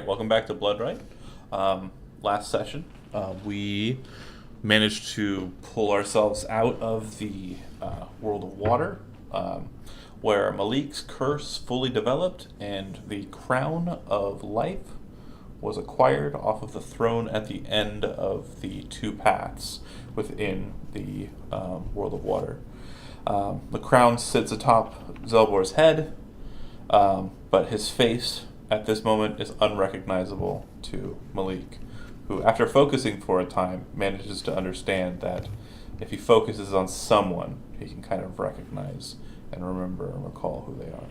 right, welcome back to Blood last session, we managed to pull ourselves out of the world of water, where Malik's curse fully developed and the crown of life was acquired off of the throne at the end of the two paths within the world of water. The crown sits atop Zelbor's head, but his face at this moment is unrecognizable to Malik, who, after focusing for a time, manages to understand that if he focuses on someone, he can kind of recognize and remember and recall who they are.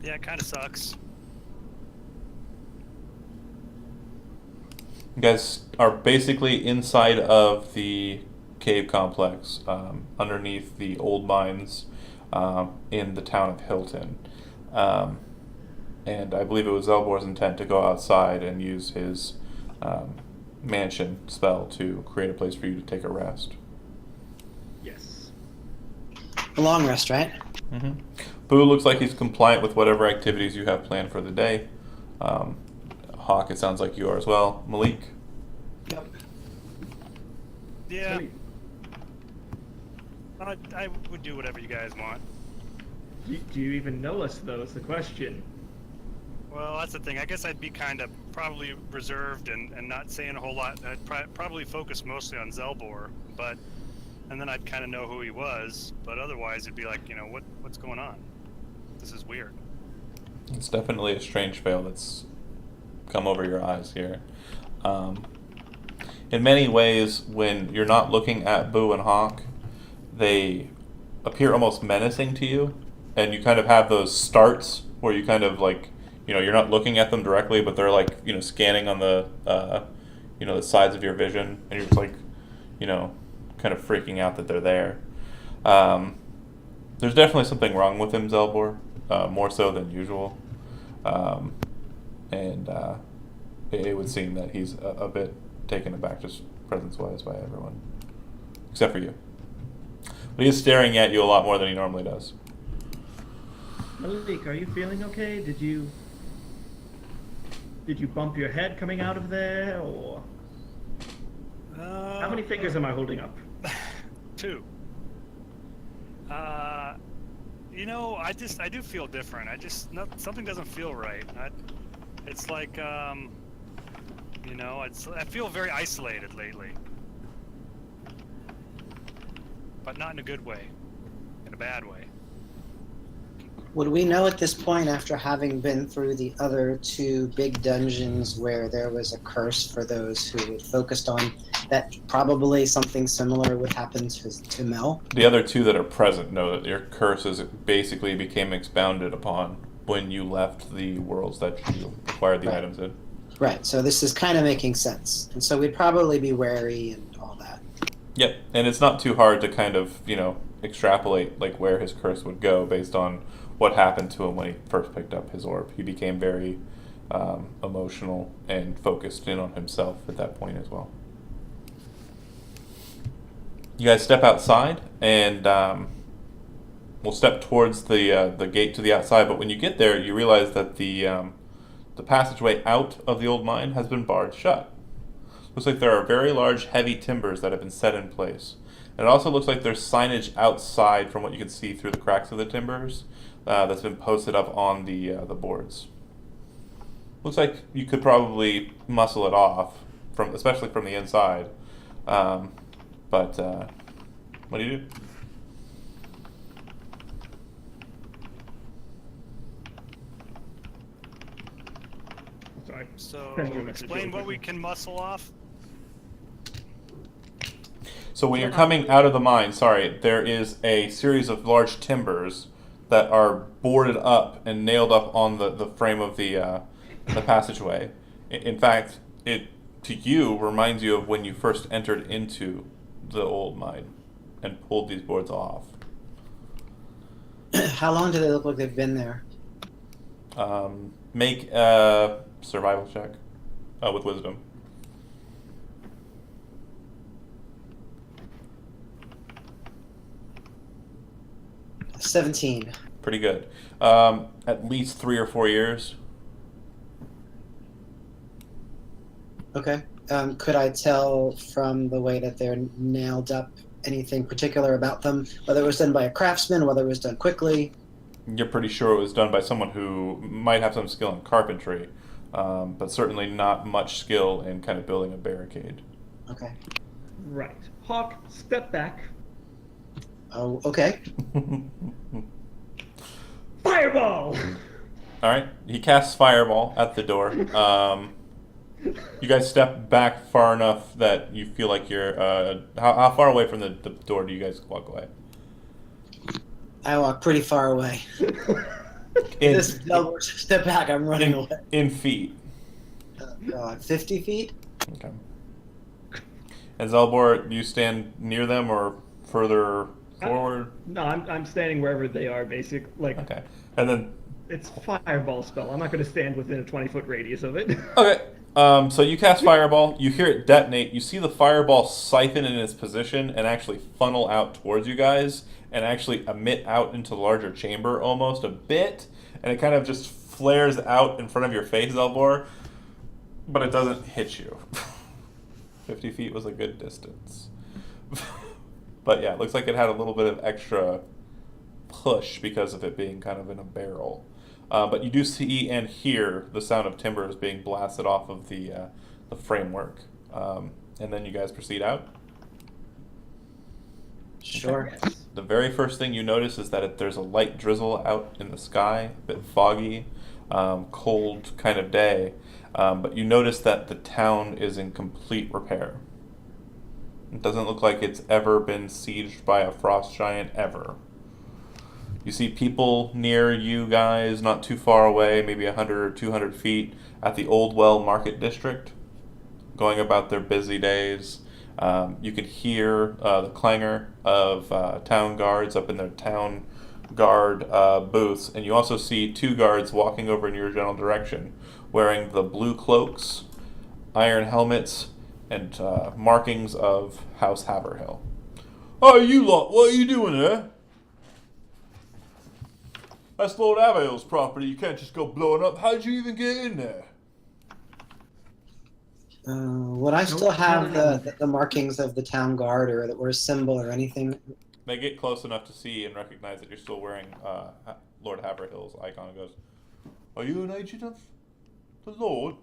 Yeah, it kind of sucks. You guys are basically inside of the cave complex, underneath the old mines in the town of Hilton. And I believe it was Zelbor's intent to go outside and use his mansion spell to create a place for you to take a rest. Yes. A long rest, right? Mm-hmm. Boo looks like he's compliant with whatever activities you have planned for the day. Hawk, it sounds like you are as well. Malik? Yep. Yeah. I would do whatever you guys want. Do you even know us, though, is the question. Well, that's the thing. I guess I'd be kind of probably reserved and not saying a whole lot. I'd probably focus mostly on Zelbor, and then I'd kind of know who he was, but otherwise it'd be like, what's going on? This is weird. It's definitely a strange veil that's come over your eyes here. In many ways, when you're not looking at Boo and Hawk, they appear almost menacing to you, and you kind of have those starts where you kind of like, you're not looking at them directly, but they're like, scanning on the, the sides of your vision, and you're just like, kind of freaking out that they're there. There's definitely something wrong with him, Zelbor, more so than usual. And it would seem that he's a bit taken aback, just presence-wise, by everyone, except for you. But he's staring at you a lot more than he normally does. Malik, are you feeling okay? Did you bump your head coming out of there, or how many fingers am I holding up? 2. I do feel different. Something doesn't feel right. It's like, I feel very isolated lately. But not in a good way. In a bad way. Would we know at this point, after having been through the other 2 big dungeons where there was a curse for those who had focused on, that probably something similar would happen to Mel? The other 2 that are present know that your curses basically became expounded upon when you left the worlds that you acquired the items in. Right, so this is kind of making sense. And so we'd probably be wary and all that. Yep, and it's not too hard to kind of, extrapolate like where his curse would go based on what happened to him when he first picked up his orb. He became very emotional and focused in on himself at that point as well. You guys step outside, and we'll step towards the gate to the outside. But when you get there, you realize that the passageway out of the old mine has been barred shut. Looks like there are very large, heavy timbers that have been set in place. And it also looks like there's signage outside, from what you can see through the cracks of the timbers, that's been posted up on the boards. Looks like you could probably muscle it off, especially from the inside. But what do you do? Sorry. So, explain what we can muscle off. So when you're coming out of the mine, there is a series of large timbers that are boarded up and nailed up on the frame of the passageway. In fact, it to you reminds you of when you first entered into the old mine and pulled these boards off. How long do they look like they've been there? Make a survival check with wisdom. 17. Pretty good. At least 3 or 4 years. Okay. Could I tell from the way that they're nailed up anything particular about them, whether it was done by a craftsman, whether it was done quickly? You're pretty sure it was done by someone who might have some skill in carpentry, but certainly not much skill in kind of building a barricade. Okay. Right. Hawk, step back. Oh, okay. Fireball! All right. He casts fireball at the door. You guys step back far enough that you feel like you're. How far away from the door do you guys walk away? I walk pretty far away. In, This double step back, I'm running away. in feet. Oh, God, 50 feet? Okay. And Zelbor, you stand near them or further forward? No, I'm standing wherever they are, basic. Like, Okay. And then it's fireball spell. I'm not going to stand within a 20-foot radius of it. okay. So you cast fireball. You hear it detonate. You see the fireball siphon in its position and actually funnel out towards you guys, and actually emit out into the larger chamber almost a bit, and it kind of just flares out in front of your face, Zelbor, but it doesn't hit you. 50 feet was a good distance. But yeah, it looks like it had a little bit of extra push because of it being kind of in a barrel. But you do see and hear the sound of timbers being blasted off of the framework. And then you guys proceed out. Sure. Yes. The very first thing you notice is that there's a light drizzle out in the sky, a bit foggy, cold kind of day. But you notice that the town is in complete repair. It doesn't look like it's ever been sieged by a frost giant ever. You see people near you guys, not too far away, maybe 100 or 200 feet, at the Old Well Market District, going about their busy days. You can hear the clangor of town guards up in their town guard booths, and you also see 2 guards walking over in your general direction, wearing the blue cloaks, iron helmets, and markings of House Haverhill. Oh, you lot, what are you doing there? That's Lord Haverhill's property. You can't just go blowing up. How'd you even get in there? Would I still have the markings of the town guard or a symbol or anything? They get close enough to see and recognize that you're still wearing Lord Haverhill's icon and goes, "Are you an agent of the Lord?"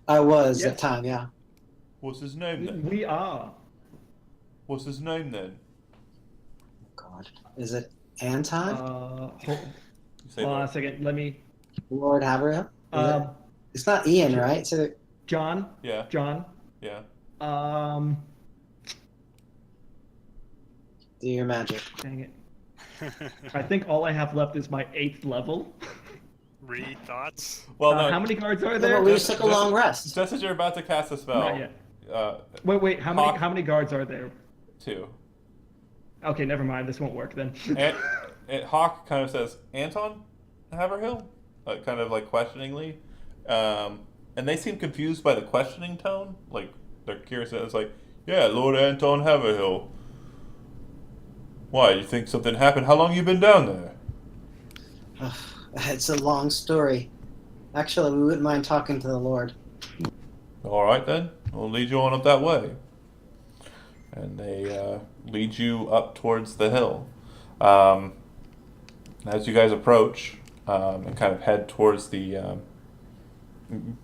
I was Yes. at the time, yeah. What's his name then? We are. What's his name then? God. Is it Anton? Hold You say on a Lord. second. Let me. Lord Haverhill? Is it? Um, It's not Ian, right? So, John. Yeah, John. yeah. do your magic. Dang it. I think all I have left is my 8th level. Read thoughts. Well, no. How many guards are Yeah, there? well, we just took a long rest. Just as you're about to cast a spell, Not yet. uh, Wait. How many? Hawk- How many guards are there? 2. Okay, never mind. This won't work then. Hawk kind of says, "Anton Haverhill?" Kind of like questioningly. And they seem confused by the questioning tone. Like, they're curious. It's like, "Yeah, Lord Anton Haverhill. Why, you think something happened? How long you been down there?" It's a long story. Actually, we wouldn't mind talking to the Lord. All right, then. We'll lead you on up that way. And they lead you up towards the hill. As you guys approach and kind of head towards the...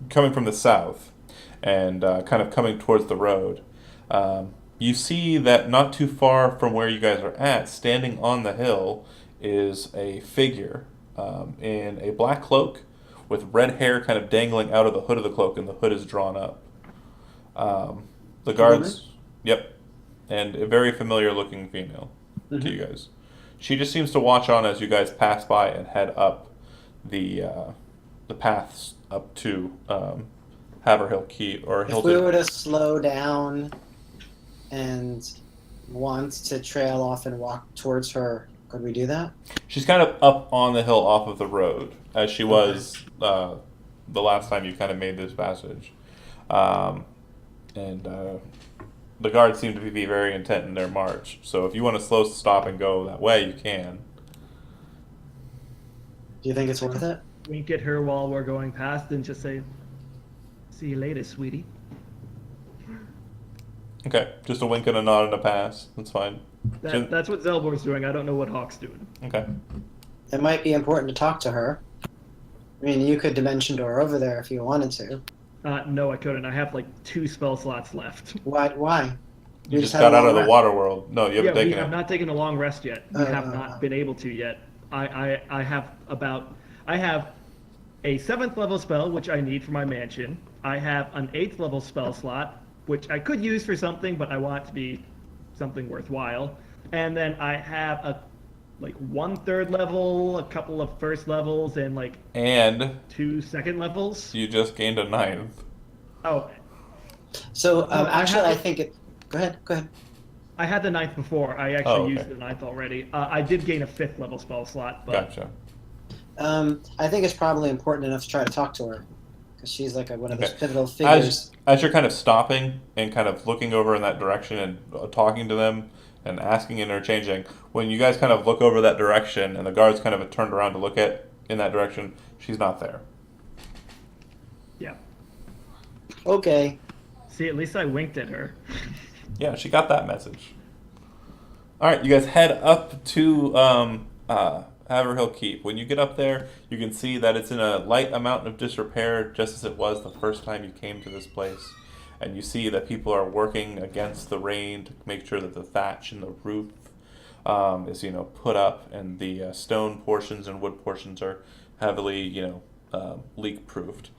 coming from the south and kind of coming towards the road, you see that not too far from where you guys are at, standing on the hill, is a figure in a black cloak with red hair kind of dangling out of the hood of the cloak, and the hood is drawn up. The guards... Yep. And a very familiar looking female to you guys. She just seems to watch on as you guys pass by and head up the paths up to Haverhill Key or If Hilton. we were to slow down and want to trail off and walk towards her, could we do that? She's kind of up on the hill off of the road, as she was the last time you kind of made this passage. The guards seem to be very intent in their march. So if you want to stop and go that way, you can. Do you think it's worth it? Wink at her while we're going past and just say, "See you later, sweetie." Okay, just a wink and a nod and a pass. That's fine. That's what Zelbor's doing. I don't know what Hawk's doing. Okay. It might be important to talk to her. I mean, you could dimension door over there if you wanted to. No, I couldn't. I have like 2 spell slots left. Why? You just had got a out of long the rest. water world. No, you haven't We taken have it. not taken a long rest yet. We have Oh. not been able to yet. I have a 7th level spell, which I need for my mansion. I have an 8th level spell slot, which I could use for something, but I want it to be something worthwhile. And then I have a 1/3 level, a couple of first levels, and like And 2 second levels. you just gained a 9th. Oh, So No, I actually, have- I think it. Go ahead. Go ahead. I had the 9th before. I actually Oh, okay. used the 9th already. I did gain a 5th level spell slot, but Gotcha. I think it's probably important enough to try to talk to her, because she's like one of those Okay. pivotal figures. As you're kind of stopping and kind of looking over in that direction and talking to them and asking and interchanging, when you guys kind of look over that direction and the guards kind of turned around to look at in that direction, she's not there. yeah. Okay. See, at least I winked at her. Yeah, she got that message. All right, you guys head up to Haverhill Keep. When you get up there, you can see that it's in a light amount of disrepair, just as it was the first time you came to this place. And you see that people are working against the rain to make sure that the thatch and the roof is, put up, and the stone portions and wood portions are heavily, leak-proofed.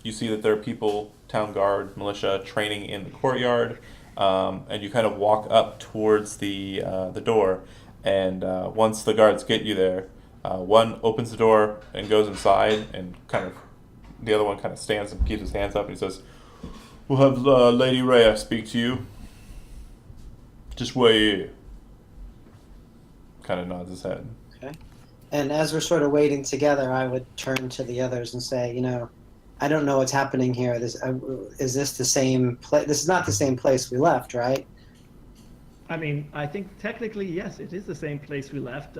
You see that there are people, town guard, militia, training in the courtyard, and you kind of walk up towards the door. And once the guards get you there, one opens the door and goes inside, and the other one kind of stands and keeps his hands up, and he says, "We'll have Lady Rhea speak to you. Just wait here." Kind of nods his head. Okay. And as we're sort of waiting together, I would turn to the others and say, I don't know what's happening here. Is this the same place? This is not the same place we left, right? I mean, I think technically, yes, it is the same place we left.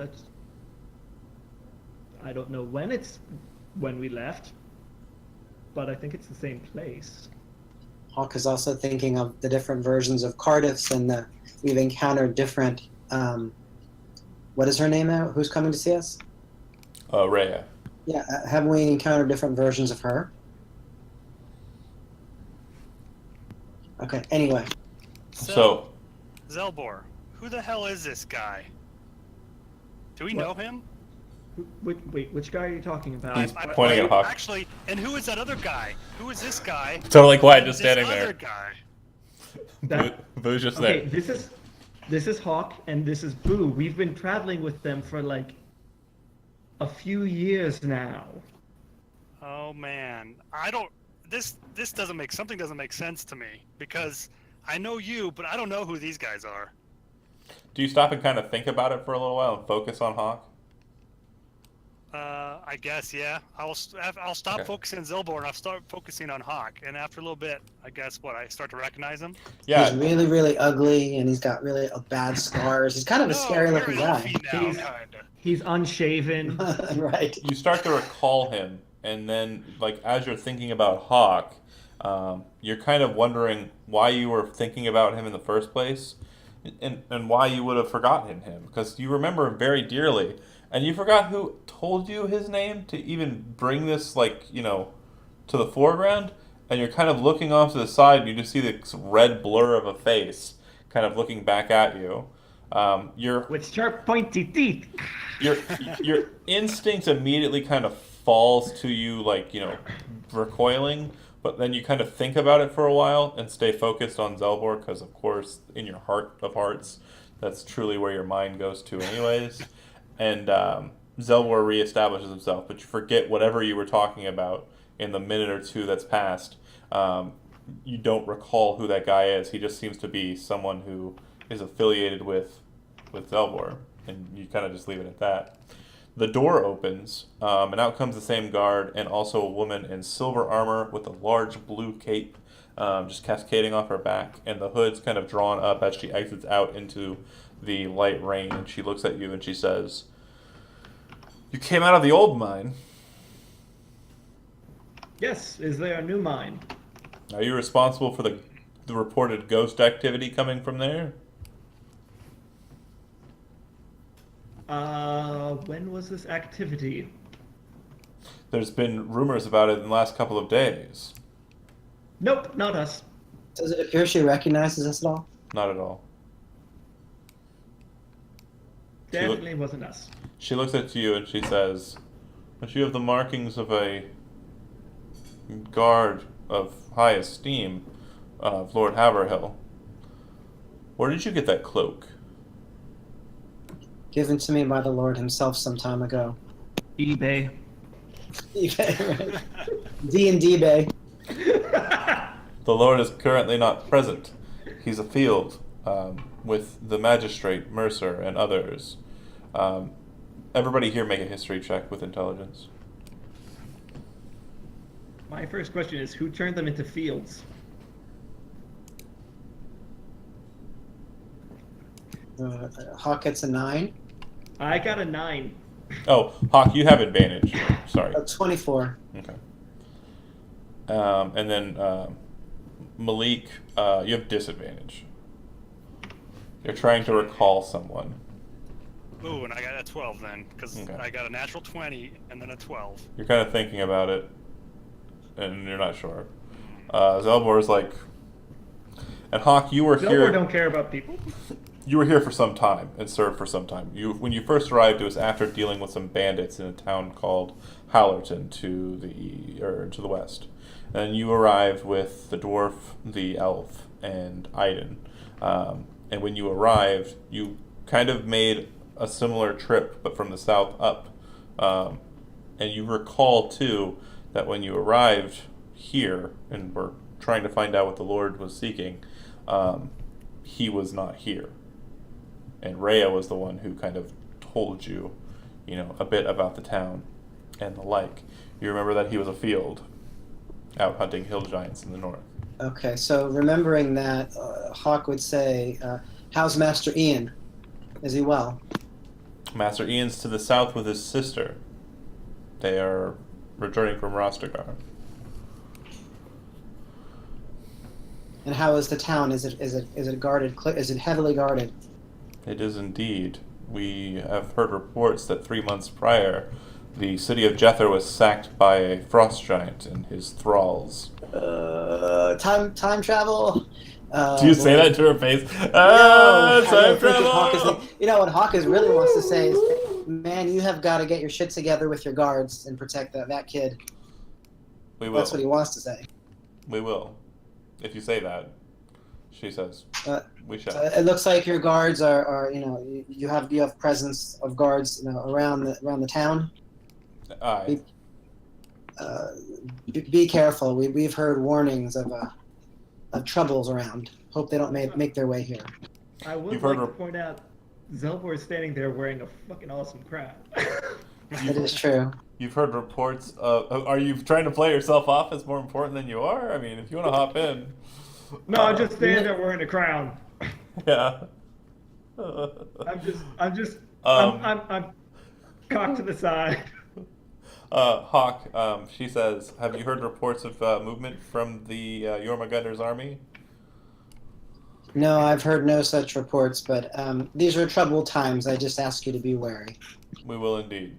I don't know when we left, but I think it's the same place. Hawk is also thinking of the different versions of Cardiff's, and we've encountered different. What is her name now? Who's coming to see us? Rhea. Yeah, haven't we encountered different versions of her? Okay. Anyway, So, Zelbor, who the hell is this guy? Do we know him? Wait, which guy are you talking about? He's pointing at Hawk. Actually, and who is that other guy? Who is this guy? Totally quiet, And just this standing other there. guy. Boo's just Okay, there. this is Hawk and this is Boo. We've been traveling with them for like a few years now. Oh man, I don't. This doesn't make something doesn't make sense to me because I know you, but I don't know who these guys are. Do you stop and kind of think about it for a little while and focus on Hawk? I guess yeah. I'll stop Okay. focusing on Zelbor and I'll start focusing on Hawk. And after a little bit, I guess I start to recognize him. Yeah. he's really, really ugly, and he's got really bad scars. He's kind of a scary looking very guy. elfy now, He's- kinda. He's unshaven. Right. You start to recall him, and then, as you're thinking about Hawk, you're kind of wondering why you were thinking about him in the first place, and why you would have forgotten him, because you remember him very dearly, and you forgot who told you his name to even bring this, to the foreground, and you're kind of looking off to the side, and you just see this red blur of a face kind of looking back at you. Your With sharp, pointy teeth. your instinct immediately kind of falls to you, recoiling, but then you kind of think about it for a while and stay focused on Zelbor, because of course in your heart of hearts that's truly where your mind goes to anyways. And Zelbor reestablishes himself, but you forget whatever you were talking about in the minute or two that's passed. You don't recall who that guy is. He just seems to be someone who is affiliated with Zelbor, and you kind of just leave it at that. The door opens, and out comes the same guard, and also a woman in silver armor with a large blue cape, just cascading off her back, and the hood's kind of drawn up as she exits out into the light rain, and she looks at you and she says, You came out of the old mine. Yes, is there a new mine? Are you responsible for the reported ghost activity coming from there? When was this activity? There's been rumors about it in the last couple of days. Nope, not us. Does it appear she recognizes us at all? Not at all. Definitely wasn't us. She looks at you and she says, "But you have the markings of a guard of high esteem of Lord Haverhill. Where did you get that cloak?" Given to me by the Lord himself some time ago. eBay. eBay, right? D&D Bay. The Lord is currently not present. He's afield with the magistrate, Mercer, and others. Everybody here make a history check with intelligence. My first question is, who turned them into fields? Hawk gets a 9. I got a 9. Oh, Hawk, you have advantage. Sorry. 24. Okay. And then Malik, you have disadvantage. You're trying to recall someone. Ooh, and I got a 12 then, because Okay. I got a natural 20 and then a 12. You're kind of thinking about it, and you're not sure. Zelbor is like, and Hawk, you were Zelbor here. don't care about people. You were here for some time and served for some time. When you first arrived, it was after dealing with some bandits in a town called Hallerton to the west. And you arrived with the dwarf, the elf, and Aiden. And when you arrived, you kind of made a similar trip, but from the south up. And you recall too that when you arrived here and were trying to find out what the Lord was seeking, he was not here. And Rhea was the one who kind of told you, a bit about the town and the like. You remember that he was afield, out hunting hill giants in the north. Okay, so remembering that, Hawk would say, how's Master Ian? Is he well? Master Ian's to the south with his sister. They are returning from Rostagar. And how is the town? Is it guarded? Is it heavily guarded? It is indeed. We have heard reports that 3 months prior, the city of Jether was sacked by a frost giant and his thralls. Time travel. Do you say that to her face? No, Time travel! What Hawk really wants to say is, man, you have got to get your shit together with your guards and protect that kid. We will. That's what he wants to say. We will. If you say that, she says. We shall. It looks like your guards are you have presence of guards around the town. Aye. Be careful. We've heard warnings of troubles around. Hope they don't make their way here. I would You've like heard to point out, Zelbor is standing there wearing a fucking awesome crown. It is true. You've heard reports of... Are you trying to play yourself off as more important than you are? I mean, if you want to hop in... No, I'm just standing there wearing a crown. Yeah. I'm cocked to the side. Hawk, she says, have you heard reports of movement from the Jormungandr's army? No, I've heard no such reports, but these are troubled times. I just ask you to be wary. We will indeed.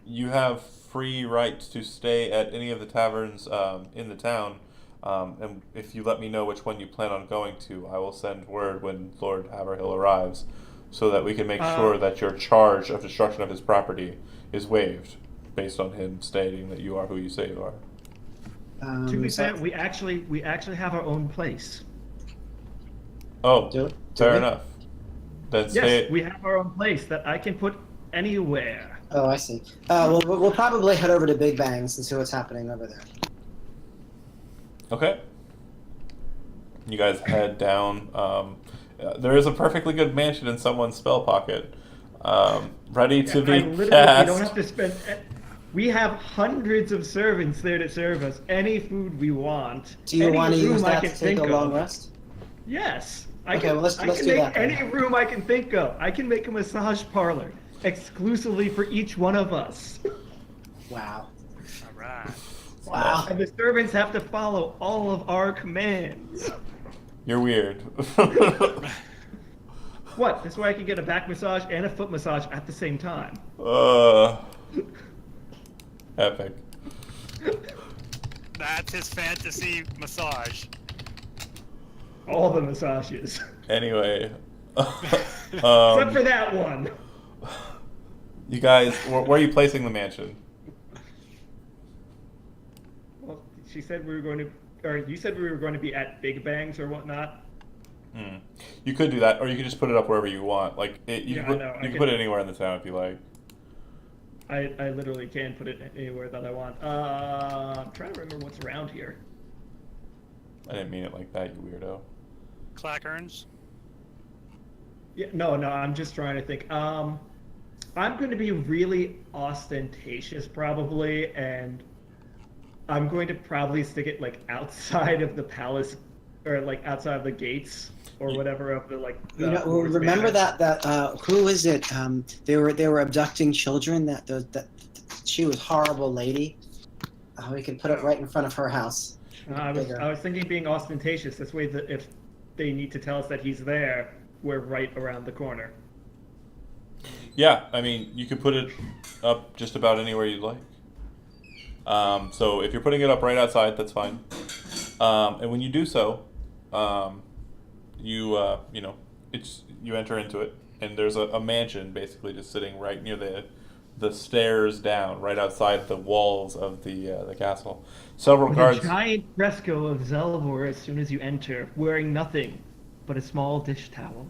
You have free right to stay at any of the taverns in the town, and if you let me know which one you plan on going to, I will send word when Lord Haverhill arrives, so that we can make sure that your charge of destruction of his property is waived, based on him stating that you are who you say you are. To be fair, we actually have our own place. Oh, Do fair we? enough. Then Yes, say we have our own place that I can put anywhere. Oh, I see. We'll probably head over to Big Bangs and see what's happening over there. Okay. You guys head down. There is a perfectly good mansion in someone's spell pocket, ready to be We cast. don't have to spend. We have hundreds of servants there to serve us any food we want. Do you Any want to room use I that can to take a think long of. rest? Yes. Okay, well, let's I do can make that then. any room I can think of. I can make a massage parlor. exclusively for each one of us. Wow. All right. Wow. And the servants have to follow all of our commands. You're weird. What? This way I can get a back massage and a foot massage at the same time. Epic. That's his fantasy massage. All the massages. Anyway. Except for that one. You guys, where are you placing the mansion? Well, she said we were going to, or you said we were going to be at Big Bangs or whatnot. You could do that, or you could just put it up wherever you want. Like, you Yeah, can, I know, I you can can- put it anywhere in the town if you like. I literally can put it anywhere that I want. I'm trying to remember what's around here. I didn't mean it like that, you weirdo. Clackerns. Yeah, no, I'm just trying to think. I'm going to be really ostentatious probably, and I'm going to probably stick it like outside of the palace, or like outside of the gates, or whatever of the like. You know, Lord's remember Manor. that who is it? They were abducting children. That she was horrible lady. We could put it right in front of her house. I Bigger. was thinking being ostentatious. This way, that if they need to tell us that he's there, we're right around the corner. Yeah, I mean, you could put it up just about anywhere you'd like. So if you're putting it up right outside, that's fine. And when you do so, you enter into it, and there's a mansion basically just sitting right near the stairs down, right outside the walls of the castle. Several With guards. a giant fresco of Zelvor as soon as you enter, wearing nothing but a small dish towel.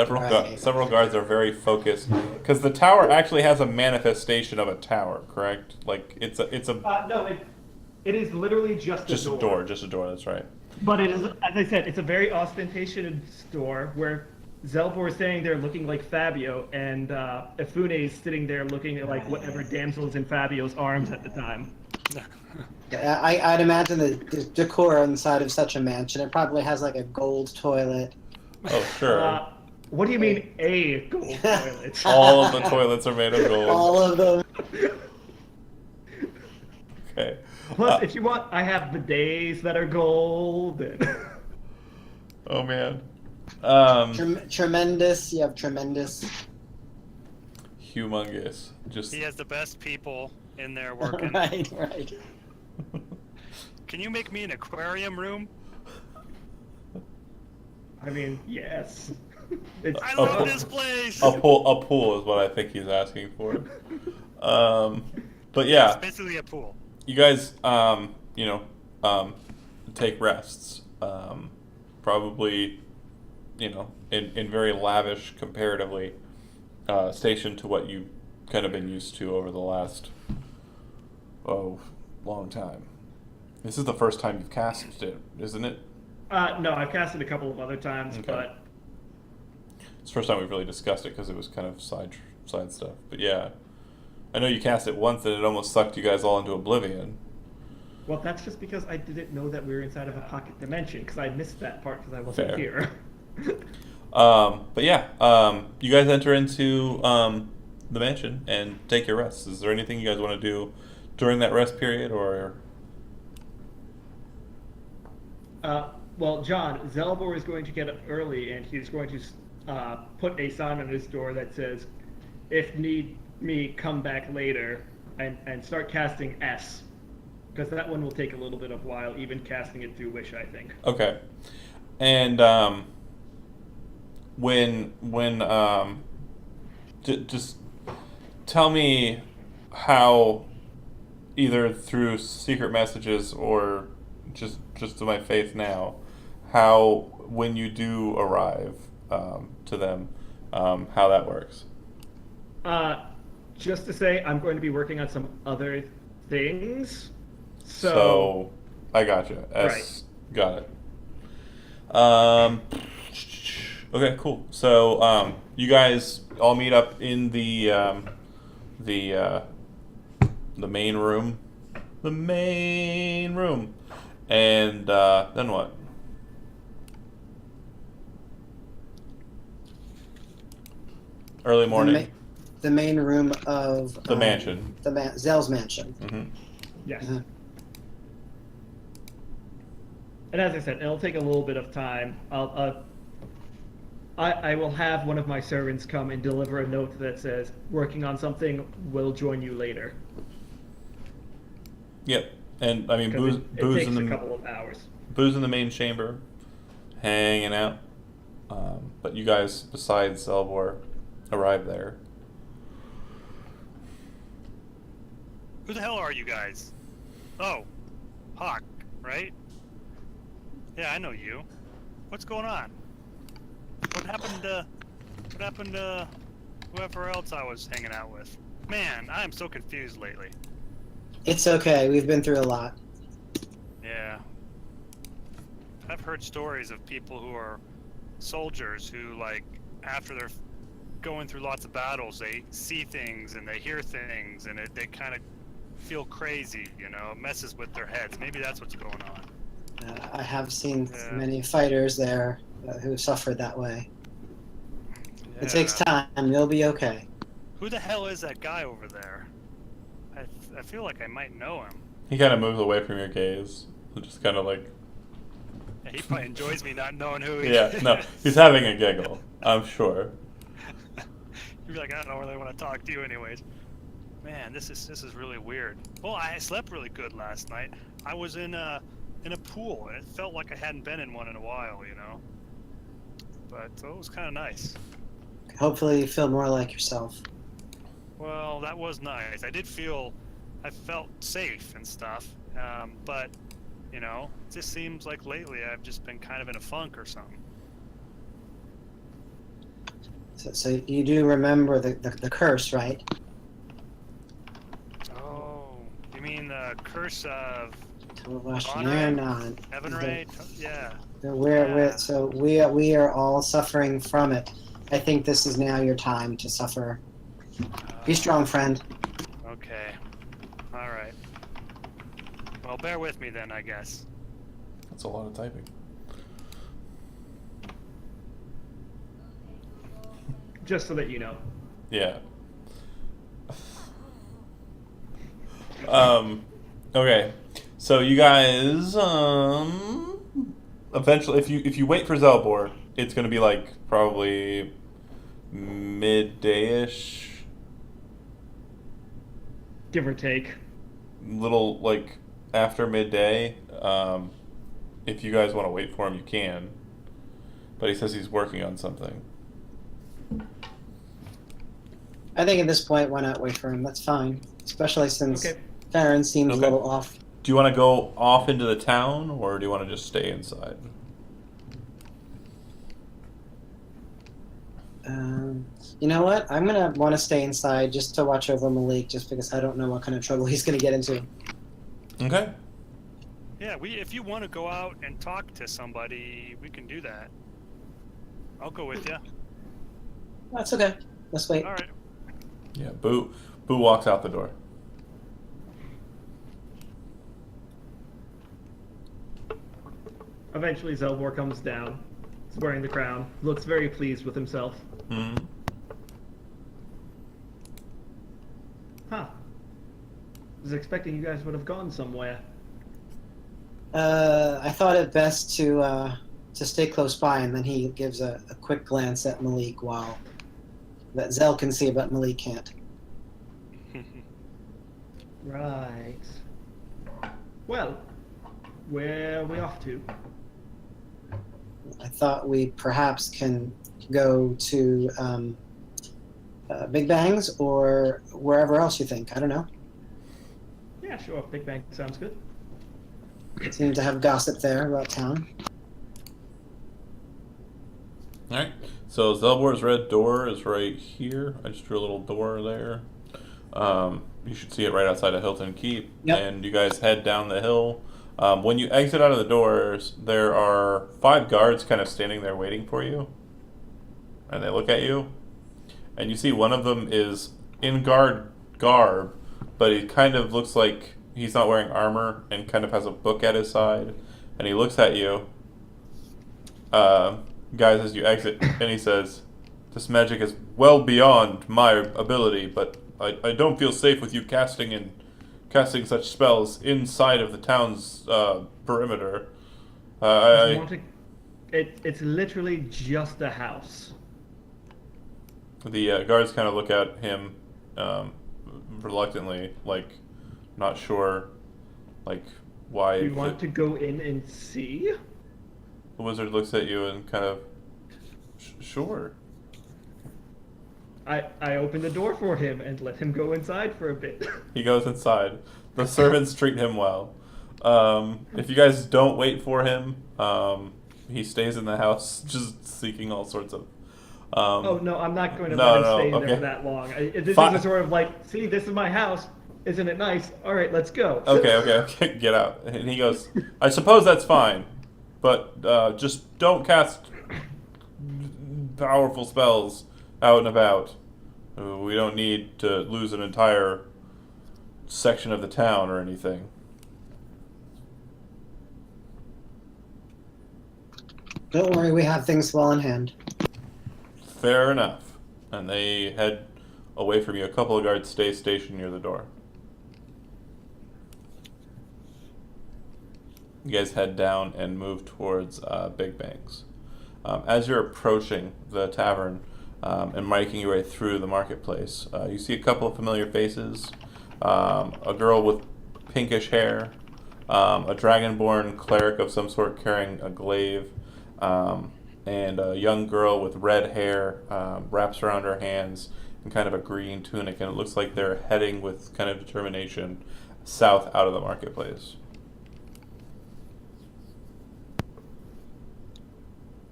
Right. Several guards are very focused because the tower actually has a manifestation of a tower, correct? Like it's a No, it is literally just just a a door, just a door. That's right. But it is, as I said, it's a very ostentatious door where Zelvor is standing there looking like Fabio, and Ifune is sitting there looking like whatever damsel is in Fabio's arms at the time. Yeah, I'd imagine the decor inside of such a mansion. It probably has like a gold toilet. Oh sure. What do you mean a gold toilet? All of the toilets are made of gold. All of them. Okay. Plus, if you want, I have bidets that are gold. And Oh man. Tremendous. You have tremendous. Humongous. Just He has the best people in there working. Right. Can you make me an aquarium room? I mean, yes. It's, I A love pool- this place. a pool is what I think he's asking for. But yeah. It's basically a pool. You guys, take rests. Probably, in very lavish, comparatively, station to what you've kind of been used to over the last, long time. This is the first time you've casted it, isn't it? no, I've cast it a couple of other times, Okay. but It's the first time we've really discussed it because it was kind of side stuff. But yeah, I know you cast it once and it almost sucked you guys all into oblivion. well, that's just because I didn't know that we were inside of a pocket dimension, because I missed that part because I wasn't Fair. here. But yeah, you guys enter into the mansion and take your rests. Is there anything you guys want to do during that rest period, or? Well, John, Zelvor is going to get up early, and he's going to put a sign on his door that says, "If need me, come back later," and start casting S, because that one will take a little bit of while, even casting it through Wish, I think. Okay, and when just tell me how, either through secret messages or just to my faith now, how when you do arrive to them, how that works. Just to say, I'm going to be working on some other things. So I gotcha. Right. Got it. Okay, cool. So you guys all meet up in the main room. The main room. And then what? Early morning. the main room of The mansion. Zell's mansion. Hmm. Yes. Uh-huh. And as I said, it'll take a little bit of time. I will have one of my servants come and deliver a note that says, "Working on something. Will join you later." Yep. And I mean, Because booze, it booze takes in a the couple of hours. booze in the main chamber, hanging out. But you guys, besides Zelbor, arrive there. Who the hell are you guys? Oh, Hawk, right? Yeah, I know you. What's going on? What happened to whoever else I was hanging out with? Man, I'm so confused lately. It's okay. We've been through a lot. Yeah. I've heard stories of people who are soldiers who, like, after they're going through lots of battles, they see things and they hear things, and they kind of feel crazy, you know, it messes with their heads. Maybe that's what's going on. I have seen Yeah. many fighters there who suffered that way. Yeah. It takes time. You'll be okay. Who the hell is that guy over there? I feel like I might know him. He kind of moves away from your gaze, just kind of like. He probably enjoys me not knowing who he Yeah, is. no, he's having a giggle, I'm sure. You'd be like, I don't really want to talk to you anyways. Man, this is really weird. Well, I slept really good last night. I was in a pool, and it felt like I hadn't been in one in a while, you know. But so it was kind of nice. Hopefully, you feel more like yourself. Well, that was nice. I felt safe and stuff. But you know, it just seems like lately I've just been kind of in a funk or something. So you do remember the curse, right? Oh, you mean the curse of Tolvashnernon. Evanray? Yeah. We are all suffering from it. I think this is now your time to suffer. Be strong, friend. Okay. All right. Well, bear with me then, I guess. That's a lot of typing. Just so that you know. Yeah. Okay. So you guys, eventually, if you wait for Zelbor, it's gonna be like probably midday-ish, Give or take. little like after midday. If you guys want to wait for him, you can. But he says he's working on something. I think at this point, why not wait for him? That's fine. Especially since Okay. Farron seems Okay. a little off. Do you want to go off into the town, or do you want to just stay inside? You know what? I'm gonna want to stay inside just to watch over Malik, just because I don't know what kind of trouble he's gonna get into. Okay. Yeah, if you want to go out and talk to somebody, we can do that. I'll go with you. That's okay. Let's wait. All right. Yeah. Boo walks out the door. Eventually, Zelvor comes down. He's wearing the crown. Looks very pleased with himself. Hmm. Huh. Was expecting you guys would have gone somewhere. I thought it best to stay close by, and then he gives a quick glance at Malik while that Zell can see, but Malik can't. Right. Well, where are we off to? I thought we perhaps can go to Big Bang's or wherever else you think. I don't know. Yeah, sure. Big Bang sounds good. Seem to have gossip there about town. All right. So Zelbor's red door is right here. I just drew a little door there. You should see it right outside of Hilton Keep. Yep. And you guys head down the hill. When you exit out of the doors, there are 5 guards kind of standing there waiting for you. And they look at you. And you see one of them is in guard garb, but he kind of looks like he's not wearing armor and kind of has a book at his side. And he looks at you, guys, as you exit, and he says, This magic is well beyond my ability, but I don't feel safe with you casting such spells inside of the town's perimeter. You want to- it's literally just a house. The guards kind of look at him reluctantly, like not sure, like why. Do you want to go in and see? The wizard looks at you and kind of, sure. I open the door for him and let him go inside for a bit. He goes inside. The servants treat him well. If you guys don't wait for him, he stays in the house just seeking all sorts of. Oh no, I'm not going to No, let him no, stay in okay. there for that long. This Fine. is a sort of like, see, this is my house. Isn't it nice? All right, let's go. Okay, get out. And he goes, I suppose that's fine, but just don't cast powerful spells out and about. We don't need to lose an entire section of the town or anything. Don't worry, we have things well in hand. Fair enough. And they head away from you. A couple of guards stay stationed near the door. You guys head down and move towards Big Bangs. As you're approaching the tavern and making your way through the marketplace, you see a couple of familiar faces. A girl with pinkish hair, a dragonborn cleric of some sort carrying a glaive, and a young girl with red hair wraps around her hands in kind of a green tunic, and it looks like they're heading with kind of determination south out of the marketplace.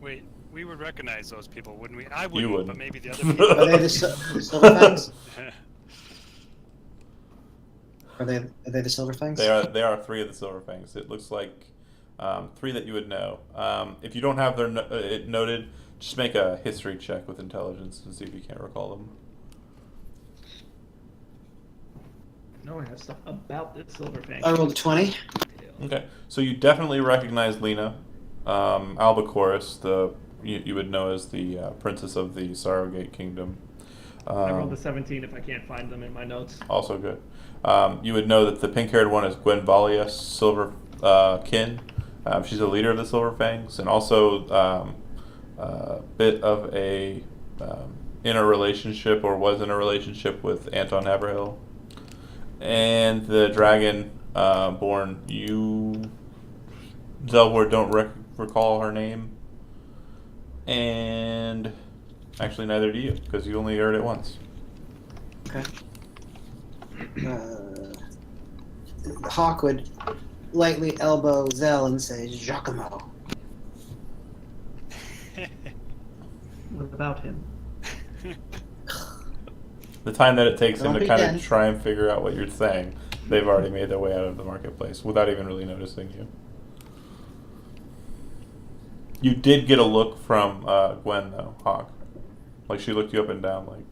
Wait, we would recognize those people, wouldn't we? I wouldn't, wouldn't. but maybe the other people. Are they the Silverfangs? Are they the Silverfangs? They are three of the Silverfangs. It looks like three that you would know. If you don't have their it noted, just make a history check with intelligence and see if you can't recall them. No one has stuff about this Silverfang. I rolled a 20. Okay, so you definitely recognize Lena, Albacoris, you would know as the princess of the Sorrowgate Kingdom. I rolled a 17 if I can't find them in my notes. Also good. You would know that the pink-haired one is Gwenvalia Silverkin. She's a leader of the Silverfangs, and also a bit of a in a relationship, or was in a relationship with Anton Haverhill. And the dragon born, you, Zelvor, don't recall her name. And actually neither do you, because you only heard it once. Okay. Hawk would lightly elbow Zell and say, Giacomo. What about him? The time that it takes him Don't to kind begin. of try and figure out what you're saying, they've already made their way out of the marketplace without even really noticing you. You did get a look from Gwen, though, Hawk. Like, she looked you up and down, like...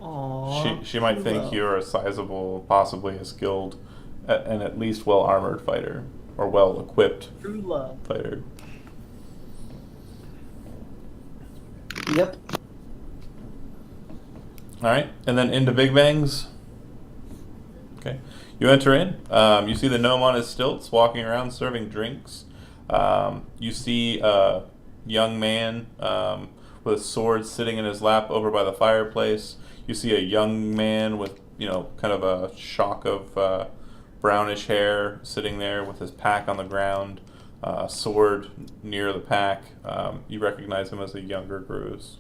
Aww. She might think you're a sizable, possibly a skilled, and at least well-armored fighter, or well-equipped True love. fighter. Yep. All right, and then into Big Bangs. Okay, you enter in. You see the gnome on his stilts walking around serving drinks. You see a young man with a sword sitting in his lap over by the fireplace. You see a young man with, kind of a shock of brownish hair sitting there with his pack on the ground, a sword near the pack. You recognize him as a younger Gruz.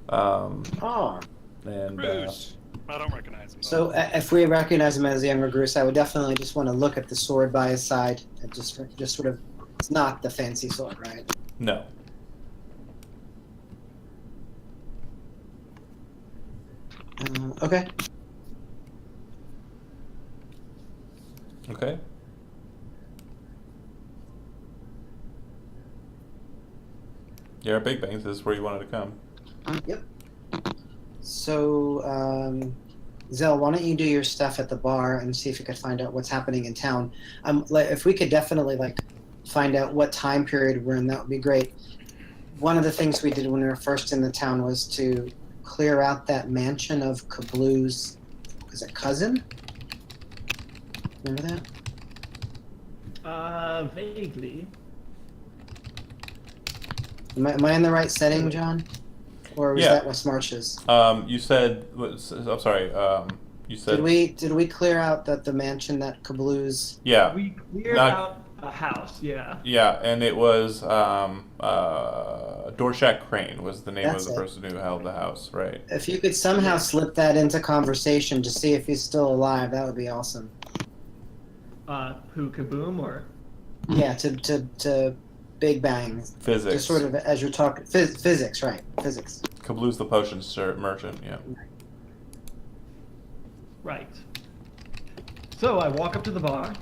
Oh. And Bruce. I don't recognize him. So if we recognize him as a younger Groose, I would definitely just want to look at the sword by his side and just sort of. It's not the fancy sword, right? no. Okay. Okay. You're at Big Bangs. This is where you wanted to come. Yep. So, Zell, why don't you do your stuff at the bar and see if you could find out what's happening in town? If we could definitely find out what time period we're in, that would be great. one of the things we did when we were first in the town was to clear out that mansion of Kablu's, was it cousin? Remember that? Vaguely. Am I in the right setting, John? Or was Yeah. that West Marches? You said. I'm sorry. You said. Did we clear out the mansion that Kablu's? Yeah. We cleared Not- out a house, yeah. Yeah, and it was Dorshak Crane was the name That's of the it. person who held the house, right? If you could somehow slip that into conversation to see if he's still alive, that would be awesome. Who, Kaboom, or? Yeah, to Big Bang. Physics. Just sort of as you're talking physics, right? Physics. Kablu's the potion merchant. Yeah. Right. So I walk up to the bar.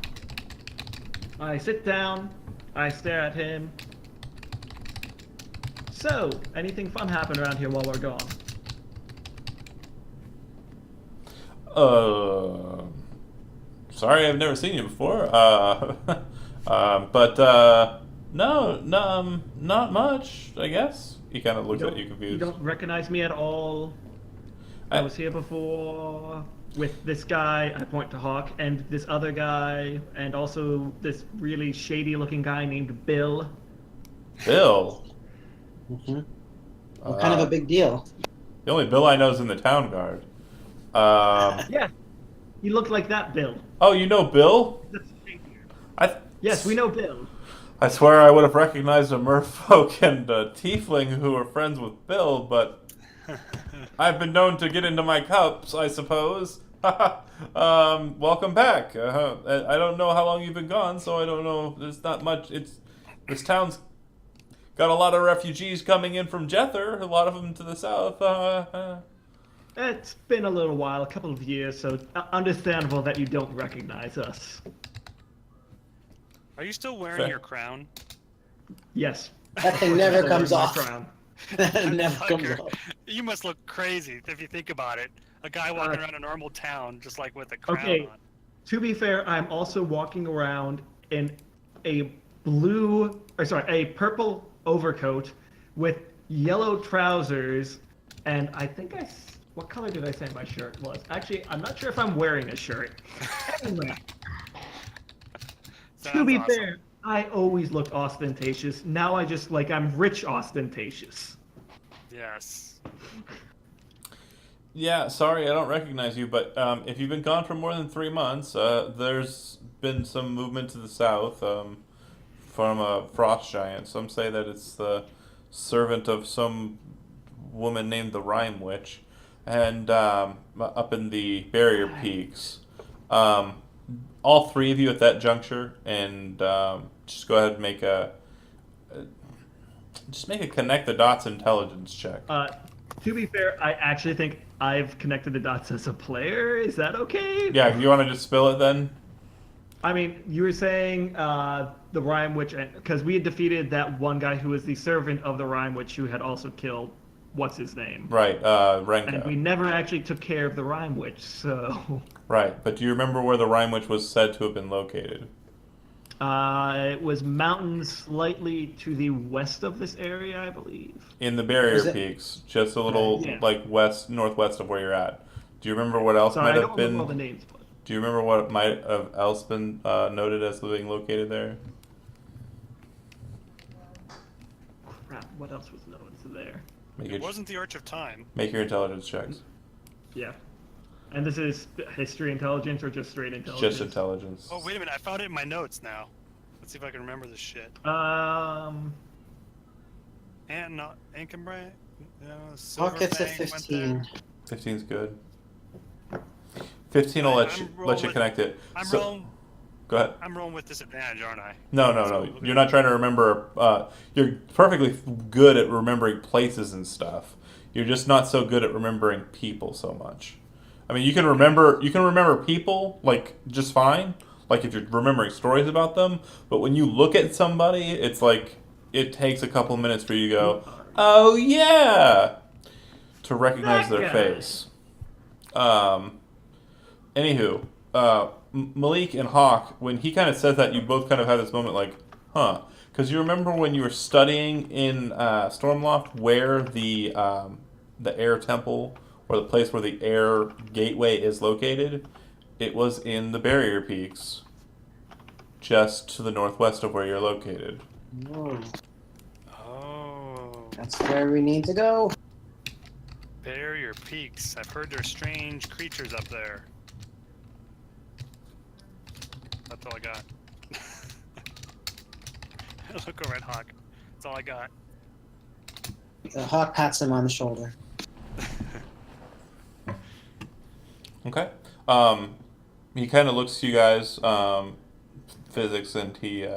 I sit down. I stare at him. So, anything fun happen around here while we're gone? Sorry, I've never seen you before. But no, not much. I guess he kind of looks at you You confused. don't recognize me at all. I was here before with this guy, I point to Hawk, and this other guy, and also this really shady looking guy named Bill. Bill. Mm-hmm. Well, kind of a big deal. The only Bill I know is in the town guard. Yeah, he looked like that Bill. Oh, you know Bill? Yes, we know Bill. I swear I would have recognized a merfolk and a tiefling who were friends with Bill, but I've been known to get into my cups, I suppose. Welcome back. I don't know how long you've been gone, so I don't know. There's not much. This town's got a lot of refugees coming in from Jether, a lot of them to the south. It's been a little while, a couple of years, so understandable that you don't recognize us. Are you still wearing Fair. your crown? Yes. That thing never Still comes wearing my off. crown. That never comes Fucker. off. You must look crazy if you think about it. A guy walking around a normal town just like with a crown Okay. on. To be fair, I'm also walking around in a purple overcoat with yellow trousers, and I think what color did I say my shirt was? Actually, I'm not sure if I'm wearing a shirt. Anyway, to Sounds be awesome. fair, I always looked ostentatious. Now I just I'm rich ostentatious. Yes. Yeah, sorry, I don't recognize you, but if you've been gone for more than 3 months, there's been some movement to the south from a frost giant. Some say that it's the servant of some woman named the Rime Witch, and up in the Barrier Peaks. All three of you at that juncture, and just go ahead and make a connect the dots intelligence check. To be fair, I actually think I've connected the dots as a player. Is that okay? Yeah, you want to just spill it then? I mean, you were saying the Rime Witch, because we had defeated that one guy who was the servant of the Rime Witch who had also killed, what's his name? Right, Renko. And we never actually took care of the Rime Witch, so... Right, but do you remember where the Rime Witch was said to have been located? It was mountains slightly to the west of this area, I believe. In the Barrier Was it- Peaks, just a little Yeah. northwest of where you're at. Do you remember what else Sorry, I might don't have remember all the been? names, but... Do you remember what might have else been noted as being located there? Crap, what else was known there? Make It your, wasn't the Arch of Time. make your intelligence checks. Yeah. And this is history intelligence or just straight intelligence? Just intelligence. Oh, wait a minute. I found it in my notes now. Let's see if I can remember this shit. Ankenbright? Hawk gets at 15. 15's good. 15 will let you rolling- connect it. I'm So- rolling. Go ahead. I'm rolling with disadvantage, aren't I? No. You're not trying to remember. You're perfectly good at remembering places and stuff. You're just not so good at remembering people so much. I mean, you can remember people like just fine. Like if you're remembering stories about them, but when you look at somebody, it's like it takes a couple minutes for you to go, "Oh yeah," to recognize That their guy. face. Anywho, Malik and Hawk, when he kind of says that, you both kind of have this moment like, huh. Because you remember when you were studying in Stormloft where the air temple, or the place where the air gateway is located? It was in the Barrier Peaks, just to the northwest of where you're located. Oh, Oh, that's where we need to go. Barrier Peaks. I've heard there's strange creatures up there. That's all I got. Look over at Hawk. That's all I got. The hawk pats him on the shoulder. Okay. He kind of looks to you guys, physics, and he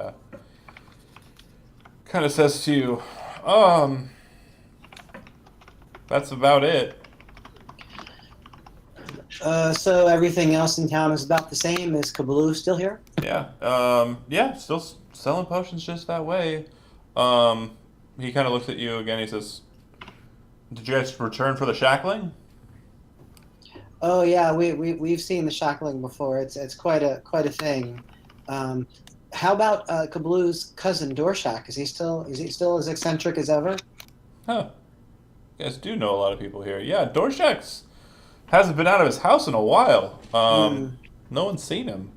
kind of says to you, that's about it. So everything else in town is about the same. Is Kabaloo still here? Yeah. Yeah, still selling potions just that way. He kind of looks at you again. He says, "Did you guys return for the shackling?" Oh yeah, we've seen the shackling before. It's quite a thing. How about Kabaloo's cousin Dorshak? Is he still as eccentric as ever? Huh. You guys do know a lot of people here. Yeah, Dorshak's hasn't been out of his house in a while. No one's seen him.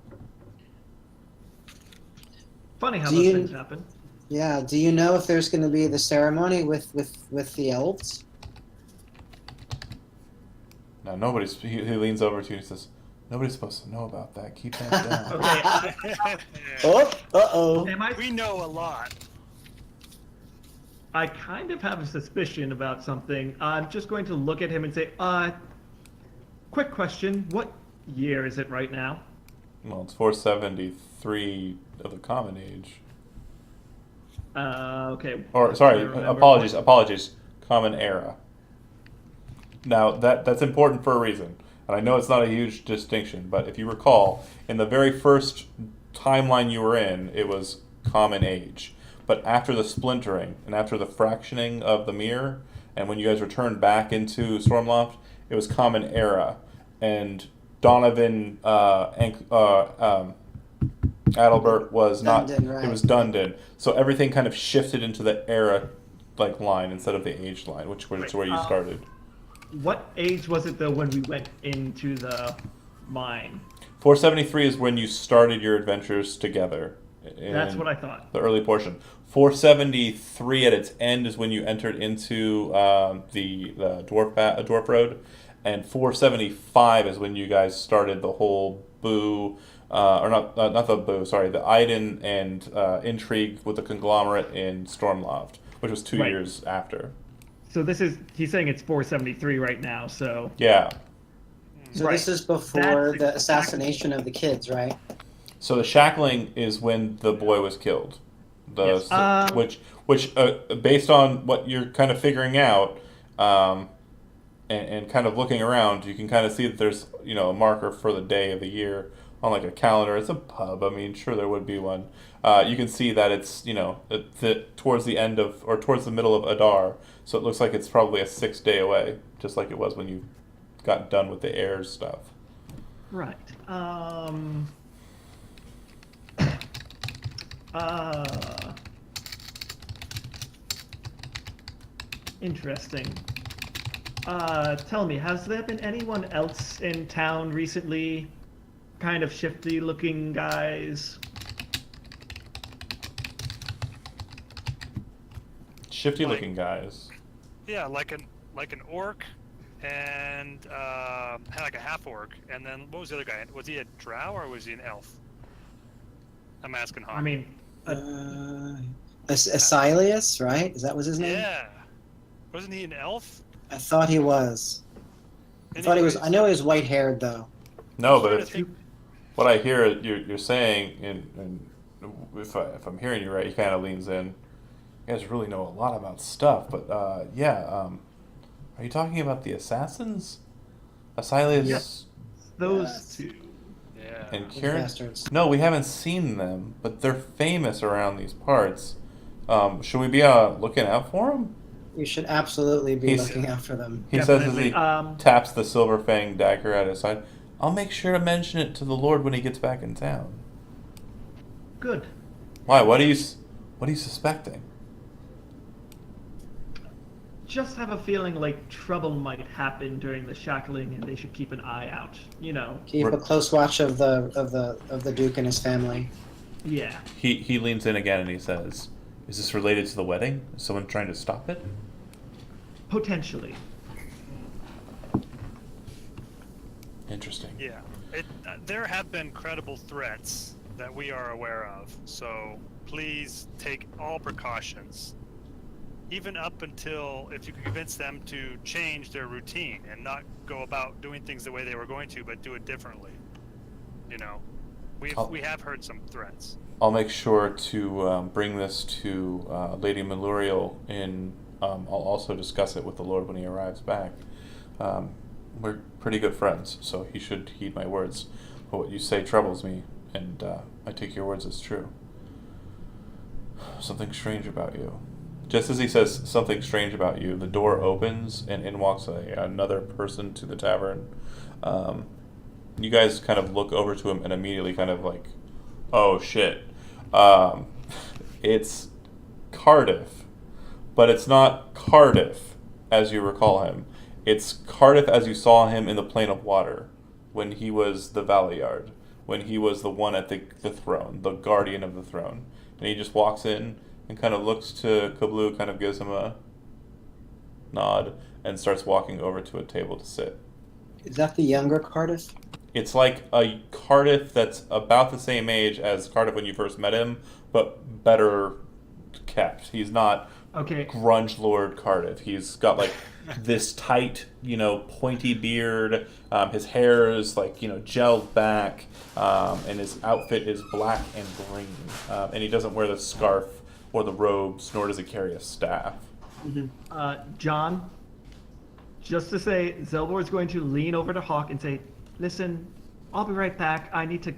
Funny how Do those you- things happen. Yeah. Do you know if there's going to be the ceremony with the elves? No, nobody's. He leans over to you and says, "Nobody's supposed to know about that. Keep that down." Okay, Oh, uh-oh. am I? We know a lot. I kind of have a suspicion about something. I'm just going to look at him and say, quick question. What year is it right now? Well, it's 473 of the Common Age. Okay. Or sorry, I remember apologies. Common Era. Now that's important for a reason, and I know it's not a huge distinction, but if you recall, in the very first timeline you were in, it was Common Age. But after the splintering and after the fractioning of the mirror, and when you guys returned back into Stormloft, it was Common Era, and Donovan Adalbert was not. Dundon, right. It was Dundon. So everything kind of shifted into the era line instead of the age line, which was where you started. What age was it though when we went into the mine? 473 is when you started your adventures together. That's what I thought. The early portion. 473 at its end is when you entered into the dwarf road, and 475 is when you guys started the whole Boo, or not the Boo, sorry, the Iden and intrigue with the conglomerate in Stormloft, which was 2 Right. years after. So he's saying it's 473 right now, so. Yeah. So Right. this is before That's the exactly- assassination of the kids, right? So the shackling is when the boy was killed. Yes. Which based on what you're kind of figuring out, and kind of looking around, you can kind of see that there's a marker for the day of the year on like a calendar. It's a pub. I mean, sure there would be one. You can see that it's towards the end of or towards the middle of Adar, so it looks like it's probably a 6 day away, just like it was when you got done with the heirs stuff. Right. Interesting. Tell me, has there been anyone else in town recently? Kind of shifty looking guys? Shifty looking guys. Yeah, like an orc, and had like a half orc, and then what was the other guy? Was he a drow or was he an elf? I'm asking Hawk. I mean, Asilius, right? Is that was his name? yeah, wasn't he an elf? I thought he was. I thought he was. I know he was white haired though. No, but Trying to if think- what I hear you're saying, and if I'm hearing you right, he kind of leans in. You guys really know a lot about stuff, but are you talking about the assassins? Asilius Yep. those Yes. two. Yeah. and Those Kieran? bastards. No, we haven't seen them, but they're famous around these parts. Should we be looking out for them? We should absolutely be He's- looking out for them. He says as Definitely. he taps the silver fang dagger at his side. I'll make sure to mention it to the Lord when he gets back in town. Good. Why? What are you suspecting? Just have a feeling like trouble might happen during the shackling, and they should keep an eye out. You know. Keep a close watch of the Duke and his family. Yeah. He leans in again and he says, "Is this related to the wedding? Is someone trying to stop it?" Potentially. Interesting. Yeah, there have been credible threats that we are aware of, so please take all precautions. Even up until if you can convince them to change their routine and not go about doing things the way they were going to, but do it differently. You know, we have heard some threats. I'll make sure to bring this to Lady Maluriel in. I'll also discuss it with the Lord when he arrives back. We're pretty good friends, so he should heed my words. But what you say troubles me, and I take your words as true. Something strange about you. Just as he says something strange about you, the door opens and in walks another person to the tavern. You guys kind of look over to him and immediately kind of like, oh shit. It's Cardiff. But it's not Cardiff as you recall him. It's Cardiff as you saw him in the Plane of Water when he was the Valeyard, when he was the one at the throne, the guardian of the throne. And he just walks in and kind of looks to Kablu, kind of gives him a nod, and starts walking over to a table to sit. Is that the younger Cardiff? It's like a Cardiff that's about the same age as Cardiff when you first met him, but better kept. He's not Okay. grunge lord Cardiff. He's got like this tight, pointy beard. His hair is like, gelled back, and his outfit is black and green. And he doesn't wear the scarf or the robes, nor does he carry a staff. John, just to say, Zelbor is going to lean over to Hawk and say, "Listen, I'll be right back. I need to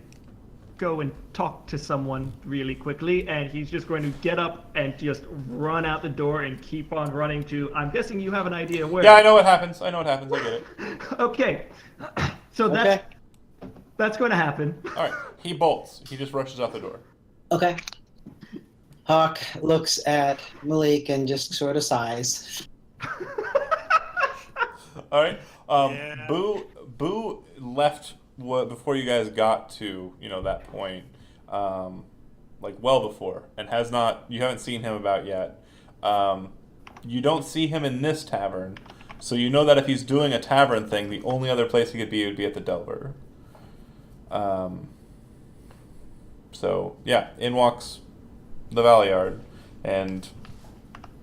go and talk to someone really quickly," and he's just going to get up and just run out the door and keep on running to, I'm guessing you have an idea where. Yeah, I know what happens. I get it. Okay. So that's going to happen. All right. He bolts. He just rushes out the door. Okay. Hawk looks at Malik and just sort of sighs. All right. Yeah. Boo left before you guys got to that point, like well before, and you haven't seen him about yet. You don't see him in this tavern, so you know that if he's doing a tavern thing, the only other place he could be would be at the Delver. So yeah, in walks the Valeyard, and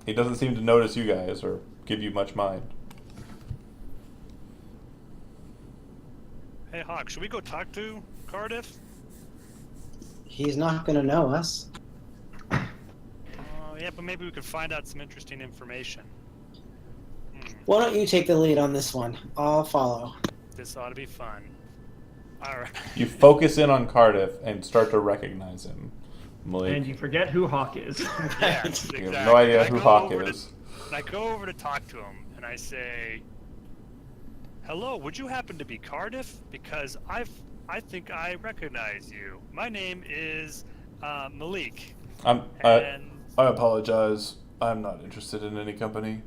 he doesn't seem to notice you guys or give you much mind. Hey Hawk, should we go talk to Cardiff? He's not going to know us. Yeah, but maybe we could find out some interesting information. Why don't you take the lead on this one? I'll follow. This ought to be fun. All right. You focus in on Cardiff and start to recognize him. Malik, And you forget who Hawk is. Yeah, you exactly. have no idea And I who go Hawk over is. And I go over to talk to him, and I say, "Hello, would you happen to be Cardiff? Because I think I recognize you. My name is Malik." I And apologize. I'm not interested in any company.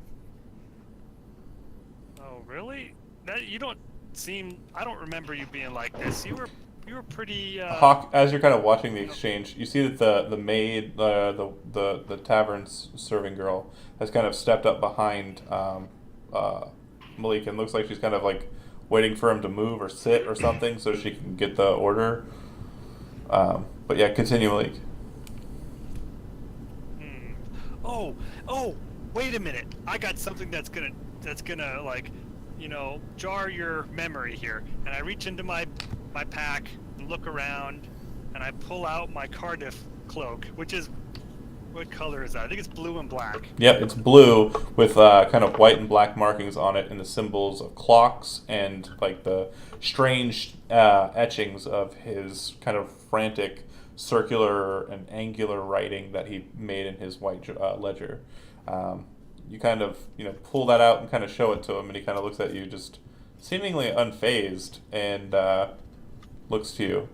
oh, really? You don't seem. I don't remember you being like this. You were pretty. Hawk, as you're kind of watching the exchange, you see that the maid, the tavern's serving girl, has kind of stepped up behind Malik and looks like she's kind of like waiting for him to move or sit or something so she can get the order. But yeah, continue, Malik. Oh, wait a minute. I got something that's gonna like, jar your memory here. And I reach into my pack and look around, and I pull out my Cardiff cloak, which is, what color is that? I think it's blue and black. Yep, it's blue with kind of white and black markings on it and the symbols of clocks and like the strange etchings of his kind of frantic circular and angular writing that he made in his white ledger. You kind of pull that out and kind of show it to him, and he kind of looks at you just seemingly unfazed and looks to you.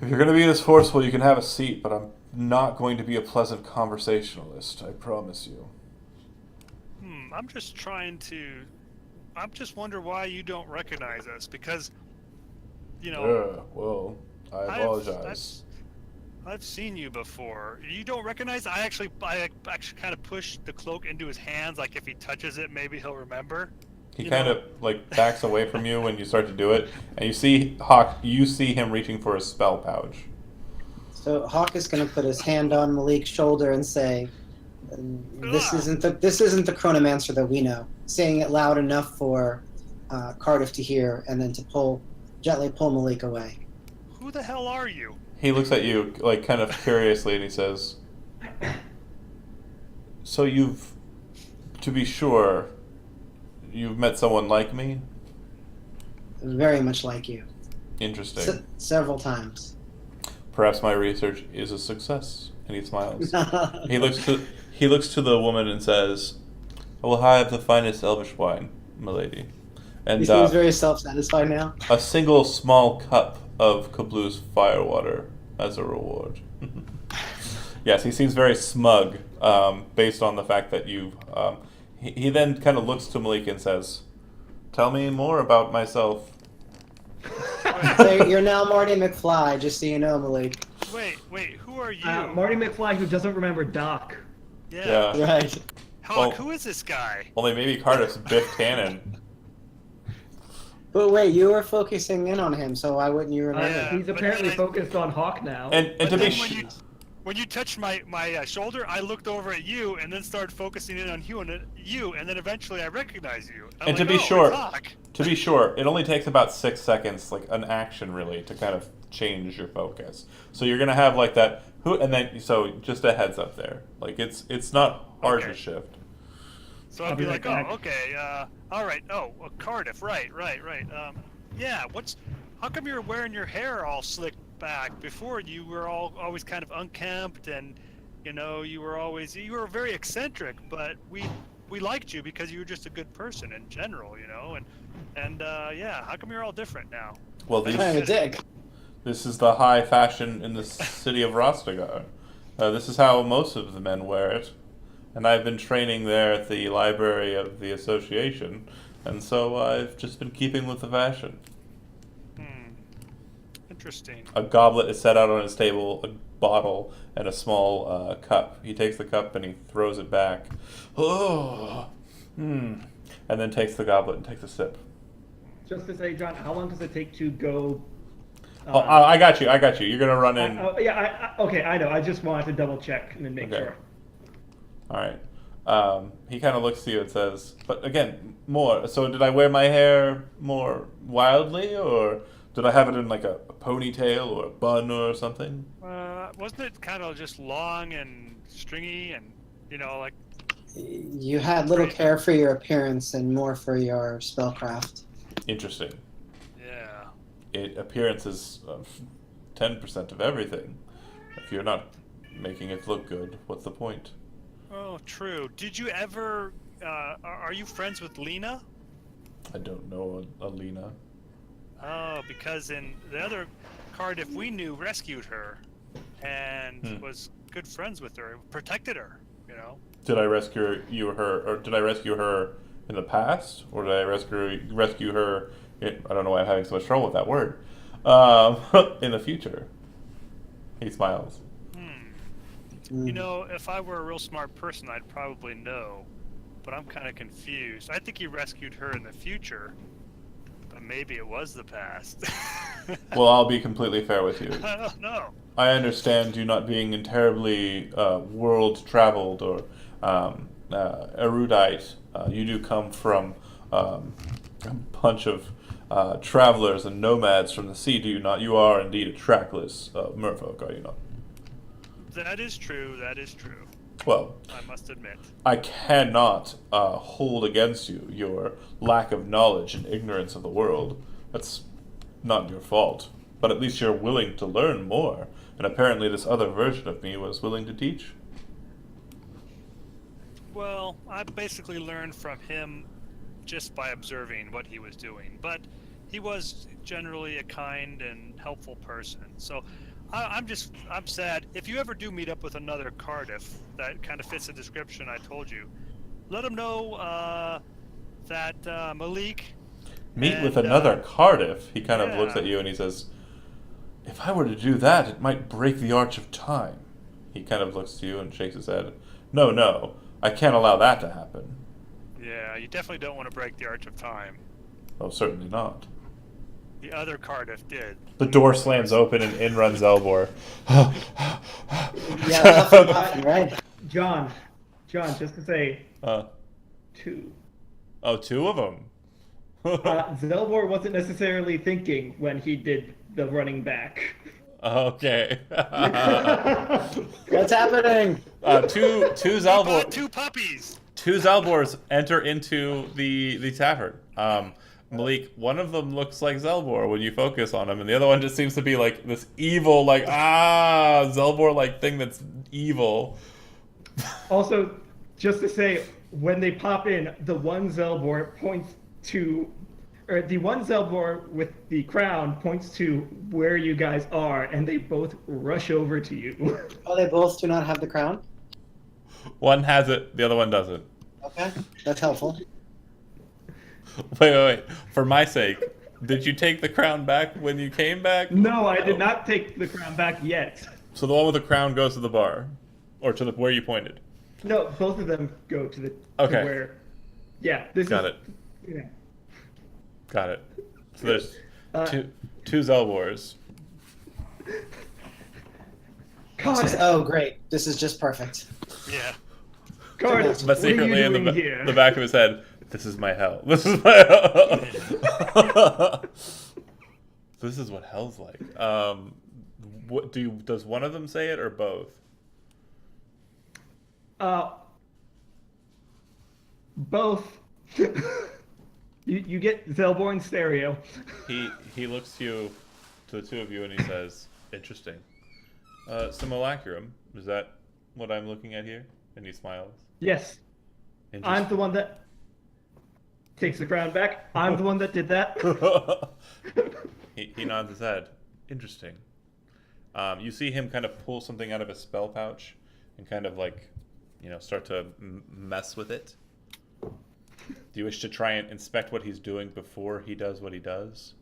If you're going to be this forceful, you can have a seat, but I'm not going to be a pleasant conversationalist, I promise you. I'm just trying to. I'm just wonder why you don't recognize us because, you know. Well, I I've- apologize. I've seen you before. You don't recognize? I actually kind of push the cloak into his hands, like if he touches it, maybe he'll remember. He You kind know- of like backs away from you when you start to do it, and you see Hawk. You see him reaching for his spell pouch. So Hawk is going to put his hand on Malik's shoulder and say, "This isn't the Chronomancer that we know." Saying it loud enough for Cardiff to hear, and then to gently pull Malik away. Who the hell are you? He looks at you like kind of curiously, and he says, "So to be sure, you've met someone like me? Very much like you. Interesting. Several times." Perhaps my research is a success." And he smiles. He looks to the woman and says, "I will have the finest elvish wine, milady, and He seems very self-satisfied now. a single small cup of Kablu's firewater as a reward." Yes, he seems very smug, based on the fact that you. He then kind of looks to Malik and says, "Tell me more about myself." So you're now Marty McFly, just so you know, Malik. Wait, who are you? Marty McFly, who doesn't remember Doc. Yeah. Yeah. Right. Hawk, Well- who is this guy? Only maybe Cardiff's Biff Tannen. But wait, you were focusing in on him, so why wouldn't you remember? Yeah. He's but apparently then I- focused on Hawk now. And But to be then when sh- when you touched my shoulder, I looked over at you and then started focusing in on you, and then eventually I recognized you. I'm And like, to be "Oh, sure- it's Hawk." To be sure, it only takes about 6 seconds, like an action really, to kind of change your focus. So you're gonna have like that and then so just a heads up there. Like it's not hard to Okay. shift. So I'll I'd be be like, right oh, back. okay, all right, Cardiff, right. Yeah, how come you're wearing your hair all slicked back? Before you were always kind of unkempt, and you know you were very eccentric, but we liked you because you were just a good person in general, you know, and yeah, how come you're all different now? Well, Kind of a dick. this is the high fashion in the city of Rostagar. This is how most of the men wear it. And I've been training there at the library of the association, and so I've just been keeping with the fashion. Interesting. A goblet is set out on his table, a bottle, and a small cup. He takes the cup and he throws it back. Oh, and then takes the goblet and takes a sip. Just to say, John, how long does it take to go? Oh, I got you. You're gonna run in. Okay, I know. I just wanted to double check and make Okay. sure. All right. He kind of looks to you and says, "But again, more. So did I wear my hair more wildly, or did I have it in like a ponytail or a bun or something?" Wasn't it kind of just long and stringy, and you know, like You had little care for your appearance and more for your spellcraft. Interesting. yeah. Appearance is 10% of everything. If you're not making it look good, what's the point? Oh, true. Did you ever? Are you friends with Lena? I don't know, Alina. Oh, because in the other Cardiff we knew rescued her, and was good friends with her, protected her. You know. Did I rescue her, or did I rescue her in the past, or did I rescue her? I don't know why I'm having so much trouble with that word. In the future. He smiles. You know, if I were a real smart person, I'd probably know, but I'm kind of confused. I think you rescued her in the future, but maybe it was the past. Well, I'll be completely fair with you. I don't know. I understand you not being terribly world-traveled or erudite. You do come from a bunch of travelers and nomads from the sea, do you not? You are indeed a trackless merfolk, are you not? That is true. That is true. Well, I must admit. I cannot hold against you your lack of knowledge and ignorance of the world. That's not your fault. But at least you're willing to learn more. And apparently this other version of me was willing to teach. Well, I basically learned from him just by observing what he was doing. But he was generally a kind and helpful person. So I'm sad. If you ever do meet up with another Cardiff that kind of fits the description I told you, let them know that Malik. Meet with And, another Cardiff. He kind of looks yeah. at you and he says, "If I were to do that, it might break the arch of time." He kind of looks to you and shakes his head. No, no, I can't allow that to happen. Yeah, you definitely don't want to break the Arch of Time. Oh, certainly not. The other Cardiff did. The door slams open and in runs Elbor. Yeah, puffy, puffy, right? John, just to say, uh, 2. oh, 2 of them. Zelbor wasn't necessarily thinking when he did the running back. Okay. What's happening? Two He Zalbor. bought 2 puppies. 2 Zalbors enter into the tavern. Malik, one of them looks like Zelbor when you focus on him, and the other one just seems to be like this evil, like Zelbor like thing that's evil. Also, just to say, when they pop in, the one Zelbor points to, or the one Zelbor with the crown points to where you guys are, and they both rush over to you. Oh, they both do not have the crown? One has it, the other one doesn't. Okay, that's helpful. Wait. For my sake, did you take the crown back when you came back? No, I did not take the crown back yet. So the one with the crown goes to the bar, or to the where you pointed. No, both of them go to the Okay. to where. Yeah, this Got is. it. Yeah. Got it. So there's Uh, two Zelbors. God, Oh, great. This is just perfect. Yeah. Cardiff, But what are you secretly in doing here? the back of his head, this is my hell. This is my hell. This is what hell's like. Does one of them say it or both? Both. You get Zelbor in stereo. He looks to the two of you and he says, "Interesting. Simulacrum, is that what I'm looking at here?" And he smiles. Yes, I'm the one that takes the crown back. I'm the one that did that. He nods his head. Interesting. You see him kind of pull something out of his spell pouch and kind of like, start to mess with it. Do you wish to try and inspect what he's doing before he does what he does?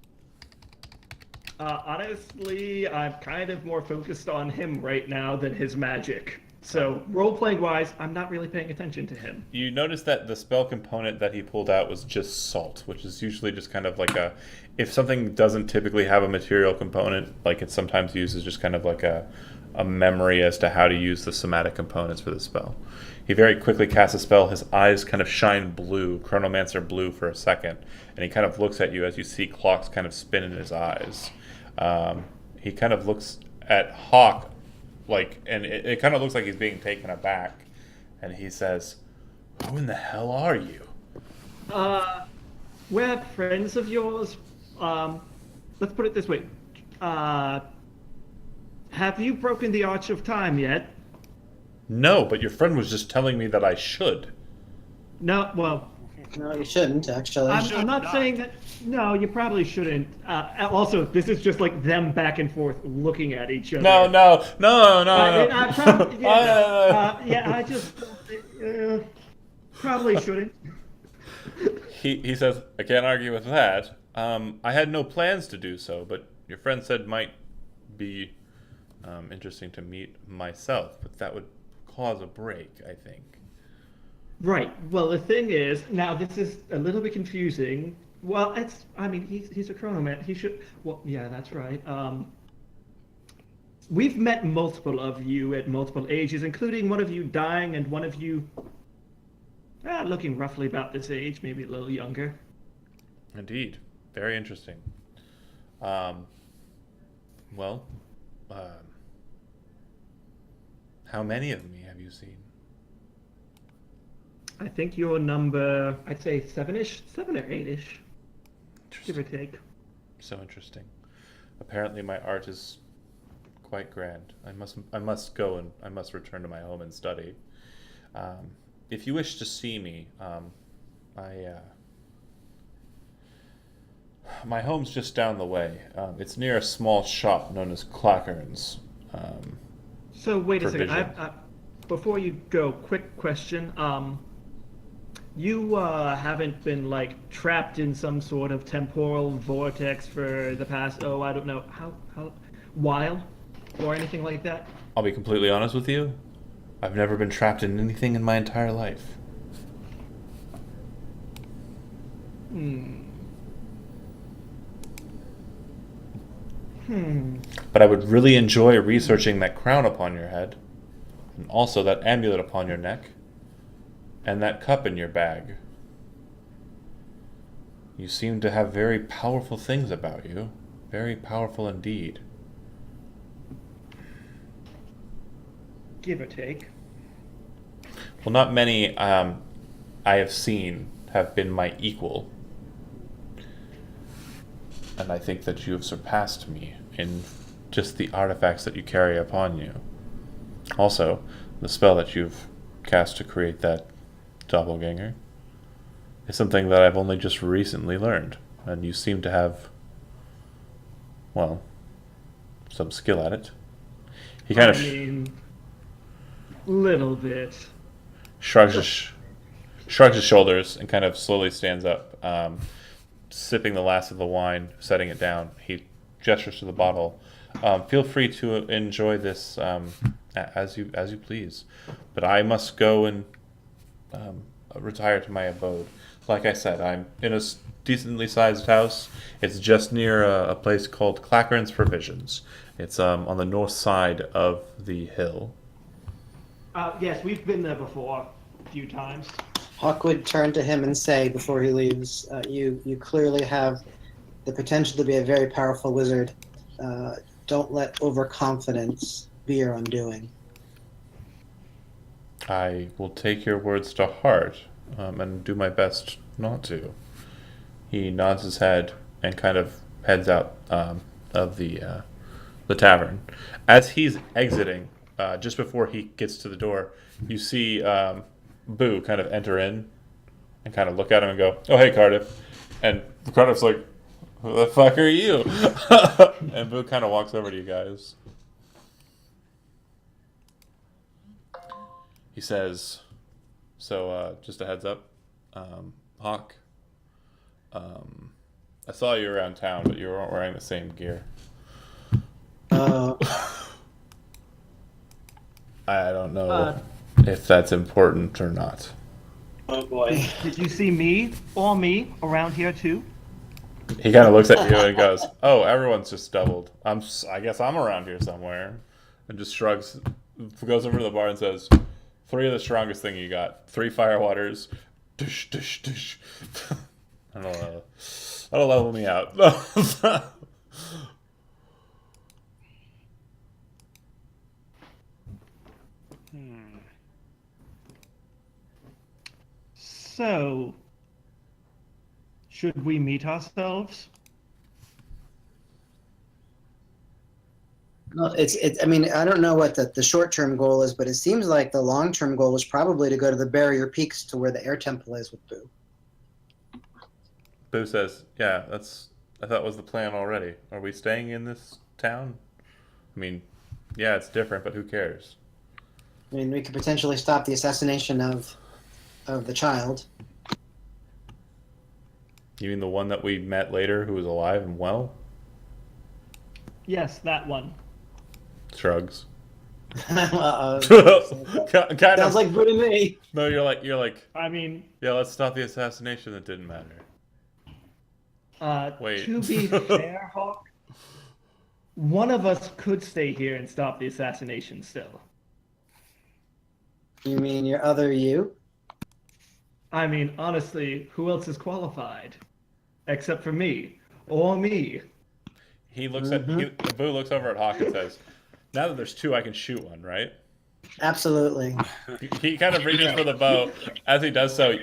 Honestly, I'm kind of more focused on him right now than his magic. So, role-playing wise, I'm not really paying attention to him. You notice that the spell component that he pulled out was just salt, which is usually just kind of like if something doesn't typically have a material component, like it's sometimes used as just kind of like a memory as to how to use the somatic components for the spell. He very quickly casts a spell. His eyes kind of shine blue, Chronomancer blue, for a second, and he kind of looks at you as you see clocks kind of spin in his eyes. He kind of looks at Hawk, and it kind of looks like he's being taken aback, and he says, "Who in the hell are you?" We're friends of yours. Let's put it this way. Have you broken the Arch of Time yet? No, but your friend was just telling me that I should. No, well, No, you shouldn't, actually. I'm not saying that. No, you probably shouldn't. Also, this is just like them back and forth looking at each other. No. I just probably shouldn't. He says, "I can't argue with that. I had no plans to do so, but your friend said might be interesting to meet myself, but that would cause a break, I think." Right. Well, the thing is, now this is a little bit confusing. Well, he's a chronoman. He should. Well, yeah, that's right. We've met multiple of you at multiple ages, including one of you dying and one of you looking roughly about this age, maybe a little younger. Indeed. Very interesting. How many of me have you seen? I think you're number, I'd say 7-ish, 7 or 8-ish, give or take. So interesting. Apparently my art is quite grand. I must go and I must return to my home and study. If you wish to see me, my home's just down the way. It's near a small shop known as Clackern's. So wait a second. Provision. Before you go, quick question. You haven't been like trapped in some sort of temporal vortex for the past I don't know how while or anything like that? I'll be completely honest with you. I've never been trapped in anything in my entire life. But I would really enjoy researching that crown upon your head, and also that amulet upon your neck, and that cup in your bag. You seem to have very powerful things about you. Very powerful indeed. Give or take. Well, not many I have seen have been my equal. And I think that you have surpassed me in just the artifacts that you carry upon you. Also, the spell that you've cast to create that doppelganger is something that I've only just recently learned. And you seem to have, well, some skill at it. He kind I of mean, little bit. shrugs his shoulders and kind of slowly stands up, sipping the last of the wine, setting it down. He gestures to the bottle. Feel free to enjoy this as you please, but I must go and retire to my abode. Like I said, I'm in a decently sized house. It's just near a place called Clackern's Provisions. It's on the north side of the hill. Yes, we've been there before a few times. Hawk would turn to him and say before he leaves, you clearly have the potential to be a very powerful wizard. Don't let overconfidence be your undoing. I will take your words to heart and do my best not to. He nods his head and kind of heads out of the tavern. As he's exiting, just before he gets to the door, you see Boo kind of enter in and kind of look at him and go, "Oh, hey, Cardiff." And Cardiff's like, "Who the fuck are you?" And Boo kind of walks over to you guys. He says, "So, just a heads up, Hawk, I saw you around town, but you weren't wearing the same gear. I don't know if that's important or not." Oh boy. Did you see me or me around here too? He kind of looks at you and goes, "Oh, everyone's just doubled. I guess I'm around here somewhere," and just shrugs, goes over to the bar and says, "3 of the strongest thing you got. 3 fire waters. Dish, dish, dish." I don't know. That'll level me out. So, should we meet ourselves? No, I mean, I don't know what the short-term goal is, but it seems like the long-term goal is probably to go to the Barrier Peaks to where the air temple is with Boo. Boo says, "Yeah, I thought was the plan already. Are we staying in this town? I mean, yeah, it's different, but who cares?" I mean, we could potentially stop the assassination of the child. You mean the one that we met later who was alive and well? Yes, that one. Shrugs. Uh-oh. kind Sounds of. like Boo to me. No, you're like, I mean, yeah, let's stop the assassination that didn't matter. Wait. to be fair, Hawk, one of us could stay here and stop the assassination still. You mean your other you? I mean, honestly, who else is qualified? Except for me. Or me. He looks at Boo looks over at Hawk and says, "Now that there's 2, I can shoot one, right?" Absolutely. He kind of reaches for the bow. As he does so,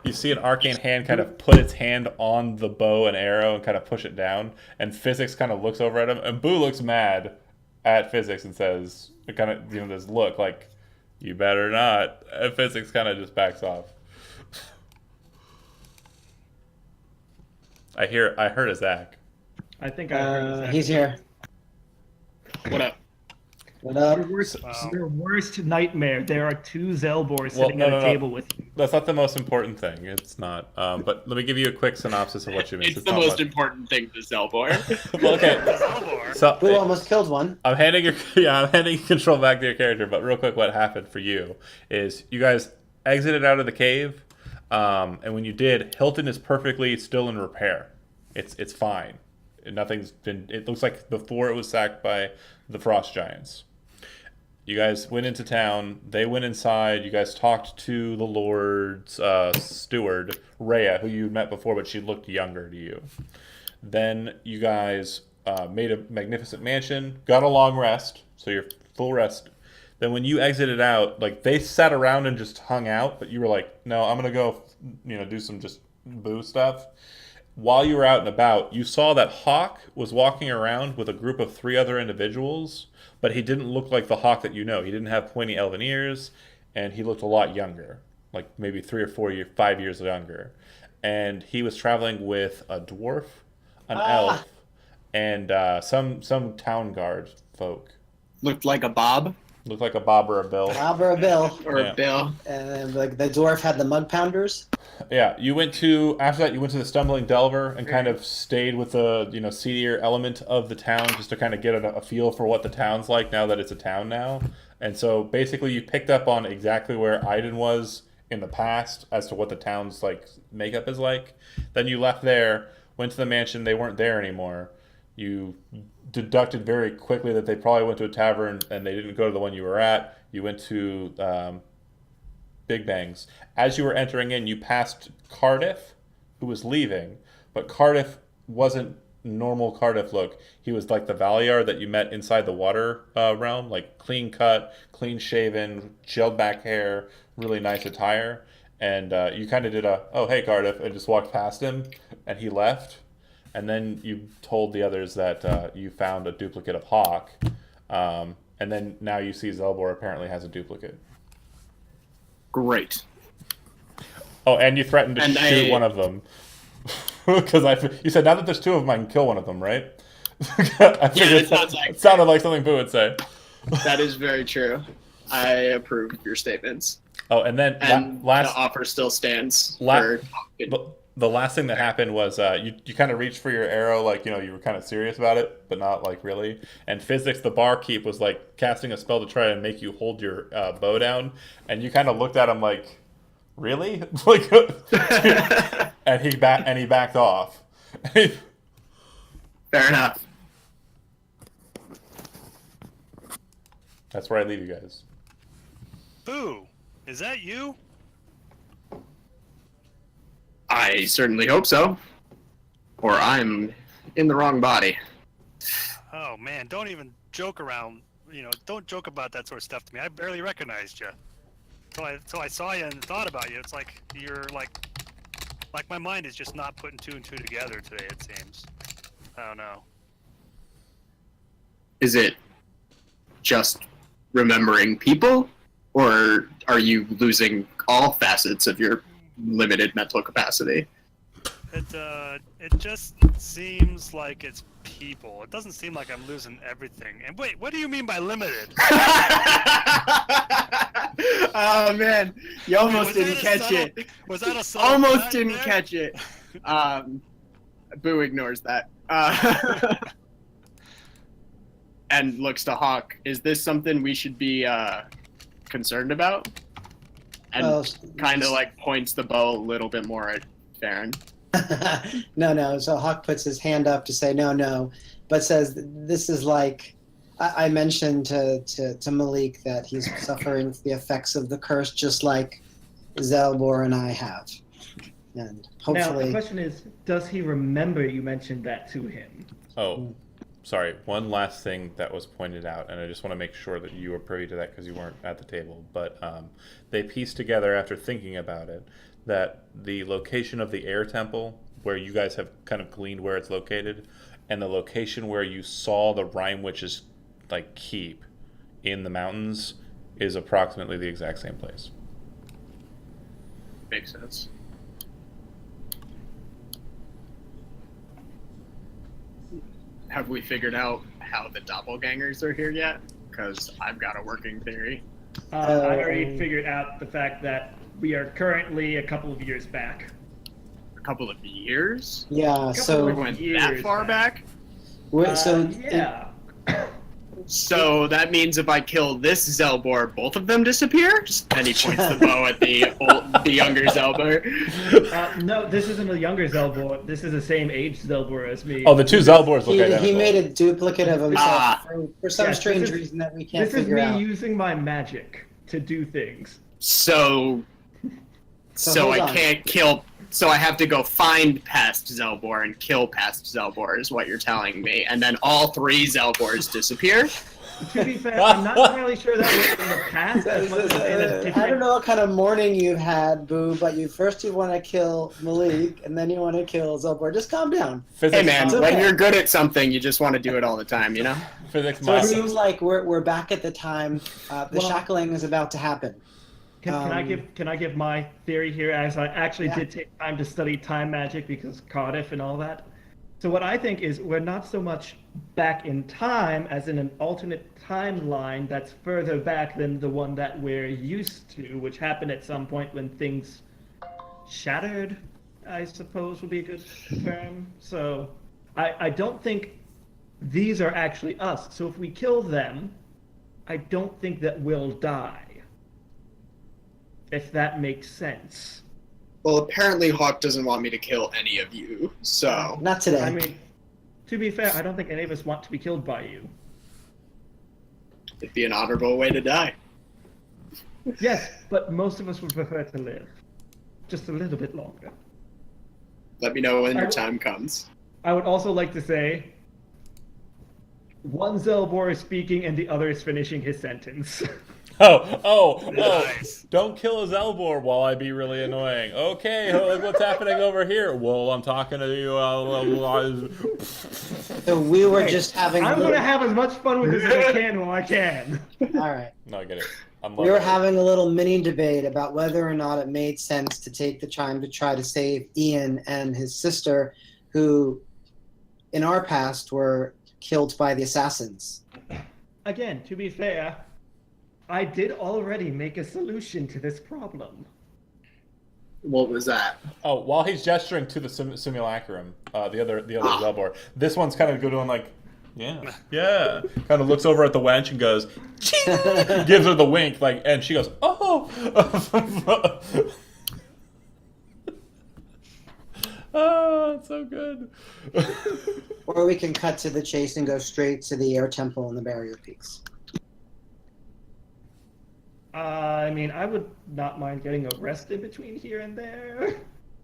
you see an arcane hand kind of put its hand on the bow and arrow and kind of push it down. And Physics kind of looks over at him, and Boo looks mad at Physics and says, kind of, this look like, "You better not." And Physics kind of just backs off. I heard a Zach. I think I heard He's here. What up? What up? Your worst nightmare. There are two Zelbors Well, sitting no, at no, a no. table with you. That's not the most important thing. It's not. But let me give you a quick synopsis of what you missed. It's the not most much. important thing to Zelbor. Well, okay. Zelbor. So Who almost killed one? I'm handing control back to your character. But real quick, what happened for you is you guys exited out of the cave, and when you did, Hilton is perfectly still in repair. It's fine. Nothing's been. It looks like before it was sacked by the Frost Giants. You guys went into town. They went inside. You guys talked to the Lord's steward, Rhea, who you met before, but she looked younger to you. Then you guys made a magnificent mansion, got a long rest, so you're full rest. Then when you exited out, like they sat around and just hung out, but you were like, no, I'm gonna go, do some just boo stuff. While you were out and about, you saw that Hawk was walking around with a group of 3 other individuals, but he didn't look like the Hawk that you know. He didn't have pointy elven ears, and he looked a lot younger, like maybe 3 or 5 years younger. And he was traveling with a dwarf, an elf, and some town guard folk. Looked like a Bob Looked like a Bob or a Bill. Bob or a Bill. or Yeah. a Bill. And then, like the dwarf had the mug pounders. Yeah, after that you went to the Stumbling Delver and kind of stayed with the seedier element of the town just to kind of get a feel for what the town's like now that it's a town now. And so basically you picked up on exactly where Iden was in the past as to what the town's like makeup is like. Then you left there, went to the mansion, they weren't there anymore. You deducted very quickly that they probably went to a tavern and they didn't go to the one you were at. You went to Big Bangs. As you were entering in, you passed Cardiff, who was leaving, but Cardiff wasn't normal Cardiff look. He was like the Valiar that you met inside the water realm, like clean cut, clean shaven, gelled back hair, really nice attire. And you kind of did oh, hey, Cardiff, and just walked past him, and he left. And then you told the others that you found a duplicate of Hawk. And then now you see Zelbor apparently has a duplicate. Great. Oh, and you threatened to And shoot I- one of them. Because you said, now that there's 2 of them, I can kill one of them, right? I figured it sounded like something Boo would say. That is very true. I approve of your statements. Oh, and then And last the offer still stands La- for the last thing that happened was you kind of reached for your arrow, like you were kind of serious about it, but not like really. And Physics, the barkeep, was like casting a spell to try and make you hold your bow down, and you kind of looked at him like, really? Like, and he backed off. Fair enough. That's where I leave you guys. Boo! Is that you? I certainly hope so. Or I'm in the wrong body. Oh man, don't even joke around. Don't joke about that sort of stuff to me. I barely recognized you. Till I saw you and thought about you. It's like you're like my mind is just not putting 2 and 2 together today. It seems. I don't know. Is it just remembering people? Or are you losing all facets of your limited mental capacity? It just seems like it's people. It doesn't seem like I'm losing everything. And wait, what do you mean by limited? Oh man, you almost Was didn't that a catch subtle- it. Was that a subtle Almost cut didn't there? catch it. Boo ignores that. And looks to Hawk. Is this something we should be concerned about? And Well, kind of like points the bow a little bit more at Farron. no. So Hawk puts his hand up to say no, but says this is like I mentioned to Malik that he's suffering the effects of the curse, just like Zelbor and I have, and Now, the hopefully. question is, does he remember you mentioned that to him? Oh, sorry. One last thing that was pointed out, and I just want to make sure that you were privy to that because you weren't at the table. But they pieced together after thinking about it that the location of the air temple, where you guys have kind of gleaned where it's located, and the location where you saw the Rime Witch's like keep in the mountains is approximately the exact same place. Makes sense. have we figured out how the doppelgangers are here yet? Because I've got a working theory. I already figured out the fact that we are currently a couple of years back. A couple of years? Yeah, of so We went that years far back? Yeah. So that means if I kill this Zelbor, both of them disappear? And he points the bow at the younger Zelbor. No, this isn't a younger Zelbor. This is the same age Zelbor as me. Oh, the two Zelbors look he identical. made a duplicate of himself Ah. for some Yes, strange this is- reason that we can't This is figure me out. using my magic to do things. So hold I on. can't kill. So I have to go find past Zelbor and kill past Zelbor, is what you're telling me, and then all three Zelbors disappear. To be fair, I'm not entirely sure that was in the past as much as in a I don't different. know what kind of morning you've had, Boo, but you want to kill Malik, and then you want to kill Zelbor. Just calm down. Physics, Hey man, It's when okay. you're good at something, you just want to do it all the time, you know? physics So it mind. seems like we're back at the time the Well- shackling is about to happen. Can I give my theory here? As I actually Yeah. did take time to study time magic because Cardiff and all that. So what I think is we're not so much back in time as in an alternate timeline that's further back than the one that we're used to, which happened at some point when things shattered, I suppose would be a good term. So I don't think these are actually us. So if we kill them, I don't think that we'll die. If that makes sense. Well, apparently Hawk doesn't want me to kill any of you, so... Not today. I mean, to be fair, I don't think any of us want to be killed by you. It'd be an honorable way to die. Yes, but most of us would prefer to live. Just a little bit longer. Let me know when your time comes. I would also like to say, one Zelbor is speaking and the other is finishing his sentence. Oh! Nice. Don't kill a Zelbor while I be really annoying. Okay, look what's happening over here. Well, I'm talking to you. So we were just having. I'm going to have as much fun with this as I can while I can. All right. No, I get it. I'm We were loving it. having a little mini debate about whether or not it made sense to take the time to try to save Ian and his sister, who, in our past, were killed by the assassins. Again, to be fair, I did already make a solution to this problem. What was that? Oh, while he's gesturing to the simulacrum, the other Zelbor, this one's kind of going like, yeah. Kind of looks over at the wench and goes, ching! Gives her the wink, like, and she goes, oh. Oh, it's so good. Or we can cut to the chase and go straight to the air temple and the barrier peaks. I mean, I would not mind getting a rest in between here and there.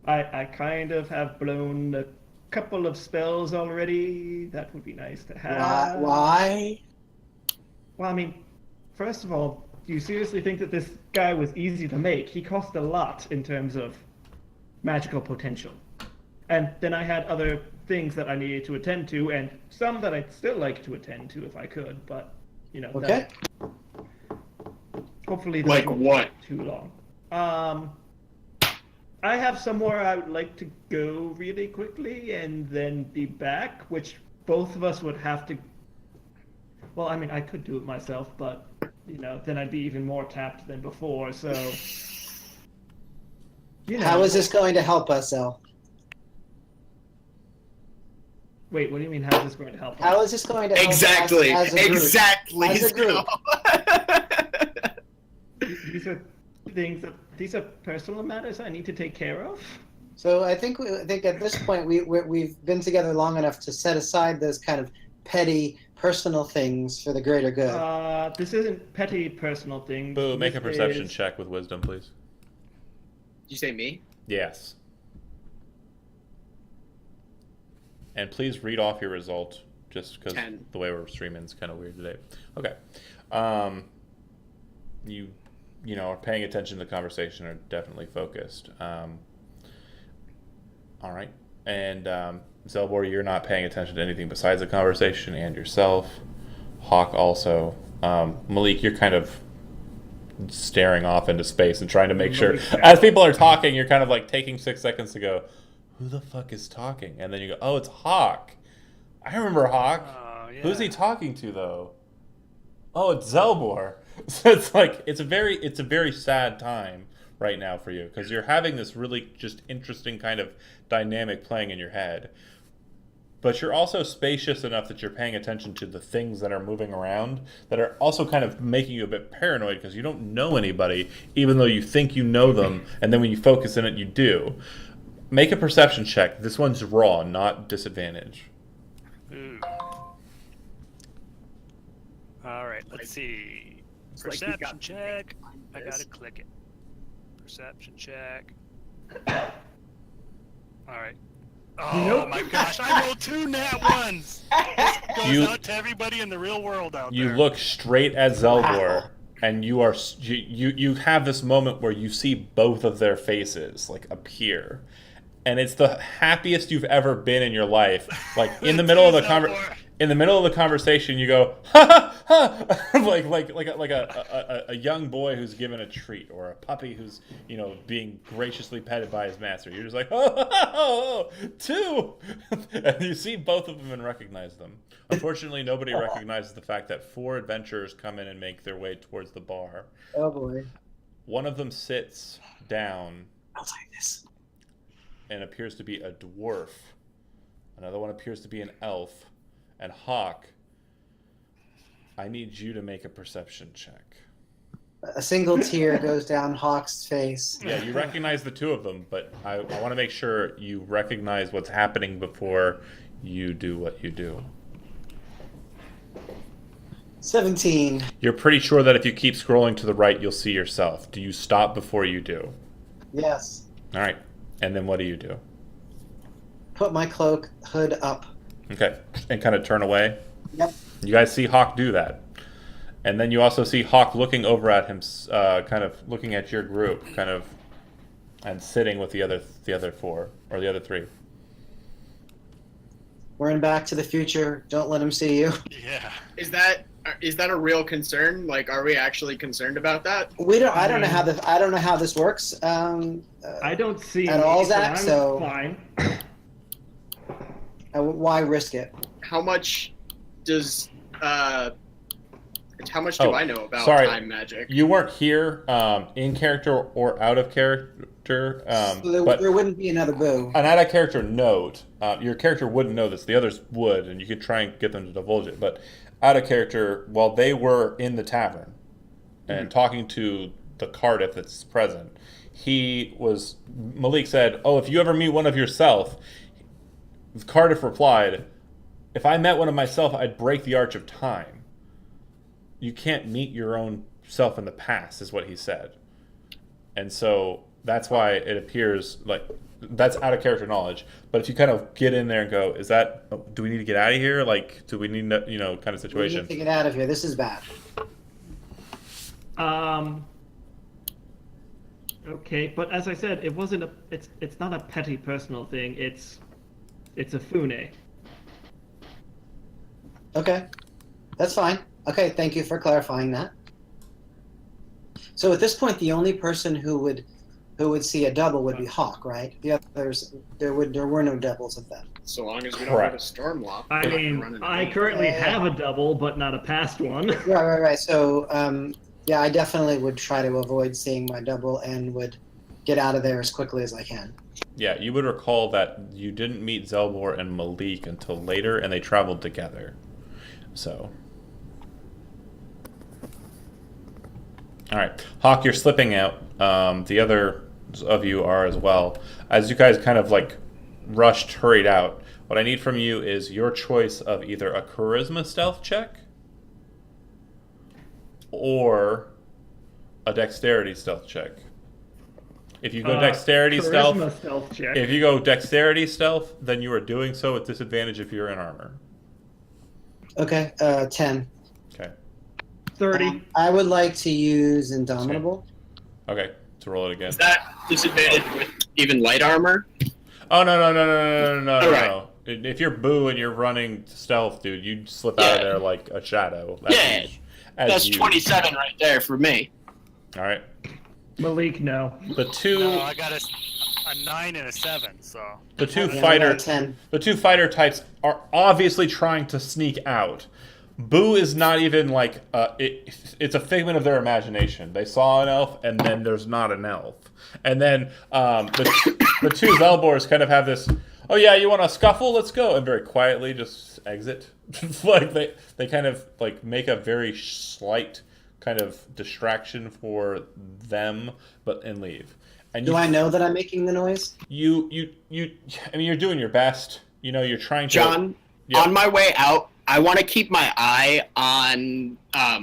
I kind of have blown a couple of spells already. That would be nice to have. Why? Well, I mean, first of all, do you seriously think that this guy was easy to make? He cost a lot in terms of magical potential. And then I had other things that I needed to attend to, and some that I'd still like to attend to if I could, but, you know. Okay. Hopefully that Like won't what? take too long. I have somewhere I would like to go really quickly and then be back, which both of us would have to. Well, I mean, I could do it myself, but you know, then I'd be even more tapped than before. So, you know. How is this going to help us, El? Wait, what do you mean? How is this going to help? us? How is this going to help Exactly. us as a group? Exactly. As a group. These are things that these are personal matters I need to take care of. So I think at this point we've been together long enough to set aside those kind of petty personal things for the greater good. This isn't petty personal things. Boo, make a This perception is- check with wisdom, please. Did you say me? Yes. And please read off your result, just because 10. the way we're streaming is kind of weird today. Okay. You know, are paying attention to the conversation, are definitely focused. All right. And Zelbor, you're not paying attention to anything besides the conversation and yourself. Hawk also. Malik, you're kind of staring off into space and trying to make sure, as people are talking, you're kind of like taking 6 seconds to go, who the fuck is talking? And then you go, oh, it's Hawk. I remember Hawk. Oh, yeah. Who's he talking to though? Oh, it's Zelbor. So it's like it's a very sad time right now for you because you're having this really just interesting kind of dynamic playing in your head. But you're also spacious enough that you're paying attention to the things that are moving around that are also kind of making you a bit paranoid because you don't know anybody, even though you think you know them, and then when you focus in it, you do. Make a perception check. This one's raw, not disadvantage. Ooh. All right, let's see. It's like we Perception got check. I this. gotta click it. Perception check. All right. Oh Nope. my gosh! I rolled 2 nat ones. Goes You- out to everybody in the real world out You there. look straight at Zelbor, and you have this moment where you see both of their faces like appear, and it's the happiest you've ever been in your life. Like in the middle of the conversation, you go ha ha ha, like a young boy who's given a treat, or a puppy who's being graciously petted by his master. You're just like oh, 2, and you see both of them and recognize them. Unfortunately, nobody recognizes the fact that 4 adventurers come in and make their way towards the bar. Oh boy. One of them sits down I'll take this. and appears to be a dwarf. Another one appears to be an elf. And Hawk, I need you to make a perception check. A single tear goes down Hawk's face. Yeah, you recognize the 2 of them, but I want to make sure you recognize what's happening before you do what you do. 17. You're pretty sure that if you keep scrolling to the right, you'll see yourself. Do you stop before you do? Yes. All right. And then what do you do? Put my cloak hood up. Okay. And kind of turn away? Yep. You guys see Hawk do that. And then you also see Hawk looking over at him, kind of looking at your group, kind of, and sitting with the other 4, or the other 3. We're in Back to the Future. Don't let him see you. Yeah. Is that a real concern? Like, are we actually concerned about that? We don't. I don't know how this works. I don't see At all, any, so Zach, I'm so- fine. Why risk it? How much does how much do Oh, I know about sorry. time magic? You weren't here in character or out of character, So but there wouldn't be another boo. an out of character note. Your character wouldn't know this. The others would, and you could try and get them to divulge it. But out of character, while they were in the tavern and talking to the Cardiff that's present, Malik said, "Oh, if you ever meet one of yourself," Cardiff replied, "If I met one of myself, I'd break the arch of time. You can't meet your own self in the past," is what he said. And so that's why it appears like that's out of character knowledge. But if you kind of get in there and go, do we need to get out of here? Like, do we need, kind of We need situation? to get out of here. This is bad. Okay, but as I said, it wasn't a. It's not a petty personal thing. It's a fune. Okay, that's fine. Okay, thank you for clarifying that. So at this point, the only person who would see a double would be Hawk, right? The others, there were no doubles of them. So long as we don't Correct. have a storm lock. I mean, I currently have a double, but not a past one. Right. So, yeah, I definitely would try to avoid seeing my double and would get out of there as quickly as I can. Yeah, you would recall that you didn't meet Zelbor and Malik until later, and they traveled together. So. All right, Hawk, you're slipping out. The other of you are as well. As you guys kind of like hurried out, what I need from you is your choice of either a charisma stealth check or a dexterity stealth check. If you go dexterity Charisma stealth, check. if you go dexterity stealth, then you are doing so with disadvantage if you're in armor. Okay, 10. Okay. 30. I would like to use Indomitable. Okay. To roll it again. Is that disadvantage with even light armor? Oh no! All right. No. If you're Boo and you're running stealth, dude, you'd slip out of there like a shadow. That's 27 right there for me. All right. Malik, no. The two. No, I a 9 and a 7. So The two Yeah, fighter, 10. the two fighter types are obviously trying to sneak out. Boo is not even like it's a figment of their imagination. They saw an elf, and then there's not an elf, and then the two Zelbors kind of have this. Oh yeah, you want to scuffle? Let's go, and very quietly just exit. Like they kind of like make a very slight kind of distraction for them, and leave. And Do I know that I'm making the noise? you I mean, you're doing your best. You know, you're trying to. John, Yeah. on my way out, I want to keep my eye on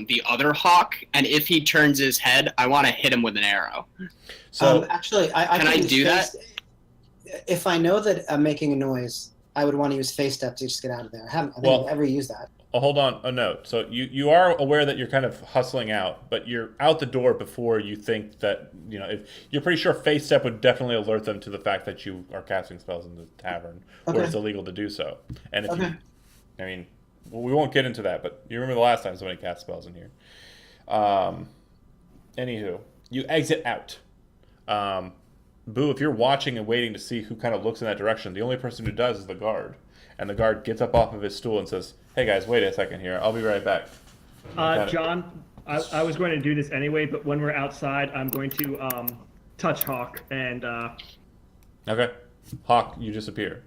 the other hawk, and if he turns his head, I want to hit him with an arrow. So Actually, I Can could I use do that? If I know that I'm making a noise, I would want to use face step to just get out of there. I haven't Well- ever used that. hold on a note. So you are aware that you're kind of hustling out, but you're out the door before you think that if you're pretty sure face step would definitely alert them to the fact that you are casting spells in the tavern, where Okay. it's illegal to do so. And if Okay. you, I mean, well, we won't get into that, but you remember the last time somebody cast spells in here. Anywho, you exit out. Boo, if you're watching and waiting to see who kind of looks in that direction, the only person who does is the guard. And the guard gets up off of his stool and says, "Hey guys, wait a second here. I'll be right back." Got it. John, I was going to do this anyway, but when we're outside, I'm going to touch Hawk and Okay. Hawk, you disappear.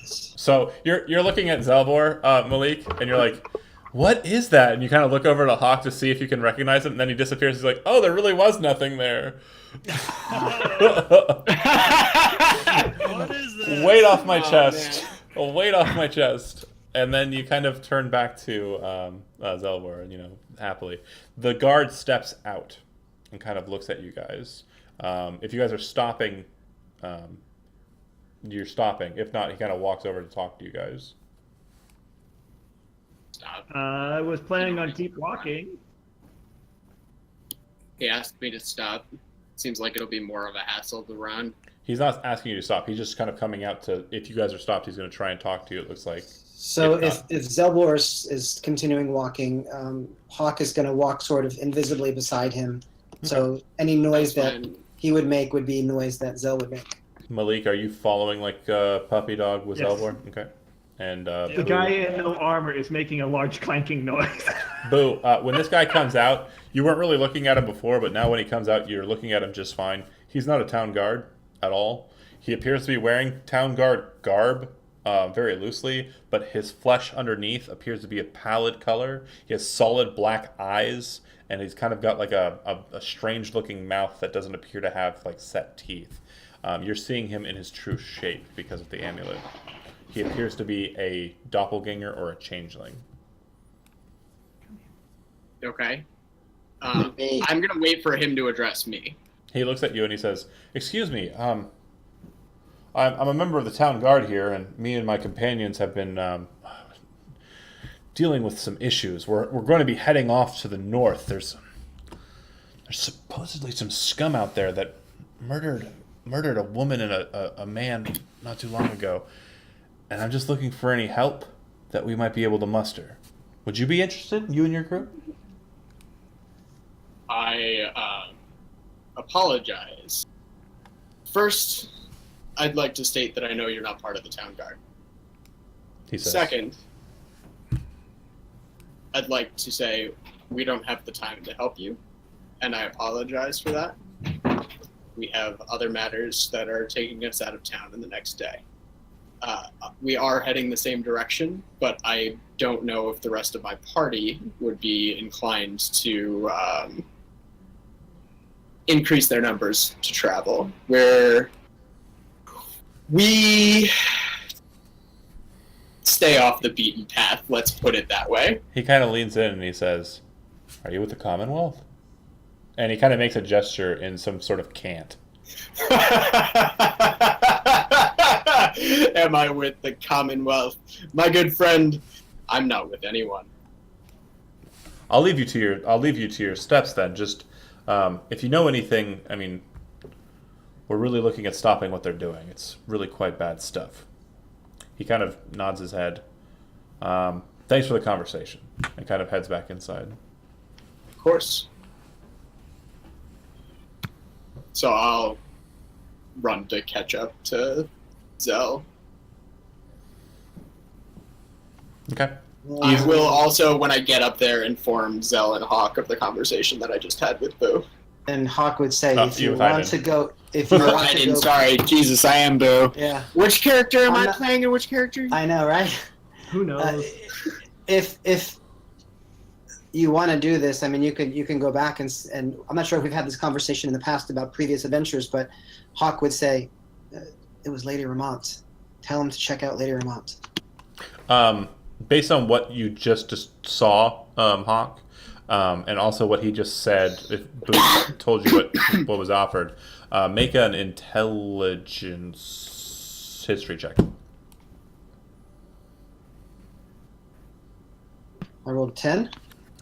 So you're looking at Zelbor, Malik, and you're like, "What is that?" And you kind of look over to Hawk to see if you can recognize it, and then he disappears. He's like, "Oh, there really was nothing there." what is this? Weight off my Oh, chest. A weight off my chest. And then you kind of turn back to Zelbor, and happily. The guard steps out and kind of looks at you guys. If you guys are stopping, you're stopping. If not, he kind of walks over to talk to you guys. Stop. I was planning on keep walking. He asked me to stop. Seems like it'll be more of a hassle to run. He's not asking you to stop. He's just kind of coming out to, if you guys are stopped, he's going to try and talk to you, it looks like. So If if Zelbor is continuing walking, Hawk is going to walk sort of invisibly beside him. So any noise That's that fine. he would make would be noise that Zel would make. Malik, are you following like a puppy dog with Yes. Zelbor? Okay. And The Boo- guy in no armor is making a large clanking noise. Boo, when this guy comes out, you weren't really looking at him before, but now when he comes out, you're looking at him just fine. He's not a town guard at all. He appears to be wearing town guard garb, very loosely, but his flesh underneath appears to be a pallid color. He has solid black eyes, and he's kind of got like a strange-looking mouth that doesn't appear to have like set teeth. You're seeing him in his true shape because of the amulet. He appears to be a doppelganger or a changeling. Okay. Me. I'm gonna wait for him to address me. He looks at you and he says, "Excuse me, I'm a member of the town guard here, and me and my companions have been dealing with some issues. We're going to be heading off to the north. There's supposedly some scum out there that murdered a woman and a man not too long ago, and I'm just looking for any help that we might be able to muster. Would you be interested, you and your crew?" I apologize. First, I'd like to state that I know you're not part of the town guard. He says. Second, I'd like to say we don't have the time to help you, and I apologize for that. We have other matters that are taking us out of town in the next day. We are heading the same direction, but I don't know if the rest of my party would be inclined to increase their numbers to travel. We stay off the beaten path, let's put it that way. He kind of leans in and he says, "Are you with the Commonwealth?" And he kind of makes a gesture in some sort of cant. Am I with the Commonwealth? My good friend, I'm not with anyone. I'll leave you to your steps then. Just if you know anything, I mean, we're really looking at stopping what they're doing. It's really quite bad stuff. He kind of nods his head. Thanks for the conversation, and kind of heads back inside. Of course. So I'll run to catch up to Zell. Okay. I will also, when I get up there, inform Zell and Hawk of the conversation that I just had with Boo. And Hawk would say, Oh, if you you with want Aiden. to go, if you want to go, Sorry, Jesus, I am Boo. yeah, Which character am I'm I not- playing and which character? I know, right? Who knows? If you want to do this, I mean, you can go back and I'm not sure if we've had this conversation in the past about previous adventures, but Hawk would say, it was Lady Ramont. Tell him to check out Lady Ramont. Based on what you just saw, Hawk, and also what he just said, if Boo told you what was offered, make an intelligence history check. I rolled 10.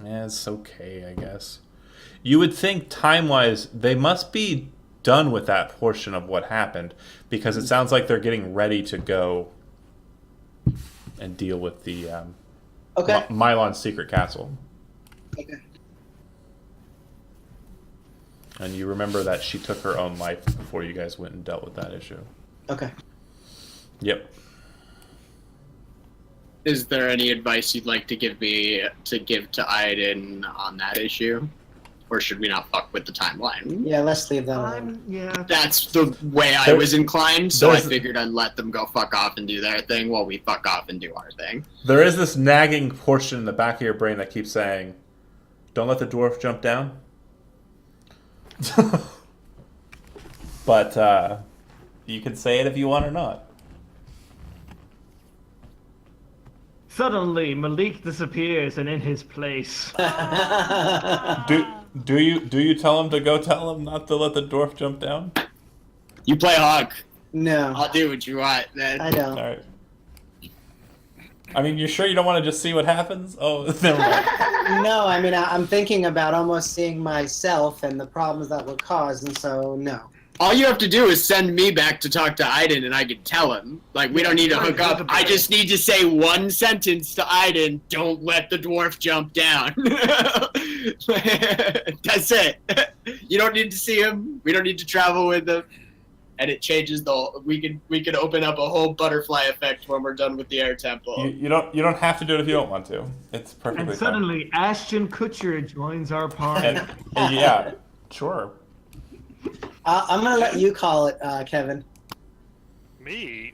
Yeah, it's okay, I guess. You would think time-wise, they must be done with that portion of what happened, because it sounds like they're getting ready to go and deal with the Okay. Mylon's secret castle. Okay. And you remember that she took her own life before you guys went and dealt with that issue. Okay. Yep. Is there any advice you'd like to give me to give to Aiden on that issue? Or should we not fuck with the timeline? Yeah, let's leave that alone. Yeah. That's the way I There- was inclined, so I there's- figured I'd let them go fuck off and do their thing while we fuck off and do our thing. There is this nagging portion in the back of your brain that keeps saying, "Don't let the dwarf jump down." But you can say it if you want or not. Suddenly, Malik disappears, and in his place. Do you tell him to go tell him not to let the dwarf jump down? You play Hawk. No, I'll do what you want, man. I don't. All right. I mean, you sure you don't want to just see what happens? Oh, never mind. No, I mean, I'm thinking about almost seeing myself and the problems that would cause, and so no. All you have to do is send me back to talk to Aiden and I can tell him. Like, we don't need to hook up. I just need to say one sentence to Aiden, don't let the dwarf jump down. That's it. You don't need to see him. We don't need to travel with him. And it changes we can open up a whole butterfly effect when we're done with the air temple. You don't have to do it if you don't want to. It's perfectly And fine. suddenly, Ashton Kutcher joins our party. And yeah, sure. I'm gonna let you call it, Kevin. Me?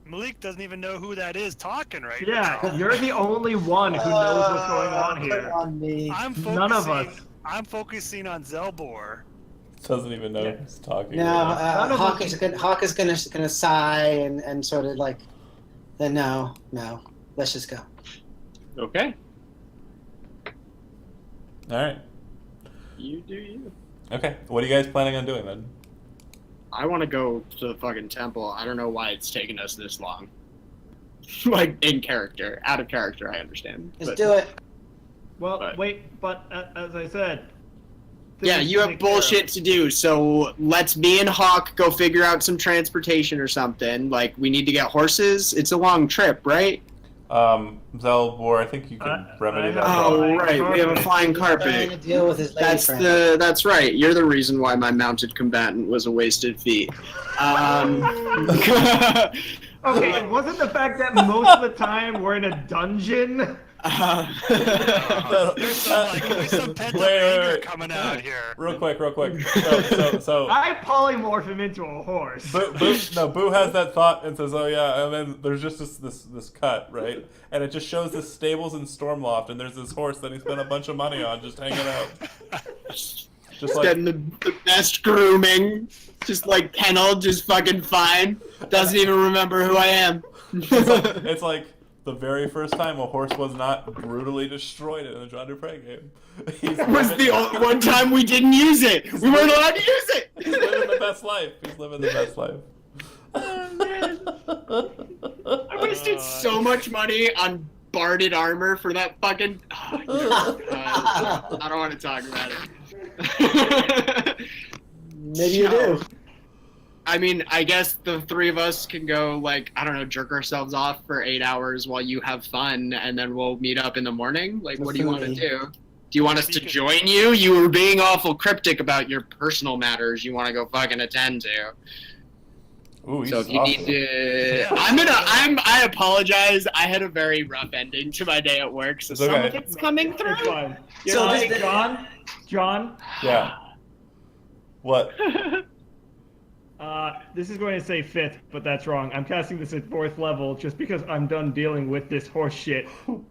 Malik doesn't even know who that is talking right Yeah, now. you're the only one who knows what's going on Put here. on me. None of us. I'm focusing on Zelbor. Doesn't even know who's talking. No, None of Hawk us- is gonna sigh and sort of like, no, let's just go. Okay. All right. You do you. Okay. What are you guys planning on doing then? I want to go to the fucking temple. I don't know why it's taken us this long. Like, in character. Out of character, I understand. Just but- do it. Well, But- wait, but as I said. Yeah, things you to have take care of. bullshit to do, so let's me and Hawk go figure out some transportation or something. Like, we need to get horses. It's a long trip, right? Zelbor, I think you can remedy I that. have- Oh, flying right. We have a carpet. flying Trying to carpet. deal with his lady That's friend. that's right. You're the reason why my mounted combatant was a wasted feat. Okay, it wasn't the fact that most of the time we're in a dungeon. There's some pent up anger coming out here. Real quick. So I polymorph him into a horse. Boo has that thought and says, "Oh yeah," and then there's just this cut, right? And it just shows the stables in Stormloft, and there's this horse that he spent a bunch of money on just hanging out, just like Getting the best grooming. Just like kennel, just fucking fine. Doesn't even remember who I am. it's like the very first time a horse was not brutally destroyed in a John Dupre game. He's It was living- the one time we didn't use it. We weren't allowed to use it. He's living the best life. He's living the best life. I wasted so much money on barded armor for that fucking. I don't want to talk about it. Maybe you do. I mean, I guess the three of us can go, like, I don't know, jerk ourselves off for 8 hours while you have fun, and then we'll meet up in the morning? Like, what do you want to Definitely. do? Do you want us to join you? You were being awful cryptic about your personal matters you want to go fucking attend to. Ooh, he's So if you awesome. need to, I apologize. I had a very rough ending to my day at work, so It's some okay. of it's coming through. It's fine. You So know, does hey, the- John, Yeah. What? this is going to say 5th, but that's wrong. I'm casting this at 4th level just because I'm done dealing with this horse shit. So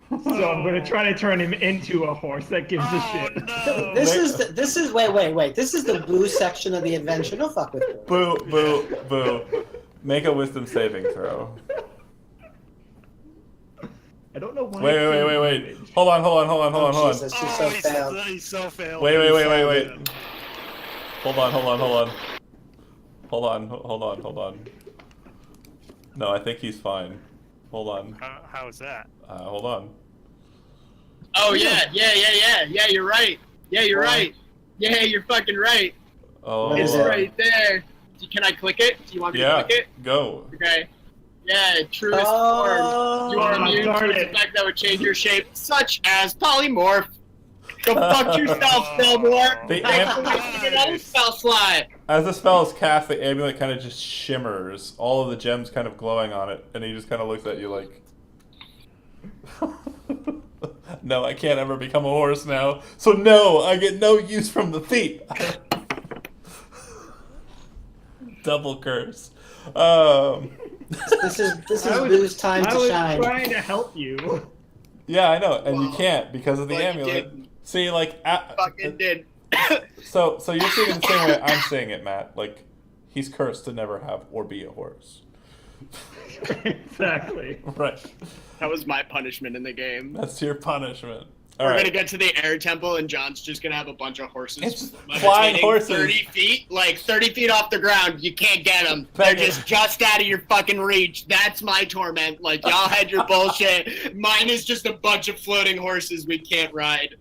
I'm going to try to turn him into a horse that gives a Oh shit. no! This is wait. This is the boo section of the adventure. Don't fuck with me. Boo, boo, boo. Make a wisdom saving throw. I don't know why. Wait. Hold on. Oh, Jesus, you so Oh, failed. he's so failed. Wait. Yeah. Hold on. No, I think he's fine. Hold on. How's that? Hold on. Oh yeah. You're right. Yeah, you're Wow. right. Yeah, you're fucking right. Oh, What It's is it? right there. Can I click it? Do you want me yeah. to click it? Go. Okay. Yeah, truest form. You are Oh, immune darn to it. effect that would change your shape, such as polymorph. Go fuck yourself, Spellbore. The I amp- have another spell slot. As the spell is cast, the amulet kind of just shimmers, all of the gems kind of glowing on it, and he just kind of looks at you like, no, I can't ever become a horse now. So no, I get no use from the feet. Double curse. This is I was- boo's time I to was shine. trying to help you. Yeah, I know, and you Wow. can't because of the But you amulet. didn't. See, like, Fucking did. so you're seeing it the same way I'm seeing it, Matt. Like, he's cursed to never have or be a horse. Exactly. Right. That was my punishment in the game. That's your punishment. All We're right. gonna get to the air temple, and John's just gonna have a bunch of horses. It's levitating flying horses. 30 feet, like 30 feet off the ground. You can't get them. They're Peg it. just out of your fucking reach. That's my torment. Like y'all had your bullshit. Mine is just a bunch of floating horses we can't ride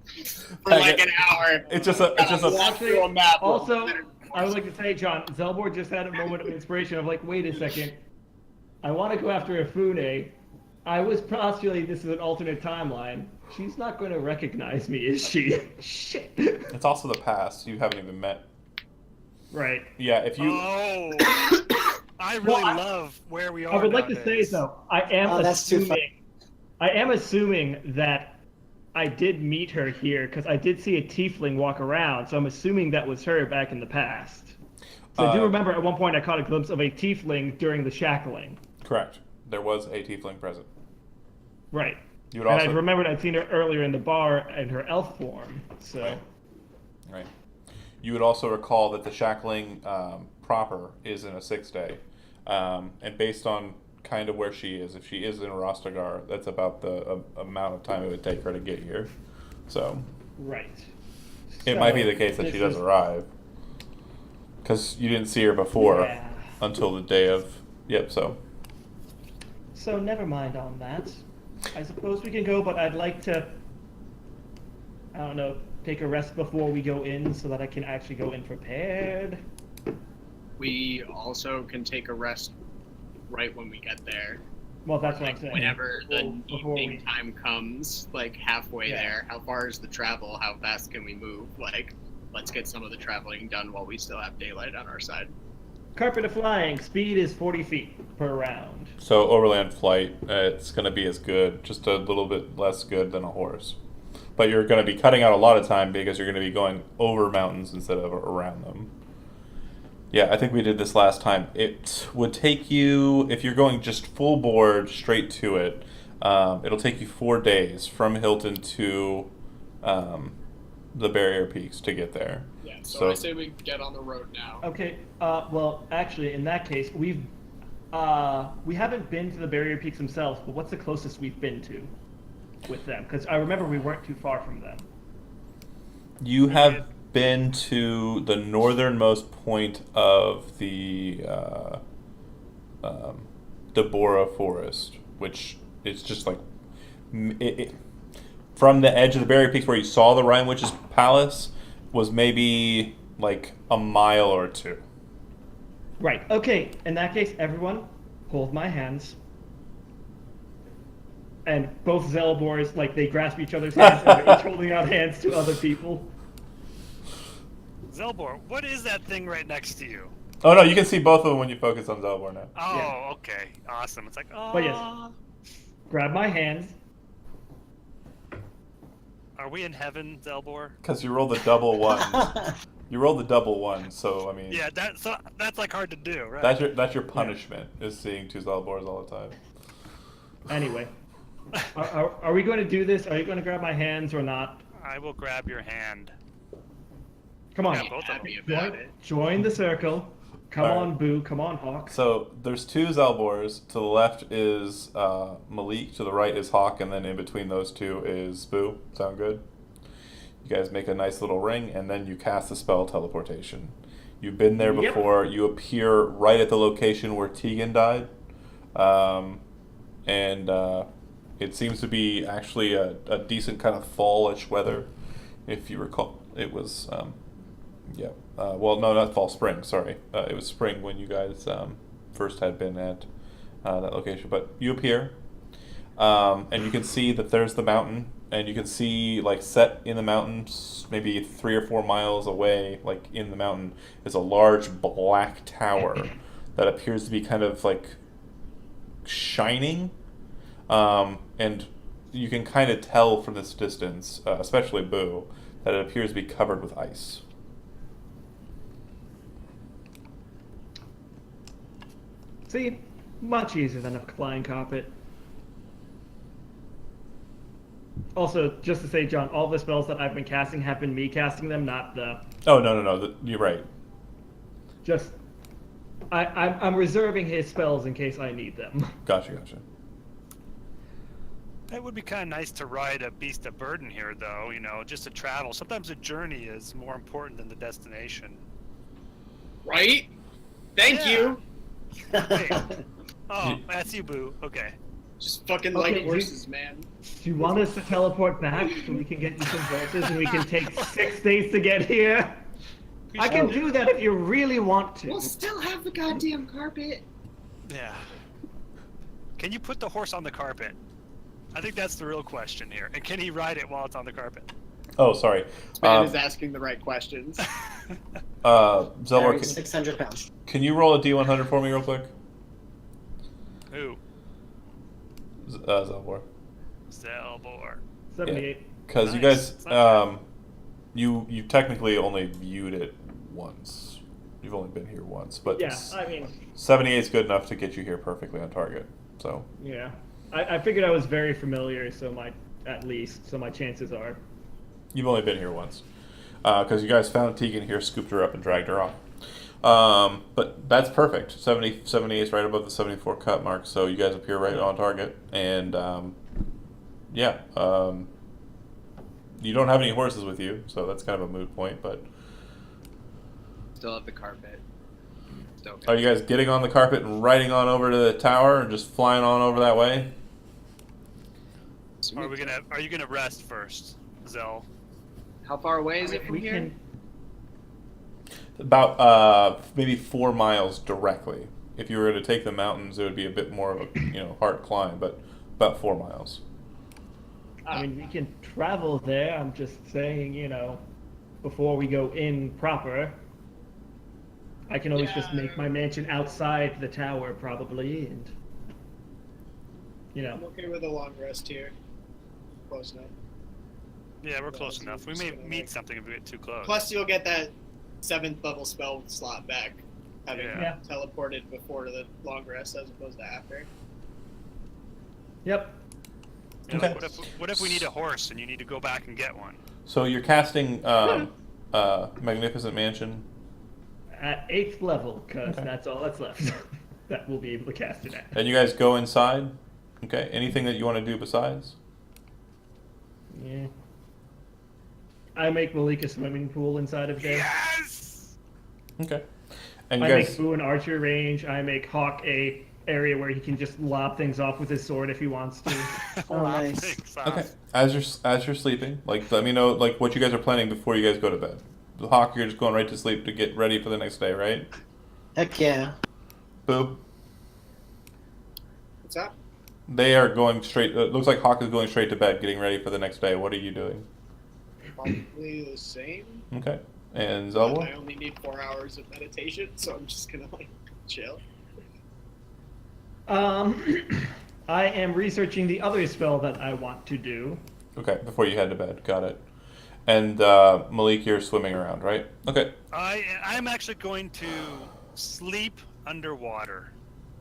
for Peg like it. an hour. It's just a Walk through a map. Also, I would like to say, John, Zelbor just had a moment of inspiration of like, wait a second, I want to go after Afune. I was postulating this is an alternate timeline. She's not going to recognize me, is she? Shit. It's also the past. You haven't even met. Right. Yeah, if you. Oh, I really Well, love where we are. I would like to say nowadays. though, I am Oh, that's too fun. assuming that I did meet her here because I did see a tiefling walk around, so I'm assuming that was her back in the past. So I do remember at one point I caught a glimpse of a tiefling during the shackling. Correct. There was a tiefling present. Right. You would And also. I remembered I'd seen her earlier in the bar in her elf form. So Right. Right. You would also recall that the shackling proper is in a 6-day. And based on kind of where she is, if she is in Rostagar, that's about the amount of time it would take her to get here. So right. it might be the case that she does arrive. Because you didn't see her before Yeah. until the day of. Yep, so. So never mind on that. I suppose we can go, but I'd like to, I don't know, take a rest before we go in so that I can actually go in prepared. We also can take a rest right when we get there. Well, that's what Like I'm saying. whenever the Before evening time comes, like halfway Yeah. there. How far is the travel? How fast can we move? Like, let's get some of the traveling done while we still have daylight on our side. Carpet of flying, speed is 40 feet per round. So overland flight, it's going to be as good, just a little bit less good than a horse. But you're going to be cutting out a lot of time because you're going to be going over mountains instead of around them. Yeah, I think we did this last time. It would take you, if you're going just full board straight to it, it'll take you 4 days from Hilton to the Barrier Peaks to get there. Yeah, so, So- I say we get on the road now. Okay, well, actually, in that case, we haven't been to the Barrier Peaks themselves, but what's the closest we've been to with them? Because I remember we weren't too far from them. You have been to the northernmost point of the Deborah Forest, which is just like from the edge of the Barrier Peaks where you saw the Rhine Witch's palace was maybe like a mile or two. Right, okay, in that case, everyone, hold my hands. And both Zelbors, like, they grasp each other's hands and they're each holding out hands to other people. Zelbor, what is that thing right next to you? Oh no, you can see both of them when you focus on Zelbor now. Oh, Yeah. okay. Awesome. It's like, oh. But yes. Grab my hands. Are we in heaven, Zelbor? Because you rolled the double one. You rolled the double one, so I mean, Yeah, that's like hard to do, right? that's your punishment is seeing two Zelbors all the time. Anyway, are we going to do this? Are you going to grab my hands or not? I will grab your hand. Come on. Yeah, both of them. Happy about it. Join the circle. Come All on, right. Boo. Come on, Hawk. So there's two Zelbors. To the left is Malik. To the right is Hawk, and then in between those two is Boo. Sound good? You guys make a nice little ring, and then you cast the spell teleportation. You've been there Yep. before. You appear right at the location where Tegan died, and it seems to be actually a decent kind of fallish weather, if you recall. It was, well, no, not fall, spring. Sorry, it was spring when you guys first had been at that location. But you appear, and you can see that there's the mountain. And you can see, like, set in the mountains, maybe 3 or 4 miles away, like, in the mountain, is a large black tower that appears to be kind of, like, shining. And you can kind of tell from this distance, especially Boo, that it appears to be covered with ice. See, much easier than a flying carpet. Also, just to say, John, all the spells that I've been casting have been me casting them, not the. Oh, no, you're right. Just. I'm reserving his spells in case I need them. Gotcha. It would be kind of nice to ride a beast of burden here, though, you know, just to travel. Sometimes the journey is more important than the destination. Right? Thank Yeah. you. Hey. Oh, that's you, Boo. Okay. Just fucking Okay, like do- horses, man. Do you want us to teleport back so we can get you some horses and we can take 6 days to get here? I can do that if you really want to. We'll still have the goddamn carpet. Yeah. Can you put the horse on the carpet? I think that's the real question here. And can he ride it while it's on the carpet? Oh, sorry. This man is asking the right questions. Zelbor, Carries 600 pounds. can you roll a D100 for me real quick? Who? Zelbor. Zelbor. 78. Because you Nice. guys, It's not you technically only viewed it once. You've only been here once, but Yeah, I mean, 78 is good enough to get you here perfectly on target. So yeah. I figured I was very familiar, so my chances are. you've only been here once, because you guys found Tegan here, scooped her up, and dragged her off. But that's perfect. 78 is right above the 74 cut mark, so you guys appear right on target. And you don't have any horses with you, so that's kind of a moot point. But Still have the carpet. It's okay. are you guys getting on the carpet and riding on over to the tower and just flying on over that way? Are you gonna rest first, Zell? How far away is it from We here? can. About maybe 4 miles directly. If you were to take the mountains, it would be a bit more of a hard climb, but about 4 miles. I mean, we can travel there. I'm just saying, before we go in proper, I can always just make my mansion outside the tower, probably, and I'm okay with a long rest here. Close enough. Yeah, we're close Well, enough. We it's may gonna meet make- something if we get too close. Plus, you'll get that 7th level spell slot back, having Yeah. teleported before the long rest as opposed to after. Yep. You know, Okay. what if we need a horse and you need to go back and get one? So you're casting Magnificent Mansion. At 8th level, because Okay. that's all that's left. That we'll be able to cast it at. And you guys go inside. Okay. Anything that you want to do besides? Yeah. I make Malik a swimming pool inside of there. Yes! Okay. And I you make guys. Boo an archer range. I make Hawk a area where he can just lob things off with his sword if he wants to. Oh, Lob nice. things off. Okay. As you're sleeping, like let me know like what you guys are planning before you guys go to bed. The Hawk, you're just going right to sleep to get ready for the next day, right? Heck yeah. Boo. What's up? They are going straight. It looks like Hawk is going straight to bed, getting ready for the next day. What are you doing? Probably the same. Okay. And But I Zelwar? only need 4 hours of meditation, so I'm just gonna like chill. I am researching the other spell that I want to do. Okay, before you head to bed. Got it. And Malik, you're swimming around, right? Okay. I'm actually going to sleep underwater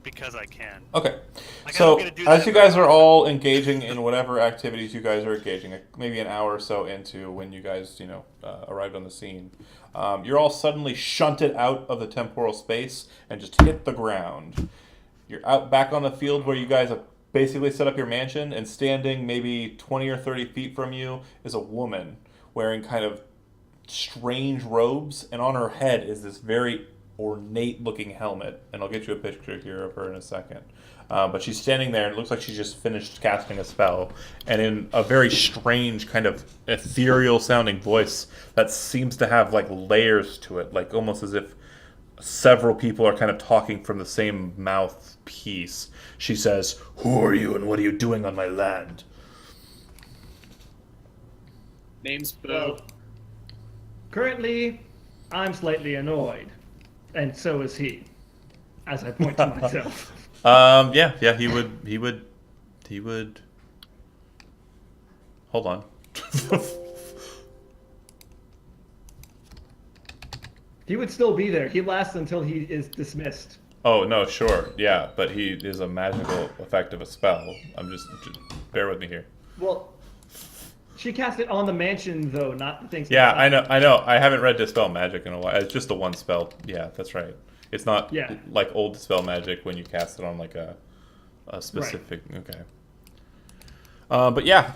because I can. Okay. Like, I So, don't get to do as that you guys very are often. all engaging in whatever activities you guys are engaging, maybe an hour or so into when you guys, arrived on the scene, you're all suddenly shunted out of the temporal space and just hit the ground. You're out back on the field where you guys have basically set up your mansion, and standing maybe 20 or 30 feet from you is a woman wearing kind of strange robes, and on her head is this very ornate looking helmet. And I'll get you a picture here of her in a second. But she's standing there, and it looks like she just finished casting a spell. And in a very strange, kind of ethereal sounding voice that seems to have like layers to it, like almost as if several people are kind of talking from the same mouthpiece. She says, "Who are you, and what are you doing on my land?" Name's Boo. Well, currently, I'm slightly annoyed, and so is he. As I point to myself. Yeah, he would. Hold on. He would still be there. He lasts until he is dismissed. Oh no, sure, yeah, but he is a magical effect of a spell. just bear with me here. Well, she cast it on the mansion, though, not the things. Yeah, outside. I know. I haven't read Dispel Magic in a while. It's just the one spell. Yeah, that's right. It's not Yeah. like old Dispel Magic when you cast it on like a specific. Okay. But yeah,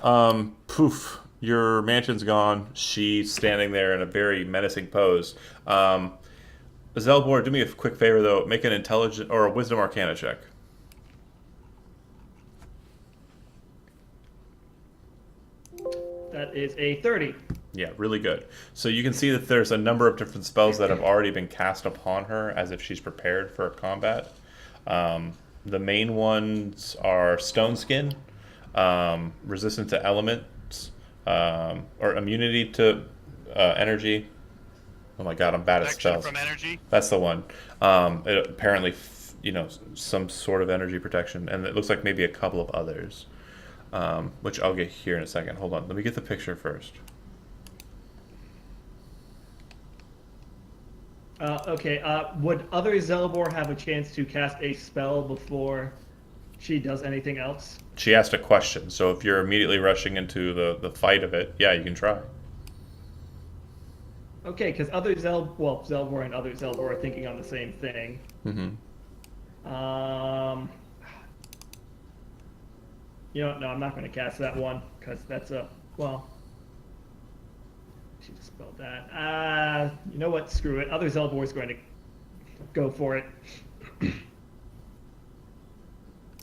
poof. Your mansion's gone. She's standing there in a very menacing pose. Zelbor, do me a quick favor though. Make an intelligence or a Wisdom Arcana check. That is a 30. Yeah, really good. So you can see that there's a number of different spells that have already been cast upon her as if she's prepared for combat. The main ones are Stone Skin, resistance to elements, or immunity to energy. Oh my god, I'm bad at Protection spells. from energy. That's the one. It apparently, some sort of energy protection, and it looks like maybe a couple of others, which I'll get here in a second. Hold on, let me get the picture first. Okay, would other Zelbor have a chance to cast a spell before she does anything else? She asked a question, so if you're immediately rushing into the fight of it, yeah, you can try. Okay, because other Zelbor and other Zelbor are thinking on the same thing. Mm-hmm. No, I'm not going to cast that one, because that's she just spelled that. You know what? Screw it. Other Zelbor is going to go for it.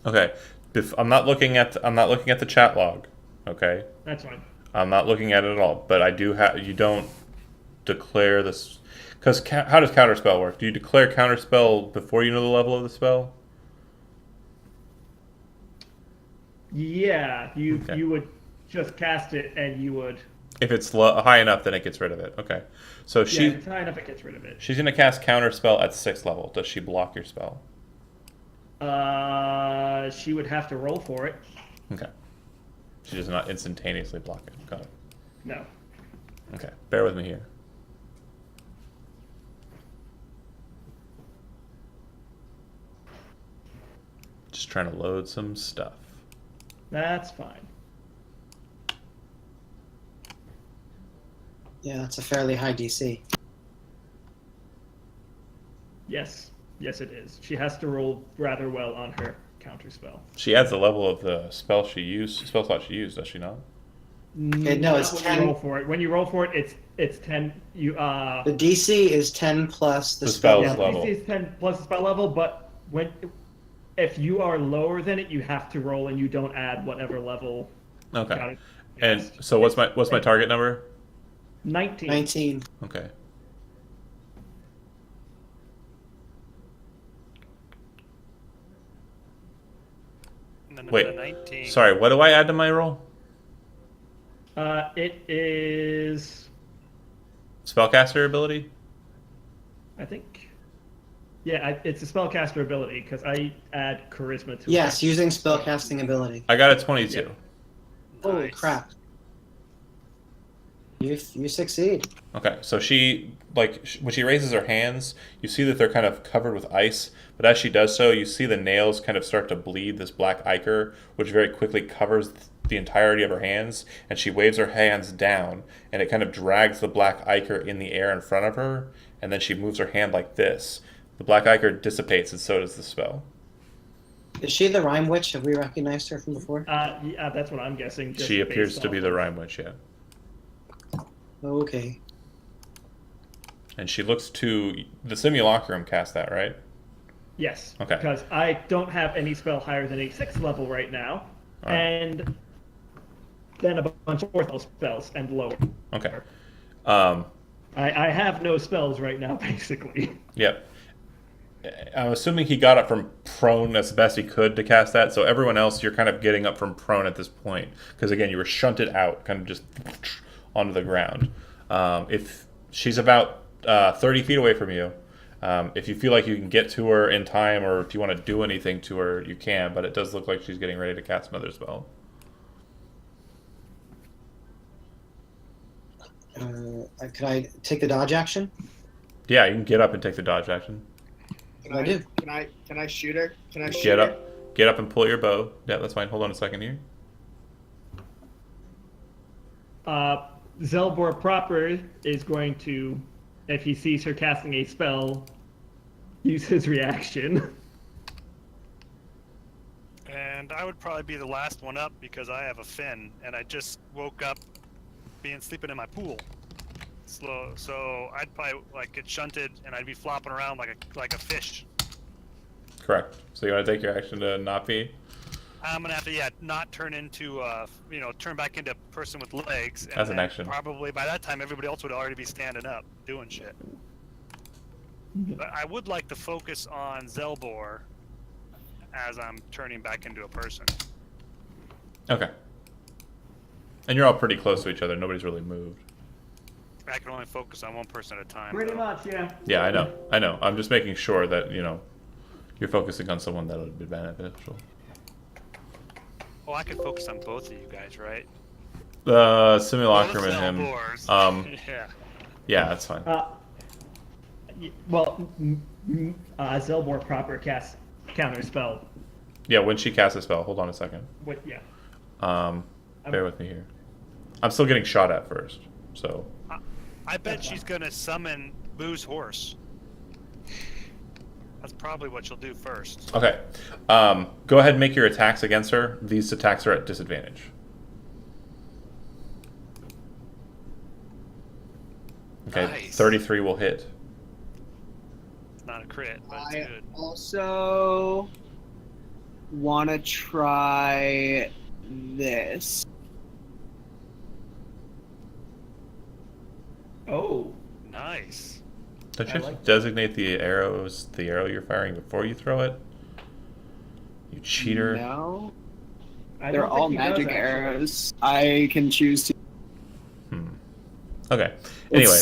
Okay, I'm not looking at the chat log. Okay, That's fine. I'm not looking at it at all. But I do have. You don't declare this because how does counterspell work? Do you declare counterspell before you know the level of the spell? Yeah, you Okay. you would just cast it, and you would. If it's high enough, then it gets rid of it. Okay, so Yeah, if it's high enough, it gets rid of it. she's gonna cast counterspell at 6th level. Does she block your spell? She would have to roll for it. Okay, she does not instantaneously block it. Got it. No. Okay, bear with me here. Just trying to load some stuff. That's fine. Yeah, that's a fairly high DC. Yes, it is. She has to roll rather well on her counterspell. She adds the level of the spell slot she used, does she not? Okay, no, it's Not when 10. you roll for it. When you roll for it, it's 10. The DC is 10 plus the The spell. spell's Yeah, level. DC is 10 plus the spell level, but if you are lower than it, you have to roll, and you don't add whatever level. Okay. Got it. And Yes. so what's my target number? 19. 19. Okay. And then Wait, the 19. Sorry, what do I add to my roll? It is spellcaster ability? I think. Yeah, it's a spellcaster ability because I add charisma to it. Yes, using spellcasting ability. I got a 22. Yeah. Holy Nice. crap. You succeed. Okay, so she, like, when she raises her hands, you see that they're kind of covered with ice, but as she does so, you see the nails kind of start to bleed this black ichor, which very quickly covers the entirety of her hands, and she waves her hands down, and it kind of drags the black ichor in the air in front of her, and then she moves her hand like this. The black ichor dissipates, and so does the spell. Is she the Rhyme Witch? Have we recognized her from before? Yeah, that's what I'm guessing. Just She appears based to be off the of- Rhyme Witch, yeah. Okay. And she looks to the simulacrum cast that, right? Yes. Okay. Because I don't have any spell higher than a 6th level right now, Alright. and then a bunch of fourth level spells and lower. Okay. Um, I have no spells right now, basically. Yep. I'm assuming he got up from prone as best he could to cast that. So everyone else, you're kind of getting up from prone at this point because again, you were shunted out, kind of just onto the ground. If she's about 30 feet away from you, if you feel like you can get to her in time, or if you want to do anything to her, you can. But it does look like she's getting ready to cast another spell. Could I take the dodge action? Yeah, you can get up and take the dodge action. Can I do. Can I shoot her? Can I shoot Get her? up, and pull your bow. Yeah, that's fine. Hold on a second here. Zelbor proper is going to, if he sees her casting a spell, use his reaction. And I would probably be the last one up because I have a fin, and I just woke up sleeping in my pool. So I'd probably like get shunted, and I'd be flopping around like a fish. Correct. So you want to take your action to not be? I'm gonna have to not turn into turn back into a person with legs. And That's an then action. Probably by that time everybody else would already be standing up doing shit. But I would like to focus on Zelbor as I'm turning back into a person. Okay. And you're all pretty close to each other. Nobody's really moved. I can only focus on one person at a time. Pretty though. much, yeah. Yeah, I know. I'm just making sure that, you're focusing on someone that would be beneficial. Oh, I can focus on both of you guys, right? The simulacrum Both and him. Zelbors. Yeah. Yeah, that's fine. Zelbor proper casts counter spell. Yeah, when she casts a spell, hold on a second. Yeah. Bear with me here. I'm still getting shot at first, so. I bet she's gonna summon Boo's horse. That's probably what she'll do first. Okay. Go ahead and make your attacks against her. These attacks are at disadvantage. Okay, Nice. 33 will hit. It's not a crit, but it's I good. also want to try this. Oh. Nice. Don't you I have to like designate the arrow you're firing before you throw it? You cheater. No, I they're don't all think he does, magic actually. arrows. I can choose to. Okay. Anyway,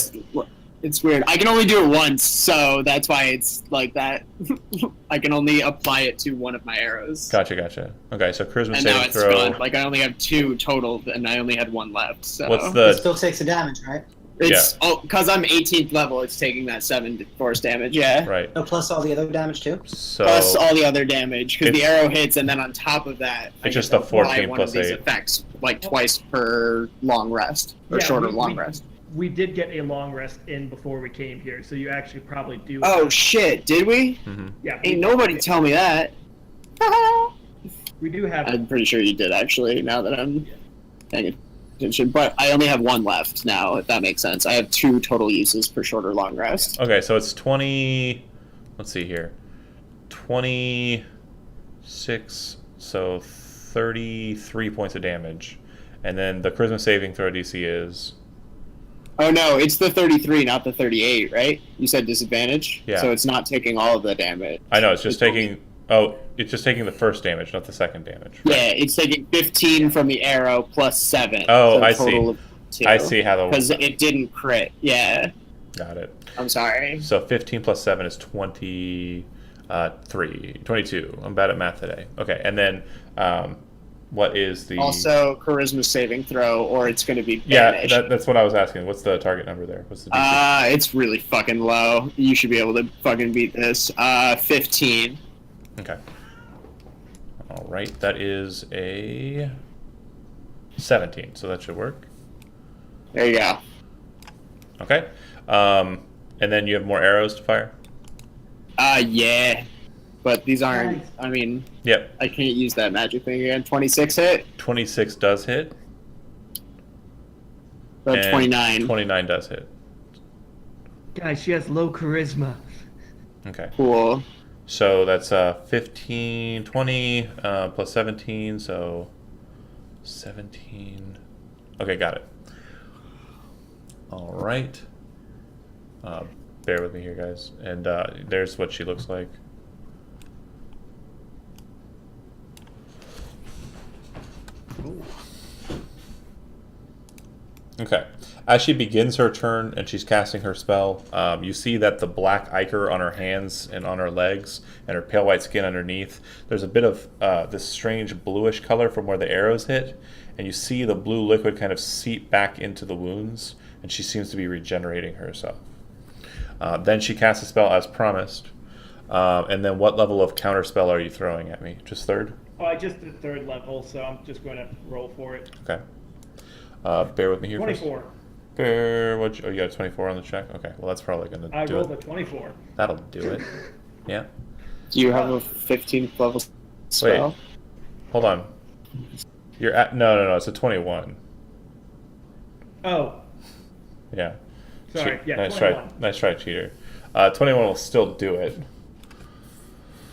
It's weird. I can only do it once, so that's why it's like that. I can only apply it to one of my arrows. gotcha. Okay, so charisma And now saving it's throw. gone. Like I only have 2 total, and I only had 1 left. So What's It the still takes a damage, right? it's because I'm 18th level. It's taking that 7 force damage. Yeah. right? No, plus all the other damage too. So Plus all the other damage, because the It's- arrow hits, and then on top of that, I It's just get a to apply 14 one plus of these 8. effects like twice per long rest or Yeah, shorter we- long we- rest. We did get a long rest in before we came here, so you actually probably do. Oh shit! Did we? Yeah. Ain't nobody tell me that. We do have. I'm pretty sure you did actually. Now that I'm paying attention, but I only have 1 left now. If that makes sense, I have 2 total uses per short or long rest. Okay, so it's 20. Let's see here. 26. So 33 points of damage, and then the charisma saving throw DC is. Oh no, it's the 33, not the 38, right? You said disadvantage. Yeah. So it's not taking all of the damage. I know it's just taking. Oh, it's just taking the first damage, not the second damage. Yeah, it's taking 15 from the arrow plus 7. Oh, So I total see. of too. I see how the Because it didn't crit. Yeah. got it. I'm sorry. So 15 plus 7 is 23. 22. I'm bad at math today. Okay, and then what is the... Also, charisma saving throw, or it's going to be Yeah, banished. that's what I was asking. What's the target number there? What's the DC? It's really fucking low. You should be able to fucking beat this. 15. Okay. All right, that is a 17, so that should work. There you go. Okay. And then you have more arrows to fire? Yeah. But these aren't, Nice. I mean, Yep. I can't use that magic thing again. 26 hit, 26 does hit. but and 29. 29 does hit. Guys, she has low charisma. Okay. Cool. So that's 15, 20 plus 17, so 17. Okay, got it. All right. Bear with me here, guys. And there's what she looks like. Okay. As she begins her turn and she's casting her spell, you see that the black ichor on her hands and on her legs and her pale white skin underneath, there's a bit of this strange bluish color from where the arrows hit, and you see the blue liquid kind of seep back into the wounds, and she seems to be regenerating herself. Then she casts a spell as promised. And then what level of counter spell are you throwing at me? Just third? Oh, I just did 3rd level, so I'm just going to roll for it. Okay. Bear with me here. 24. Bear, oh, you got a 24 on the check? Okay, well, that's probably going I to do rolled it. a 24. That'll do it. Yeah. Do you have a 15th level spell? Wait. Hold on. You're at... No, it's a 21. Oh, Yeah. sorry. Yeah, nice 21. try. Nice try, cheater. 21 will still do it.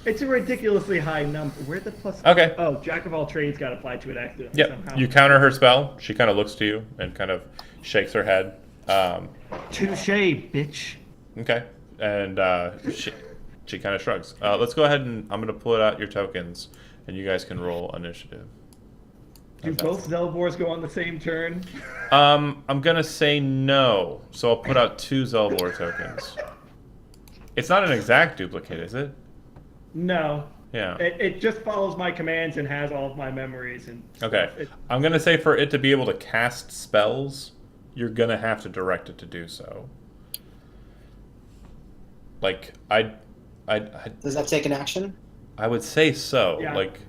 It's a ridiculously high number. Where'd the plus? Okay. Oh, Jack of all trades got applied to it accidentally Yep. somehow. You counter her spell. She kind of looks to you and kind of shakes her head. Touche, bitch. Okay. And she kind of shrugs. Let's go ahead and I'm going to pull out your tokens, and you guys can roll initiative. Do both Zelbors go on the same turn? I'm going to say no. So I'll put out 2 Zelbor tokens. It's not an exact duplicate, is it? No. Yeah. It just follows my commands and has all of my memories and stuff. Okay. I'm going to say for it to be able to cast spells, you're going to have to direct it to do so. Like, I Does that take an action? would say so. Yeah. Like,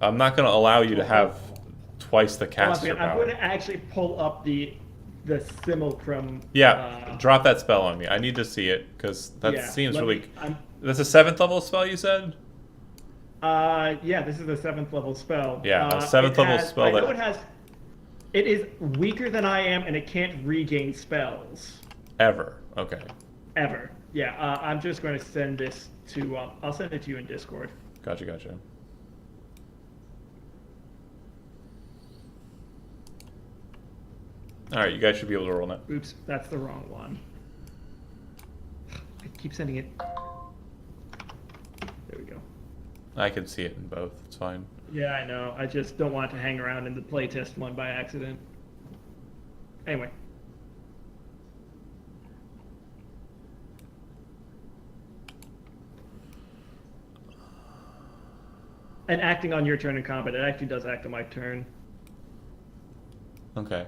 I'm not going to allow you to have twice the Hold on a caster second, I'm power. going to actually pull up the simulacrum. Yeah, drop that spell on me. I need to see it, because that yeah, seems let really... me- I'm- That's a 7th level spell, you said? yeah, this is a 7th level spell. Yeah, a it 7th level has- spell I know that- it is weaker than I am, and it can't regain spells Ever. Okay. ever. Yeah, I'm just going to send this to. I'll send it to you in Discord. Gotcha. Alright, you guys should be able to roll now. Oops, that's the wrong one. I keep sending it. There we go. I can see it in both. It's fine. Yeah, I know. I just don't want it to hang around in the playtest one by accident. Anyway. And acting on your turn in combat, it actually does act on my turn. Okay.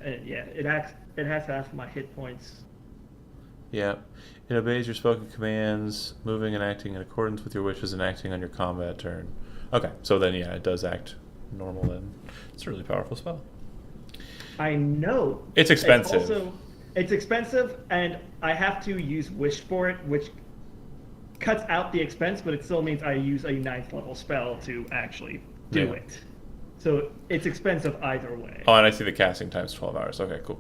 And yeah, it acts. It has half my hit points. Yeah. It obeys your spoken commands, moving and acting in accordance with your wishes and acting on your combat turn. Okay, so then yeah, it does act normal then. It's a really powerful spell. I know. It's expensive. It's expensive, and I have to use Wish for it, which cuts out the expense, but it still means I use a 9th level spell to actually do Yeah. it. So it's expensive either way. Oh, and I see the casting time's 12 hours. Okay, cool.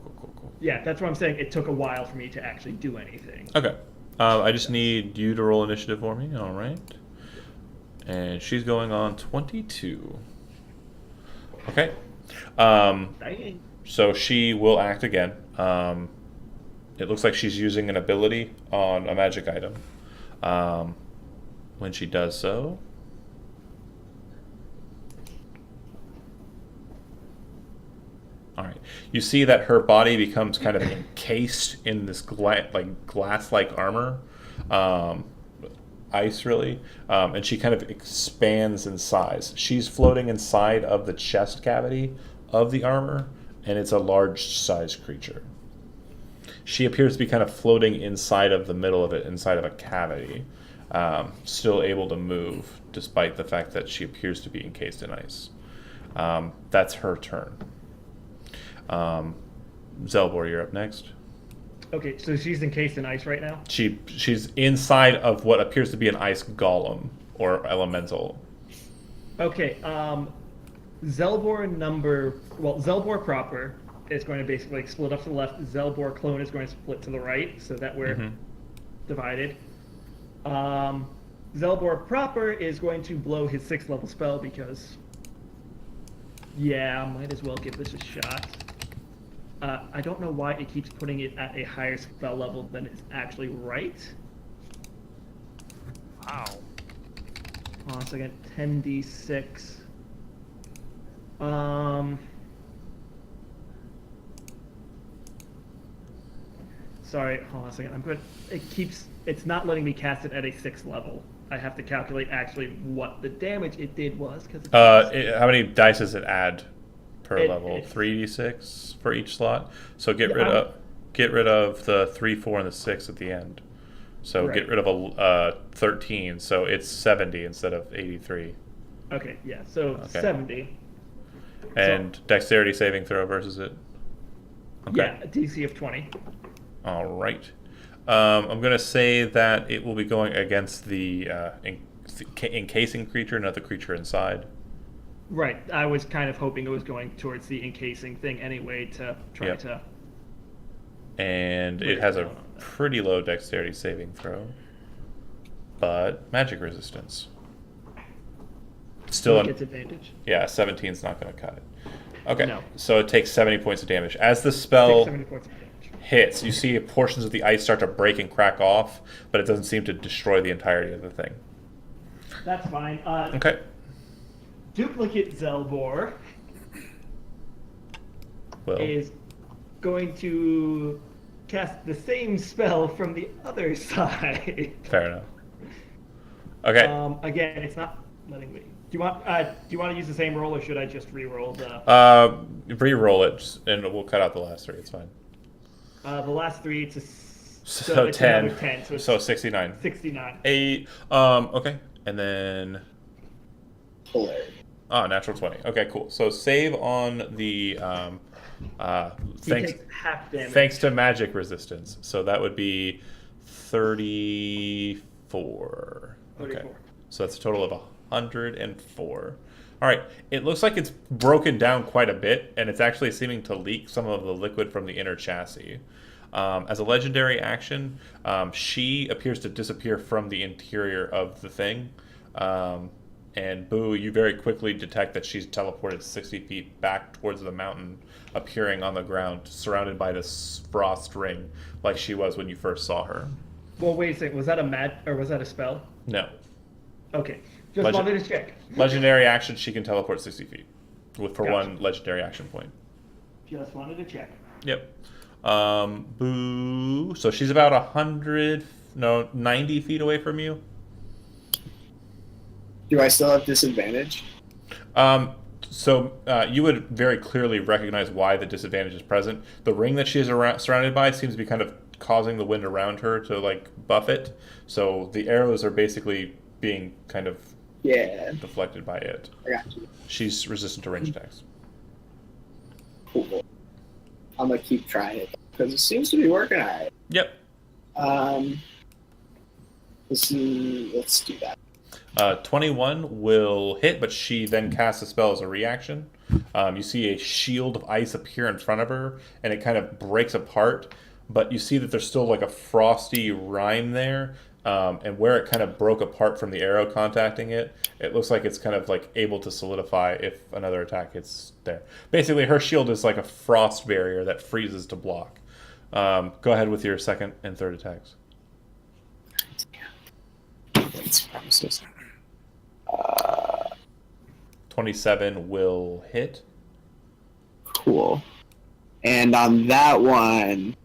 Yeah, that's what I'm saying. It took a while for me to actually do anything. Okay. I just need you to roll initiative for me. All right. And she's going on 22. Okay. Dang. So she will act again. It looks like she's using an ability on a magic item. When she does so, All right. You see that her body becomes kind of encased in this glass-like armor, ice really, and she kind of expands in size. She's floating inside of the chest cavity of the armor, and it's a large-sized creature. She appears to be kind of floating inside of the middle of it, inside of a cavity, still able to move, despite the fact that she appears to be encased in ice. That's her turn. Zelbor, you're up next. Okay, so she's encased in ice right now. She's inside of what appears to be an ice golem or elemental. Okay, Zelbor proper is going to basically split up to the left. Zelbor clone is going to split to the right, so that we're divided. Zelbor proper is going to blow his 6th level spell because, yeah, might as well give this a shot. I don't know why it keeps putting it at a higher spell level than it's actually right. Wow. Hold on a second. 10d6. Sorry, hold on a second. I'm good. It's not letting me cast it at a 6th level. I have to calculate actually what the damage it did was because. How many dice does it add per level? 3d6 for each slot. So get rid of the 3, 4, and the 6 at the end. So Right. get rid of a 13. So it's 70 instead of 83. Okay, yeah. So Okay. 70. And dexterity saving throw versus it. Okay. Yeah, a DC of 20. All right. I'm going to say that it will be going against the encasing creature, not the creature inside. Right. I was kind of hoping it was going towards the encasing thing anyway to try Yep. to. And it has a pretty low dexterity saving throw, but magic resistance. Still, It gets advantage. yeah, 17's not going to cut it. Okay, No. so it takes 70 points of damage. As the Takes spell 70 points of damage. hits, you see portions of the ice start to break and crack off, but it doesn't seem to destroy the entirety of the thing. That's fine. Okay. Duplicate Zelbor Well, is going to cast the same spell from the other side. fair enough. Okay. Again, it's not letting me. Do you want to use the same roll, or should I just re-roll the Re-roll it, and we'll cut out the last 3. It's fine. the last 3? It's So it's 10. another 10. So it's So 69. 69. 8. Okay. And then Hilarious. natural 20. Okay, cool. So save on the He thanks takes half damage. thanks to magic resistance. So that would be 34. Okay. 34. So that's a total of 104. All right. It looks like it's broken down quite a bit, and it's actually seeming to leak some of the liquid from the inner chassis. As a legendary action, she appears to disappear from the interior of the thing. And Boo, you very quickly detect that she's teleported 60 feet back towards the mountain, appearing on the ground, surrounded by this frost ring, like she was when you first saw her. Well, wait a second. Was that a spell? No. Okay. Just Legend- wanted to check. Legendary action, she can teleport 60 feet for Gotcha. 1 legendary action point. Just wanted to check. Yep. Boo. So she's about 90 feet away from you. Do I still have disadvantage? So you would very clearly recognize why the disadvantage is present. The ring that she is surrounded by seems to be kind of causing the wind around her to like buff it. So the arrows are basically being kind of Yeah, deflected by it. I got you. She's resistant to range attacks. Cool. I'm gonna keep trying it because it seems to be working alright. Yep. Let's do that. 21 will hit, but she then casts a spell as a reaction. You see a shield of ice appear in front of her, and it kind of breaks apart, but you see that there's still like a frosty rime there, and where it kind of broke apart from the arrow contacting it, it looks like it's kind of like able to solidify if another attack hits there. Basically, her shield is like a frost barrier that freezes to block. Go ahead with your second and third attacks. Thanks, promises. 27 will hit. Cool. And on that one,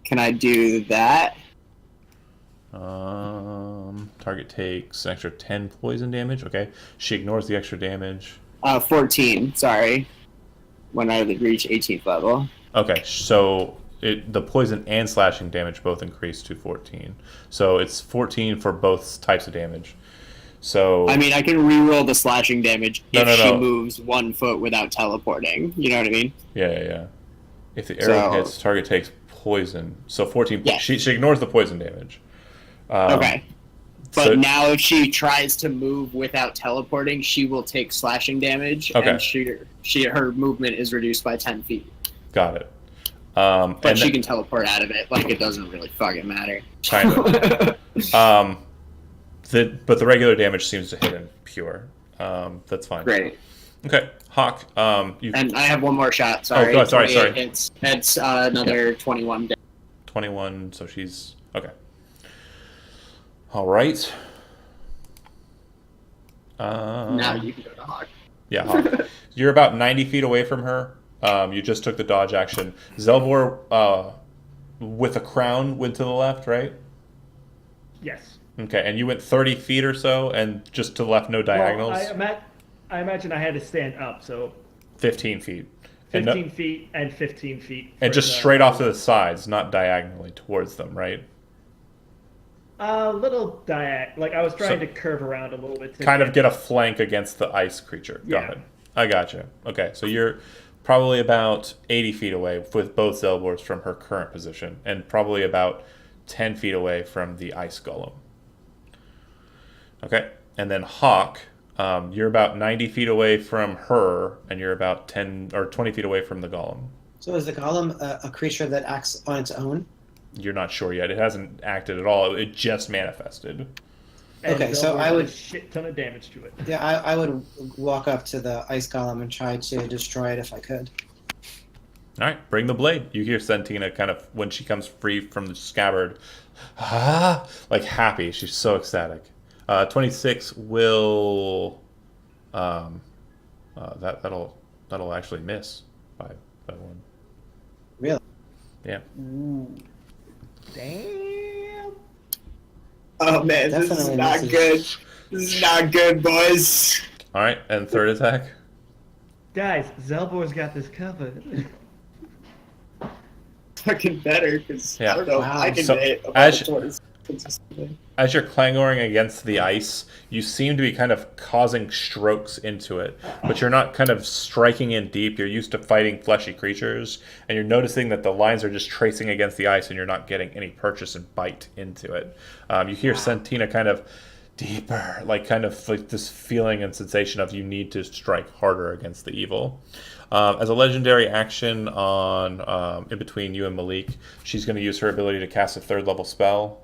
can I do that? Target takes an extra 10 poison damage. Okay. She ignores the extra damage. 14, sorry. When I reach 18th level. Okay, so the poison and slashing damage both increase to 14. So it's 14 for both types of damage. So I mean, I can reroll the slashing damage No, if no, she no. moves 1 foot without teleporting. You know what I mean? yeah. If the arrow So- hits, target takes poison. So 14. Yeah. She ignores the poison damage. Okay. But so- now if she tries to move without teleporting, she will take slashing damage, Okay. and her movement is reduced by 10 feet. Got it. But And she then- can teleport out of it. Like, it doesn't really fucking matter. Kind of. But the regular damage seems to hit in pure. That's fine. Great. Okay, Hawk. You And I have one more shot. Sorry. go ahead, sorry. 28 It's another 21 damage. 21. So she's okay. All right. Now you can go to Hawk. Yeah, Hawk. You're about 90 feet away from her. You just took the dodge action. Zelvor, with a crown, went to the left, right? Yes. Okay, and you went 30 feet or so, and just to the left, no diagonals? Well, I imagine I had to stand up, so 15 feet. And, 15 feet and 15 feet. and for just the- straight off to the sides, not diagonally towards them, right? A little like I was trying So- to curve around a little bit. To Kind of get a flank against the ice creature. Got Yeah. it. I gotcha. Okay, so you're probably about 80 feet away with both Zelbors from her current position, and probably about 10 feet away from the ice golem. Okay, and then Hawk, you're about 90 feet away from her, and you're about 10 or 20 feet away from the golem. So is the golem a creature that acts on its own? You're not sure yet. It hasn't acted at all. It just manifested. and Okay, so Zelda I did would- a shit ton of damage to it. Yeah, I would walk up to the ice golem and try to destroy it if I could. All right, bring the blade. You hear Sentina kind of, when she comes free from the scabbard, like happy. She's so ecstatic. 26 will, that'll actually miss by one. Really? Yeah. Damn. Oh, man, this is Definitely not misses. good. This is not good, boys. All right, and third attack. Guys, Zelbor's got this covered. Fucking better, because Yeah. I don't know if Wow. I can So, hit a as- tortoise consistently. As you're clangoring against the ice, you seem to be kind of causing strokes into it, but you're not kind of striking in deep. You're used to fighting fleshy creatures, and you're noticing that the lines are just tracing against the ice, and you're not getting any purchase and bite into it. You hear Sentina kind of deeper, like kind of like this feeling and sensation of you need to strike harder against the evil. As a legendary action on in between you and Malik, she's going to use her ability to cast a 3rd level spell.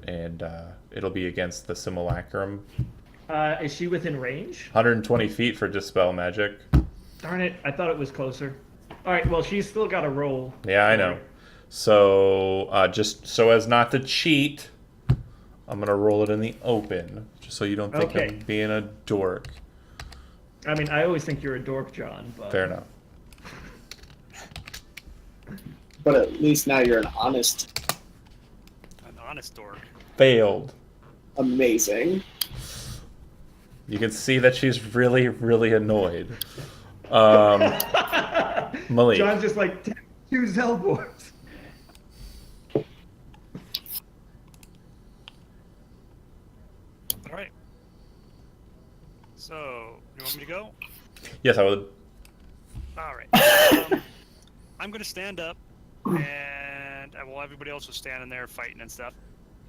And it'll be against the simulacrum. Is she within range? 120 feet for dispel magic. Darn it, I thought it was closer. Alright, well, she's still got a roll. Yeah, I know. So just so as not to cheat, I'm gonna roll it in the open, just so you don't think Okay. I'm being a dork. I mean, I always think you're a dork, John, but... Fair enough. But at least now you're an honest, An honest dork. Failed. amazing. You can see that she's really, really annoyed. Malik. John's just like, "Damn, 2 Zelbors. All right. So, you want me to go? Yes, I would. All right. I'm going to stand up, and well, everybody else was standing there fighting and stuff.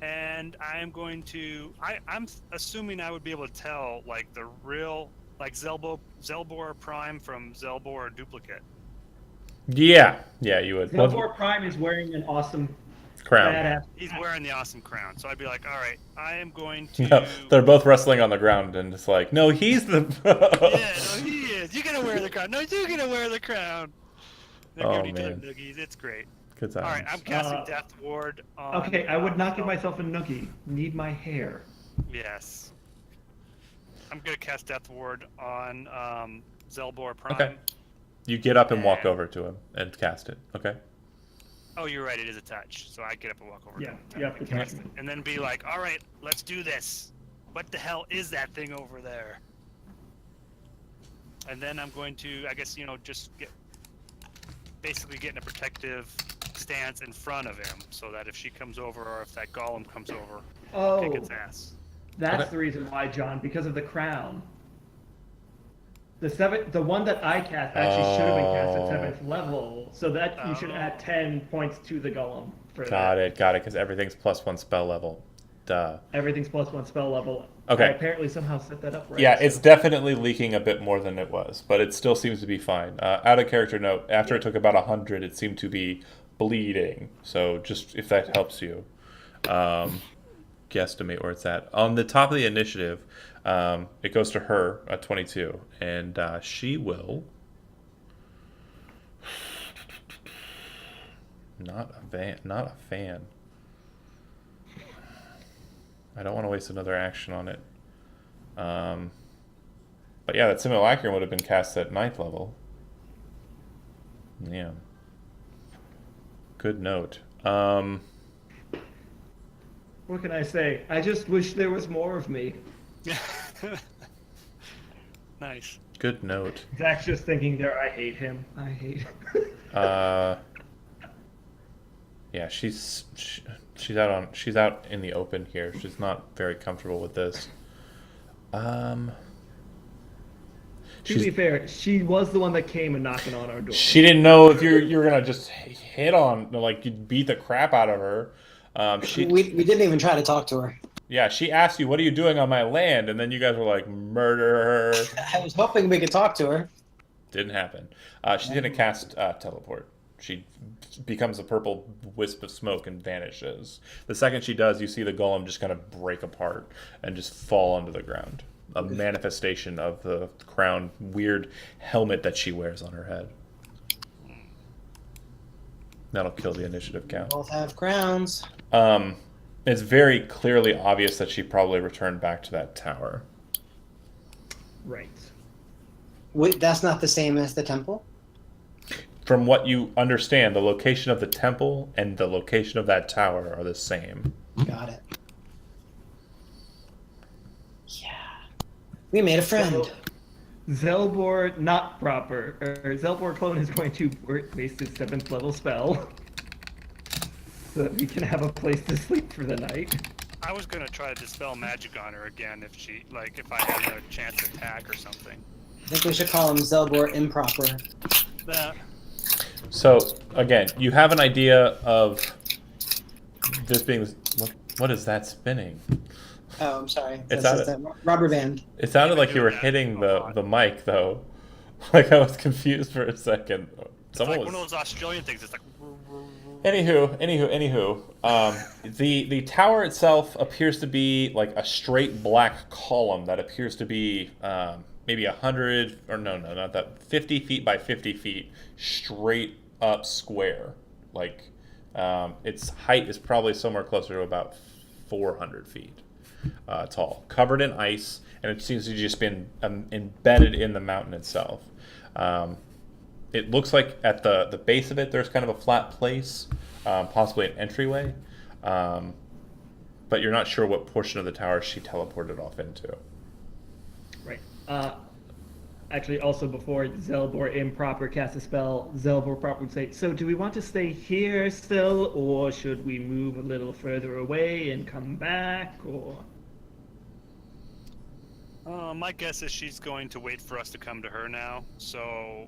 And I'm going to. I'm assuming I would be able to tell like the real like Zelbor Prime from Zelbor Duplicate. Yeah, you would. Zelbor Prime is wearing an awesome, Crown. badass... He's wearing the awesome crown, so I'd be like, all right, I am going No, to. they're both wrestling on the ground, and it's like, no, he's the. Yeah, no, he is. You're gonna wear the crown. No, you're gonna wear the crown. They're Oh, giving each other man. noogies. It's great. Good times. All right, I'm casting Death Ward on. Okay, I would not give myself a noogie. Need my hair. Yes. I'm gonna cast Death Ward on Zelbor Prime. Okay. You get up and walk over to him and cast it. Okay. Oh, you're right. It is attached. So I get up and walk over. Yeah, to it, you have to cast touch it, and then be like, "All right, let's do this. What the hell is that thing over there?" And then I'm going to, I guess, just basically get in a protective stance in front of him, so that if she comes over or if that golem comes over, I'll kick Oh, its ass. that's Okay. the reason why, John, because of the crown. The one that I cast actually should have been cast at 7th level, so that you should add 10 points to the golem for Got that. it, because everything's +1 spell level. Duh. Everything's +1 spell level. Okay. I apparently somehow set that up right. Yeah, so- it's definitely leaking a bit more than it was, but it still seems to be fine. Out of character note, after it took about 100, it seemed to be bleeding. So just if that helps you, guesstimate where it's at. On the top of the initiative, it goes to her at 22, and she will. Not a fan. I don't want to waste another action on it. But yeah, that Simulacrum would have been cast at 9th level. Yeah. Good note. What can I say? I just wish there was more of me. Nice. Good note. Zach's just thinking there, I hate him. I hate him. Yeah, she's out in the open here. She's not very comfortable with this. To She's- be fair, she was the one that came and knocking on our door. She didn't know if you were gonna just hit on, like, you beat the crap out of her. We didn't even try to talk to her. Yeah, she asked you, "What are you doing on my land?" And then you guys were like, "Murder her." I was hoping we could talk to her. Didn't happen. She's gonna cast teleport. She becomes a purple wisp of smoke and vanishes. The second she does, you see the golem just kind of break apart and just fall onto the ground. A manifestation of the crown weird helmet that she wears on her head. That'll kill the initiative count. Both have crowns. It's very clearly obvious that she probably returned back to that tower. Right. Wait, that's not the same as the temple? From what you understand, the location of the temple and the location of that tower are the same. Got it. Yeah. We made a friend. So, Zelbor, not proper. Zelbor clone is going to waste his 7th level spell so that we can have a place to sleep for the night. I was gonna try to dispel magic on her again if I had a chance to attack or something. I think we should call him Zelbor Improper. So, again, you have an idea of this being... What is that spinning? Oh, I'm sorry. It's This out is of- the rubber band. It sounded like you were doing that hitting a lot. the mic, though. Like, I was confused for a second. It's Someone like was... one of those Australian things. It's like. Anywho. The tower itself appears to be like a straight black column that appears to be maybe 100 or no, not that 50 feet by 50 feet straight up square. Like its height is probably somewhere closer to about 400 feet tall, covered in ice, and it seems to have just been embedded in the mountain itself. It looks like at the base of it, there's kind of a flat place, possibly an entryway, but you're not sure what portion of the tower she teleported off into. Right. Actually, also before Zelbor Improper casts a spell, Zelbor Proper would say, so do we want to stay here still, or should we move a little further away and come back, or... My guess is she's going to wait for us to come to her now. So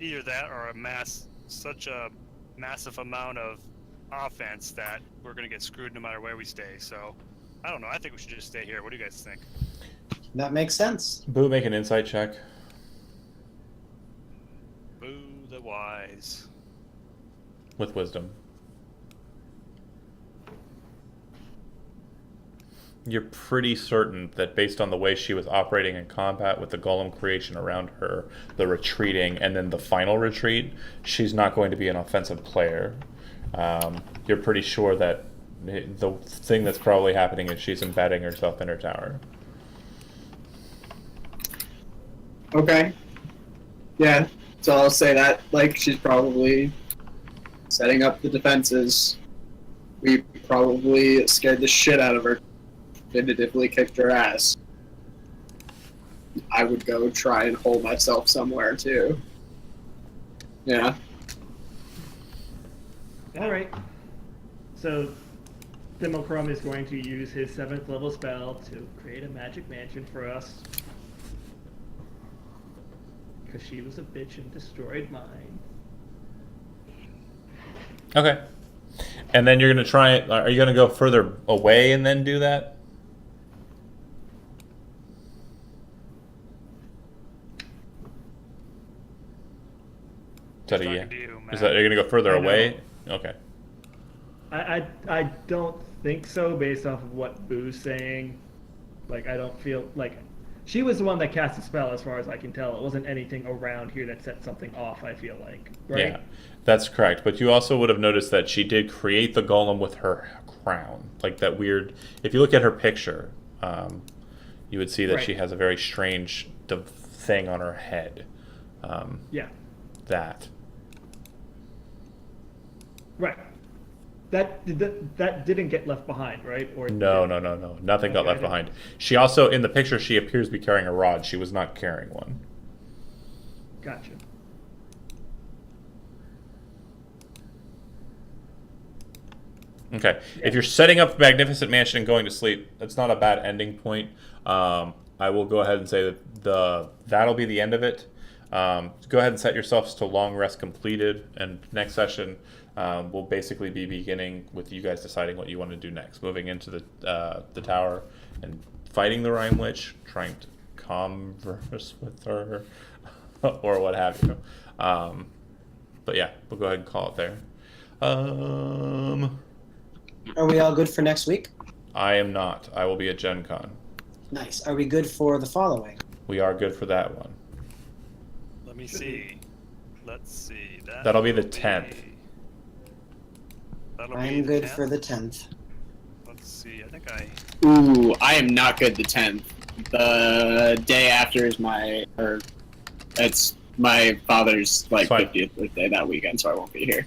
either that or such a massive amount of offense that we're going to get screwed no matter where we stay. So I don't know. I think we should just stay here. What do you guys think? That makes sense. Boo, make an insight check Boo the wise. with wisdom. You're pretty certain that based on the way she was operating in combat with the golem creation around her, the retreating, and then the final retreat, she's not going to be an offensive player. You're pretty sure that the thing that's probably happening is she's embedding herself in her tower. Okay. Yeah, So I'll say that, like, she's probably setting up the defenses. We probably scared the shit out of her, definitively kicked her ass. I would go try and hold myself somewhere, too. Yeah. All right. So, Thimmelcrum is going to use his 7th level spell to create a magic mansion for us. Because she was a bitch and destroyed mine. Okay. And then you're gonna try it. Are you gonna go further away and then do that? Is that a Talking yeah? to you, Is Matt. that you're gonna go further I know. away? Okay. I don't think so based off of what Boo's saying. Like, I don't feel like she was the one that cast the spell as far as I can tell. It wasn't anything around here that set something off, I feel like. Right? Yeah, that's correct. But you also would have noticed that she did create the golem with her crown, like that weird. If you look at her picture, you would see that Right. she has a very strange thing on her head. Yeah. That. Right. That didn't get left behind, right? Or No. did- Nothing got Okay, left I didn't- behind. She also, in the picture, she appears to be carrying a rod. She was not carrying one. Gotcha. Okay. If you're setting up Magnificent Mansion and going to sleep, that's not a bad ending point. I will go ahead and say that that'll be the end of it. Go ahead and set yourselves to long rest completed, and next session will basically be beginning with you guys deciding what you want to do next, moving into the tower and fighting the Rhyme Witch, trying to converse with her, or what have you. But yeah, we'll go ahead and call it there. Are we all good for next week? I am not. I will be at Gen Con. Nice. Are we good for the following? We are good for that one. Let me see. Let's see. That'll be the 10th. That'll be I'm the good 10th? for the 10th. Let's see. I think I. Ooh, I am not good the 10th. The day after is it's my father's like Fine. 50th birthday that weekend, so I won't be here.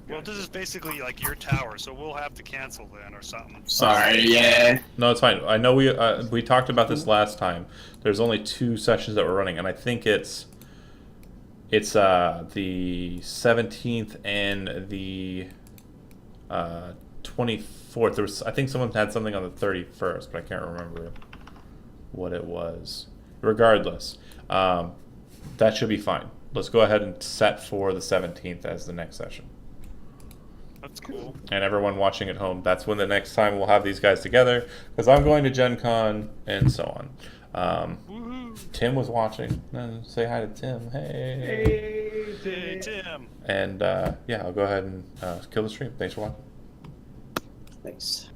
Well, this is basically like your tower, so we'll have to cancel then or something. Sorry, yeah. No, it's fine. I know we talked about this last time. There's only 2 sessions that we're running, and I think it's the 17th and the 24th. I think someone had something on the 31st, but I can't remember what it was. Regardless, that should be fine. Let's go ahead and set for the 17th as the next session. That's cool. And everyone watching at home, that's when the next time we'll have these guys together, because I'm going to Gen Con and so on. Woohoo! Tim was watching. Say hi to Tim. Hey. Hey, Tim. And yeah, I'll go ahead and kill the stream. Thanks for watching. Thanks.